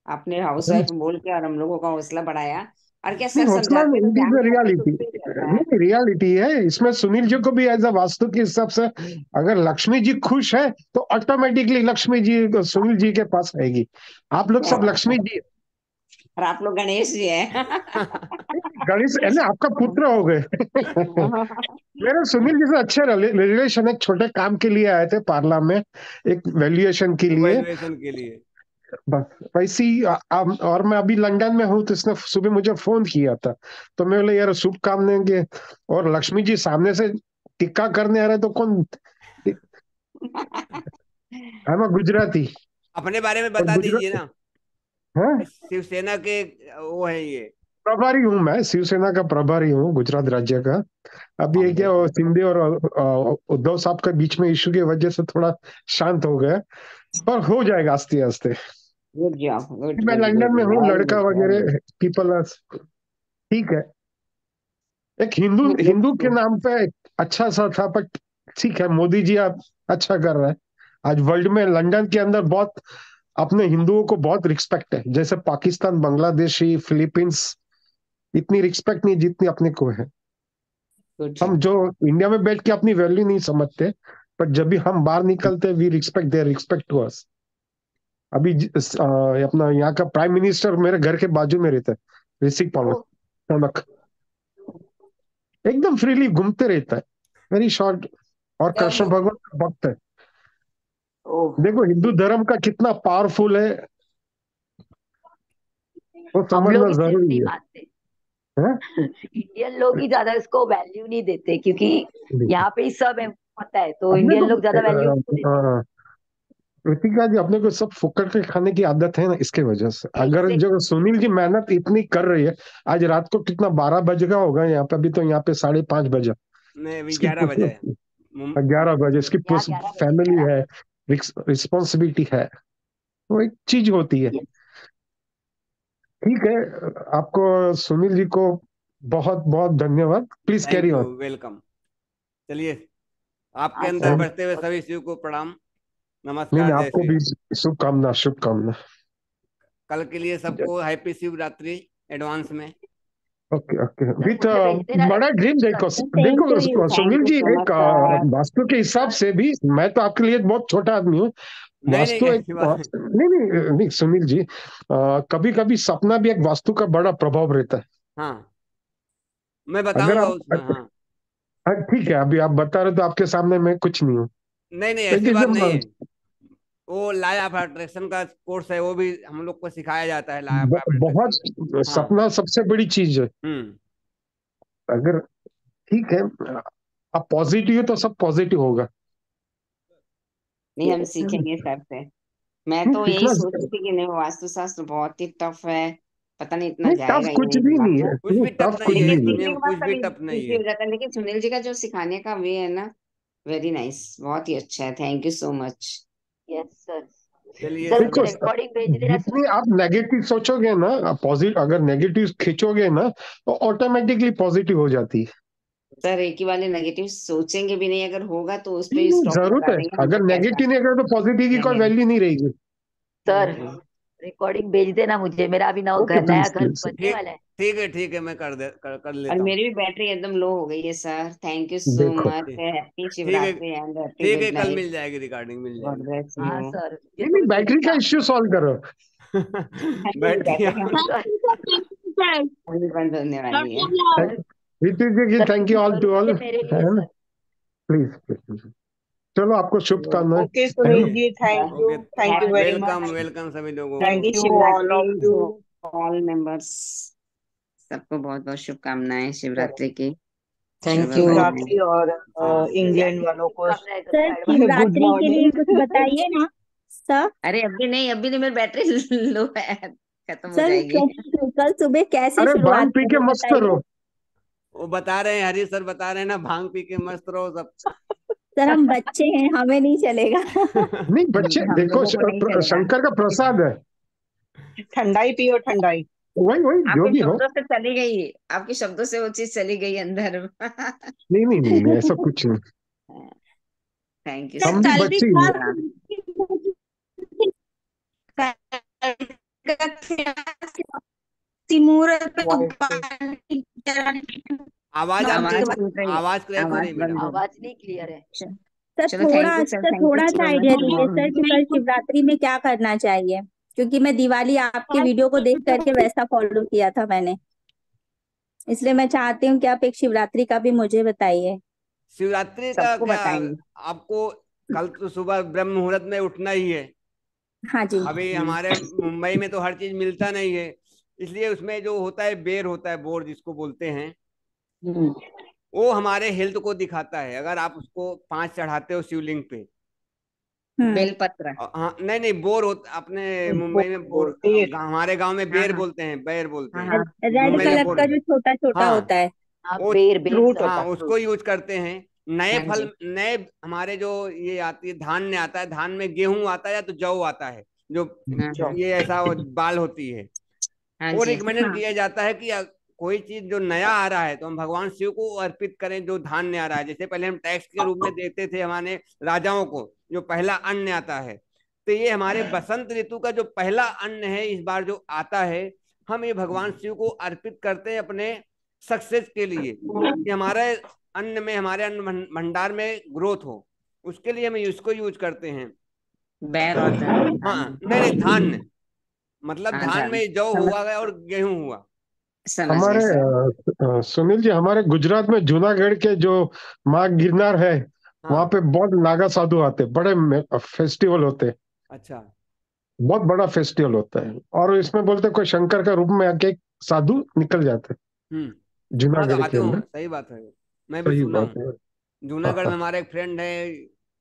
आपने हाउस वाइफ बोल के और हम लोगों का हौसला बढ़ाया। और क्या नहीं सर हौसला समझाते नहीं, तो इट इज ध्यान द करते तो रियलिटी। उससे ही रहता है। नहीं रियलिटी है इसमें। सुनील जी को भी एज अ वास्तु के हिसाब से, अगर लक्ष्मी जी खुश है तो ऑटोमेटिकली लक्ष्मी जी सुनील जी के पास आएगी। आप लोग सब लक्ष्मी जी, और आप लोग गणेश जी हैं। गणेश है ना, आपका पुत्र हो गए। मेरे सुनील जी से अच्छे रिलेशन, एक छोटे काम के लिए आए थे पार्ला में, एक वैल्यूएशन के लिए, वैल्यूएशन के लिए। बस वैसी। और मैं अभी लंदन में हूँ, तो इसने सुबह मुझे फोन किया था, तो मैं बोले यार शुभकामनाएं के, और लक्ष्मी जी सामने से टिक्का करने आ रहे तो कौन, हम गुजराती, अपने बारे में और बता दीजिए गुजरात ना, है, शिवसेना के वो है ये। प्रभारी हूँ मैं, शिवसेना का प्रभारी हूँ गुजरात राज्य का। अभी ये क्या, वो सिंधे और उद्धव साहब के बीच में इशू की वजह से थोड़ा शांत हो गया, पर हो जाएगा आस्ते आस्ते। गुड जॉब, गुड मैं गुड लंदन गुड, में हूँ, वेरी लड़का गुड वेरी वगैरह पीपल, ठीक है। एक हिंदू हिंदू के गुड। नाम पे अच्छा सा था, पर ठीक है, मोदी जी आप अच्छा कर रहे हैं। आज वर्ल्ड में लंदन के अंदर बहुत अपने हिंदुओं को बहुत रिस्पेक्ट है, जैसे पाकिस्तान, बांग्लादेशी, फिलीपींस, इतनी रिस्पेक्ट नहीं जितनी अपने को है। हम जो इंडिया में बैठ के अपनी वैल्यू नहीं समझते, पर जब भी हम बाहर निकलते we respect their respect to us. अभी अपना यहाँ का प्राइम मिनिस्टर मेरे घर के बाजू में रहता है, ऋषिक पलक, एकदम फ्रीली घूमते रहता है, वेरी शॉर्ट, और कृष्ण भगवान का भक्त है। देखो हिंदू धर्म का कितना पावरफुल है, वो हम लोग समझना इसलिए जरूरी नहीं है, मानते, हैं? इंडियन लोग ही ज्यादा इसको वैल्यू नहीं देते, क्योंकि यहाँ पे ही सब है पता है, तो अपने इंडियन को लोग ज्यादा वैल्यू नहीं देते। कृतिका जी, अपने को सब फुकट के खाने की आदत है ना, इसके वजह से। अगर Exactly. जो सुनील जी मेहनत इतनी कर रही है, आज रात को कितना 12 बज गया होगा यहाँ पे, अभी तो यहाँ पे 5:30 बजा, नहीं, अभी इसकी 11 बजे है। 11 बजे, इसकी यहाँ 11 बजे फैमिली 11। है, रिस्पॉन्सिबिलिटी है, वो एक चीज होती है। ठीक है, आपको सुनील जी को बहुत बहुत धन्यवाद, please thank carry you, on. Welcome. चलिए, आपके हाँ अंदर सर। बसते हुए सभी शिव को प्रणाम, नहीं नमस्कार, नहीं, जय आपको श्री भी राम। शुभकामना शुभकामना। कल के लिए सबको हैप्पी शिवरात्रि एडवांस में। ओके ओके विथ मुझे भेज देना बड़ा ड्रीम देखो sir. Same to you. Sunil thank you जी, सो एक मच सर। वास्तु के हिसाब से भी मैं तो आपके लिए बहुत छोटा आदमी हूँ। नहीं नहीं वास्तु एक ऐसी बात नहीं। नहीं नहीं नहीं सुनील जी, कभी कभी सपना भी एक वास्तु का बड़ा प्रभाव रहता है। हाँ मैं अगर बताऊंगा आप उसमें। हाँ ठीक है, अभी आप बता रहे हो तो आपके सामने मैं कुछ नहीं हूँ। नहीं नहीं इट ऐसी इज बात नहीं है। वो लॉ ऑफ अट्रैक्शन का कोर्स है, वो भी हम लोग को सिखाया जाता है लॉ ऑफ अट्रैक्शन बहुत, का। हाँ। सपना सबसे बड़ी चीज है। हम्म। अगर ठीक है, आप पॉजिटिव हो तो सब पॉजिटिव होगा। नहीं, हम सीखेंगे सर से। मैं नहीं तो यही सीखना, सोच रही थी कि नहीं, वास्तुशास्त्र बहुत ही टफ है, पता नहीं इतना नहीं टफ जाएगा ही कुछ नहीं भी दिमाग नहीं में। है, कुछ नहीं भी टफ टफ नहीं कुछ है भी लेकिन नहीं। सीखने दुनिया के में, बाद कुछ सब भी टफ नहीं इजी है। हो जाता है। लेकिन सुनील जी का जो सिखाने का वे है ना, वेरी नाइस, बहुत ही अच्छा है। Thank you so much. Yes sir. चलिए सर सब। मुझे देखो रिकॉर्डिंग भेज देना सर। जितनी आप नेगेटिव सोचोगे ना, पॉजिटिव अगर नेगेटिव खींचोगे ना तो ऑटोमेटिकली पॉजिटिव हो जाती है। सर एक ही वाले नेगेटिव सोचेंगे भी नहीं, अगर होगा तो उस नहीं पे नहीं, स्टॉप जरूरत लगा है। देंगे, हमको अगर कैसा नेगेटिव नहीं करो तो पॉजिटिव की कोई रहेगा। वैल्यू नहीं रहेगी। सर हम्म। रिकॉर्डिंग भेज देना मुझे, मेरा अभी ओके नया प्लीज घर प्लीज। बनने ठीक वाला है। ठीक है मैं कर और लेता हूँ। मेरी भी बैटरी एकदम लो हो गई है सर। थैंक यू सो देखो मच। ठीक हैप्पी ठीक है शिवरात्रि एंड हैप्पी ठीक है, गुड कल नाइट। मिल जाएगी, रिकॉर्डिंग मिल गॉड जाएगी। ब्लेस हाँ यू। सर, मुझे नहीं नहीं, थोड़ी बैटरी का चिंता। इश्यू सॉल्व करो। बैटरी सर अभी बंद होने वाली है। ऋतिक जी सर थैंक यू कुछ ऑल टू ऑल, करोगे मेरे लिए है ना? सर? प्लीज प्लीज, चलो आपको शुभकामनाएं, ओके है सुनील ना? जी, okay. Thank you very welcome much. Welcome सभी लोगों को। Thank happy you all Shivratri of you. To all members. सबको बहुत बहुत शुभकामनाएं शिवरात्रि की। थैंक शुभ यू। मनाएं। शिवरात्रि और शिवरात्रि इंग्लैंड की वालों को शुभकामनाएं सर सबको एडवांस। गुड शिवरात्रि के लिए कुछ मॉर्निंग। बताइए ना सर। अरे अभी नहीं, मेरी बैटरी लो है, खत्म हो सर जाएगी। कल सुबह कैसे अरे भांग शुरुआत पी के करें मस्त बताइए। रहो। वो बता रहे हैं, हरी सर बता रहे हैं ना, भांग पी के मस्त रहो सब। सर हम बच्चे हैं, हमें नहीं चलेगा। नहीं बच्चे हम देखो, लोगों को नहीं चलेगा। शंकर का प्रसाद है। ठंडाई पियो ठंडाई। वही वही जो आपके भी हो। शब्दों से चली गई, आपके शब्दों से वो चीज चली गई अंदर। नहीं नहीं नहीं नहीं, ऐसा कुछ नहीं। थैंक यू सर सो हम भी कल भी बच्चे ही हैं। क्लास मुहूर्त पे गोपाल की तरह आवाज 9 आपकी, बजे के आवाज बाद। टूट रही है। आवाज क्रैक हो रही आवाज है बंद मैडम। हो। आवाज नहीं क्लियर है। सर चलो thank you sir, thank you थोड़ा सा सो आइडिया मच दीजिए सर कि कल शिवरात्रि में क्या करना चाहिए, क्योंकि मैं दिवाली आपके वीडियो को देख करके वैसा फॉलो किया था मैंने, इसलिए मैं चाहती हूँ कि आप एक शिवरात्रि का भी मुझे बताइए। शिवरात्रि का सबको क्या, बताएंगे। आपको कल तो सुबह ब्रह्म मुहूर्त में उठना ही है। हाँ जी। अभी हमारे मुंबई में तो हर चीज मिलता नहीं है, इसलिए उसमें जो होता है बेर होता है, बोर जिसको बोलते हैं, हम्म। वो हमारे हेल्थ को दिखाता है। अगर आप उसको 5 चढ़ाते हो शिवलिंग पे। बेलपत्र। हाँ नहीं नहीं, बोर होता अपने मुंबई में बोर, बेर। हमारे गांव में हाँ बेर हाँ बोलते हैं, बेर बोलते हाँ हैं। हाँ। रेड मुंबई में कलर बोर। का जो छोटा छोटा हाँ होता है। हाँ वो, बेर बेर फ्रूट सर, होता हाँ है उसको फ्रूट। यूज करते हैं। नए हाँ फल, जी। नए हमारे जो ये आती है, धान्य आता है, धान में गेहूं आता है या तो जौ आता है, जो हाँ हाँ ये ऐसा बाल होती है। हाँ वो जी। रिकमेंडेड हाँ किया जाता है कि कोई चीज जो नया आ रहा है तो हम भगवान शिव को अर्पित करें। जो धान्य आ रहा है, जैसे पहले हम टैक्स के रूप में देते थे हमारे राजाओं को, जो पहला अन्न आता है, तो ये हमारे बसंत ऋतु का जो पहला अन्न है इस बार जो आता है, हम ये भगवान शिव को अर्पित करते हैं अपने सक्सेस के लिए, कि हमारे अन्न में, हमारे अन्न भंडार में ग्रोथ हो, उसके लिए हम इसको यूज करते हैं। बैर और हाँ नहीं नहीं, धान्य मतलब हाँ धान धान। में जौ समझ हुआ और गेहूं हुआ। समझ गए हमारे सर। सुनील जी, हमारे गुजरात में जूनागढ़ के जो माँ गिरनार है, वहां हाँ पे बहुत नागा साधु आते हैं, बड़े फेस्टिवल होते हैं, अच्छा। बहुत बड़ा फेस्टिवल होता है। और इसमें बोलते हैं कोई शंकर का रूप में आके एक साधु निकल जाते हैं हाँ तो जूनागढ़ आते के हो, अंदर। सही बात है, मैं भी सही सुना बात हूँ। है। हाँ जूनागढ़ में हाँ, हमारा एक फ्रेंड है,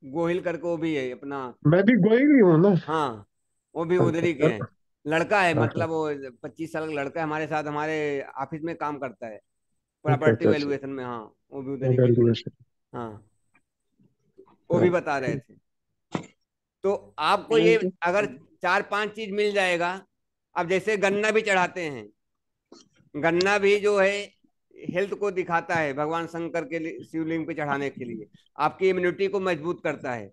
गोहिल करके, वो भी है अपना। मैं भी गोई ही हूँ ना। हाँ वो भी उधर अच्छा, ही के हैं। लड़का है, हाँ हाँ, मतलब वो 25 साल का लड़का है, हमारे साथ हमारे ऑफिस में काम करता है, अच्छा प्रॉपर्टी अच्छा अच्छा, वैल्यूएशन में। हाँ वो भी उधर ही के हैं। ग्रेजुएशन। हाँ वो भी बता रहे थे। तो आपको ये थैंक यू। अगर 4-5 चीज मिल जाएगा। अब जैसे गन्ना भी चढ़ाते हैं, गन्ना भी जो है हेल्थ को दिखाता है, भगवान शंकर के लिए शिवलिंग पे चढ़ाने के लिए आपकी इम्यूनिटी को मजबूत करता है।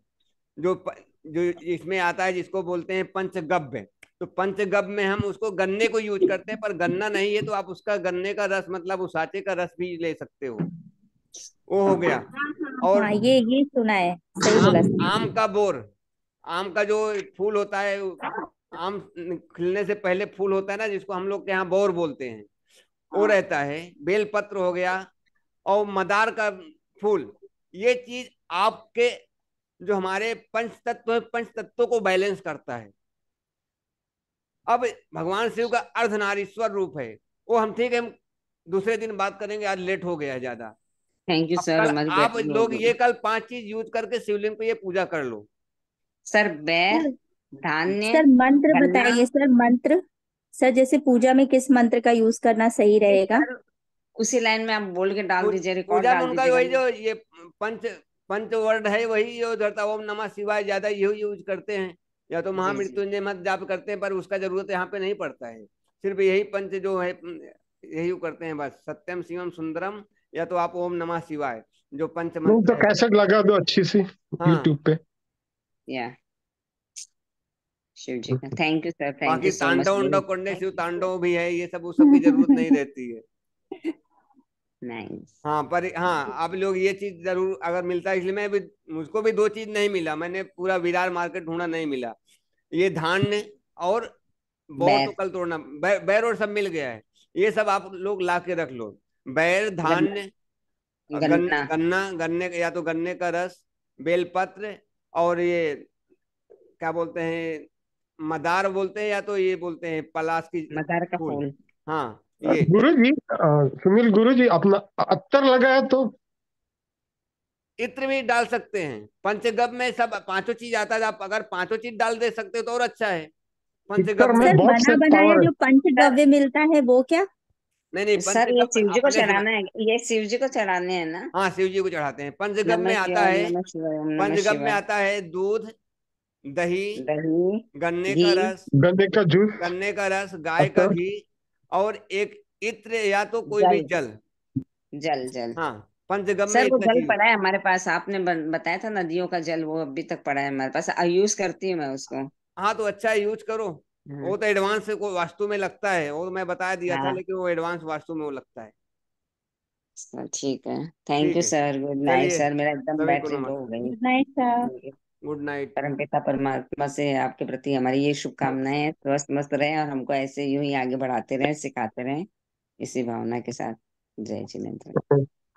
जो जो इसमें आता है जिसको बोलते हैं पंचगव्य, तो पंचगव्य में हम उसको गन्ने को यूज करते हैं, पर गन्ना नहीं है तो आप उसका गन्ने का रस मतलब उसाचे का रस भी ले सकते हो। वो हो गया। और हाँ, ये सुना है, सही बोला आम सर। आम का बोर, आम का जो फूल होता है, आम खिलने से पहले फूल होता है ना, जिसको हम लोग के यहाँ बोर बोलते हैं, वो रहता है। बेलपत्र हो गया, और मदार का फूल। ये चीज आपके जो हमारे पंच तत्व है, पंच तत्वों को बैलेंस करता है। अब भगवान शिव का अर्धनारीश्वर रूप है, वो हम ठीक है, हम दूसरे दिन बात करेंगे, आज लेट हो गया है ज्यादा। थैंक यू अब सर, कल हमारी आप बैटरी हो लोग गई। ये कल 5 चीज यूज करके शिवलिंग पे ये पूजा कर लो। सर बैर, सर धान्य, सर मंत्र गन्ना। बताइए सर, मंत्र। सर जैसे पूजा में किस मंत्र का यूज करना सही ये रहेगा? सर उसी लाइन में आप बोल के डाल दीजिए, रिकॉर्ड पूजा में डाल उनका दीजिएगा। वही जो ये पंच पंच वर्ड है, वही जो धरता ओम नमः शिवाय, ज्यादा यही यूज करते हैं। या तो जी जी। महामृत्युंजय मत जाप करते हैं, पर उसका जरूरत यहाँ पे नहीं पड़ता है। सिर्फ यही पंच जो है यही करते हैं बस, सत्यम शिवम सुंदरम, या तो आप ओम नमः शिवाय, जो पंच नहीं तो मंत्र है। कैसेट लगा दो अच्छी सी हाँ, यूट्यूब पे। या शिव जी का थैंक यू सर, थैंक बाकी यू सो मच। तांडव उंडव करने, शिव तांडव भी है, ये सब, उस सब की जरूरत नहीं रहती है। नाइस। हाँ, पर हाँ आप लोग ये चीज जरूर अगर मिलता है, इसलिए मैं भी, मुझको भी 2 चीज नहीं मिला, मैंने पूरा विरार मार्केट ढूंढा, नहीं मिला। ये धान्य और बहुत तो बैर, कल तोड़ना, बैर और सब मिल गया है। ये सब आप लोग ला के रख लो। बैर, गन्ना, धान्य, गन्ना। गन्ना, गन्ने या तो गन्ने का रस, बेलपत्र, और ये क्या बोलते हैं, मदार बोलते हैं, या तो ये बोलते हैं पलाश की मदार का फूल। फूल। हाँ ये। गुरु जी, सुनील गुरु जी, अपना अत्तर लगाया तो इत्र भी डाल सकते हैं, पंचगव्य में सब 5 चीज आता है, आप अगर 5 चीज डाल दे सकते हो तो और अच्छा है। इत्तर पंचगव्य में में सर बहुत बना से बनाया पावर है। जो पंचगव्य मिलता है वो क्या? नहीं नहीं, सर ये पंचगव्य शिव जी को अपने से चढ़ाना है, ये शिव जी को चढ़ाने हैं ना। हाँ, शिव जी को चढ़ाते हैं। पंचगव्य नमः में आता शिवाय, है, नमः शिवाय, ओम नमः पंचगव्य में शिवाय। आता है दूध, दही, दही, गन्ने घी, का रस, गन्ने का जूस, गन्ने का रस, गाय का अत्तर। घी, और एक इत्र या तो कोई भी जल, जल। जल जल। हाँ, पंचगव्य में सर वो इतना जल चीज। पड़ा है हमारे पास, आपने बताया था नदियों का जल, वो अभी तक पड़ा है हमारे पास, यूज करती हूँ मैं उसको। हाँ तो अच्छा है, यूज करो। हाँ वो तो एडवांस को वास्तु में लगता है, वो तो मैं बता दिया था, हाँ। लेकिन वो एडवांस वास्तु में वो लगता है। सर ठीक है, थैंक ठीक यू है, सर, गुड नाइट चलिए, सर, मेरा एकदम सभी को बैटरी लो हो नमस्कार। गई। Good night sir. ठीक है। Good night. परमपिता परमात्मा से आपके प्रति हमारी ये शुभकामनाएं हैं, स्वस्थ मस्त रहें और हमको ऐसे यूं ही आगे बढ़ाते रहें, सिखाते रहें, इसी भावना के साथ। जय जिनेन्द्र।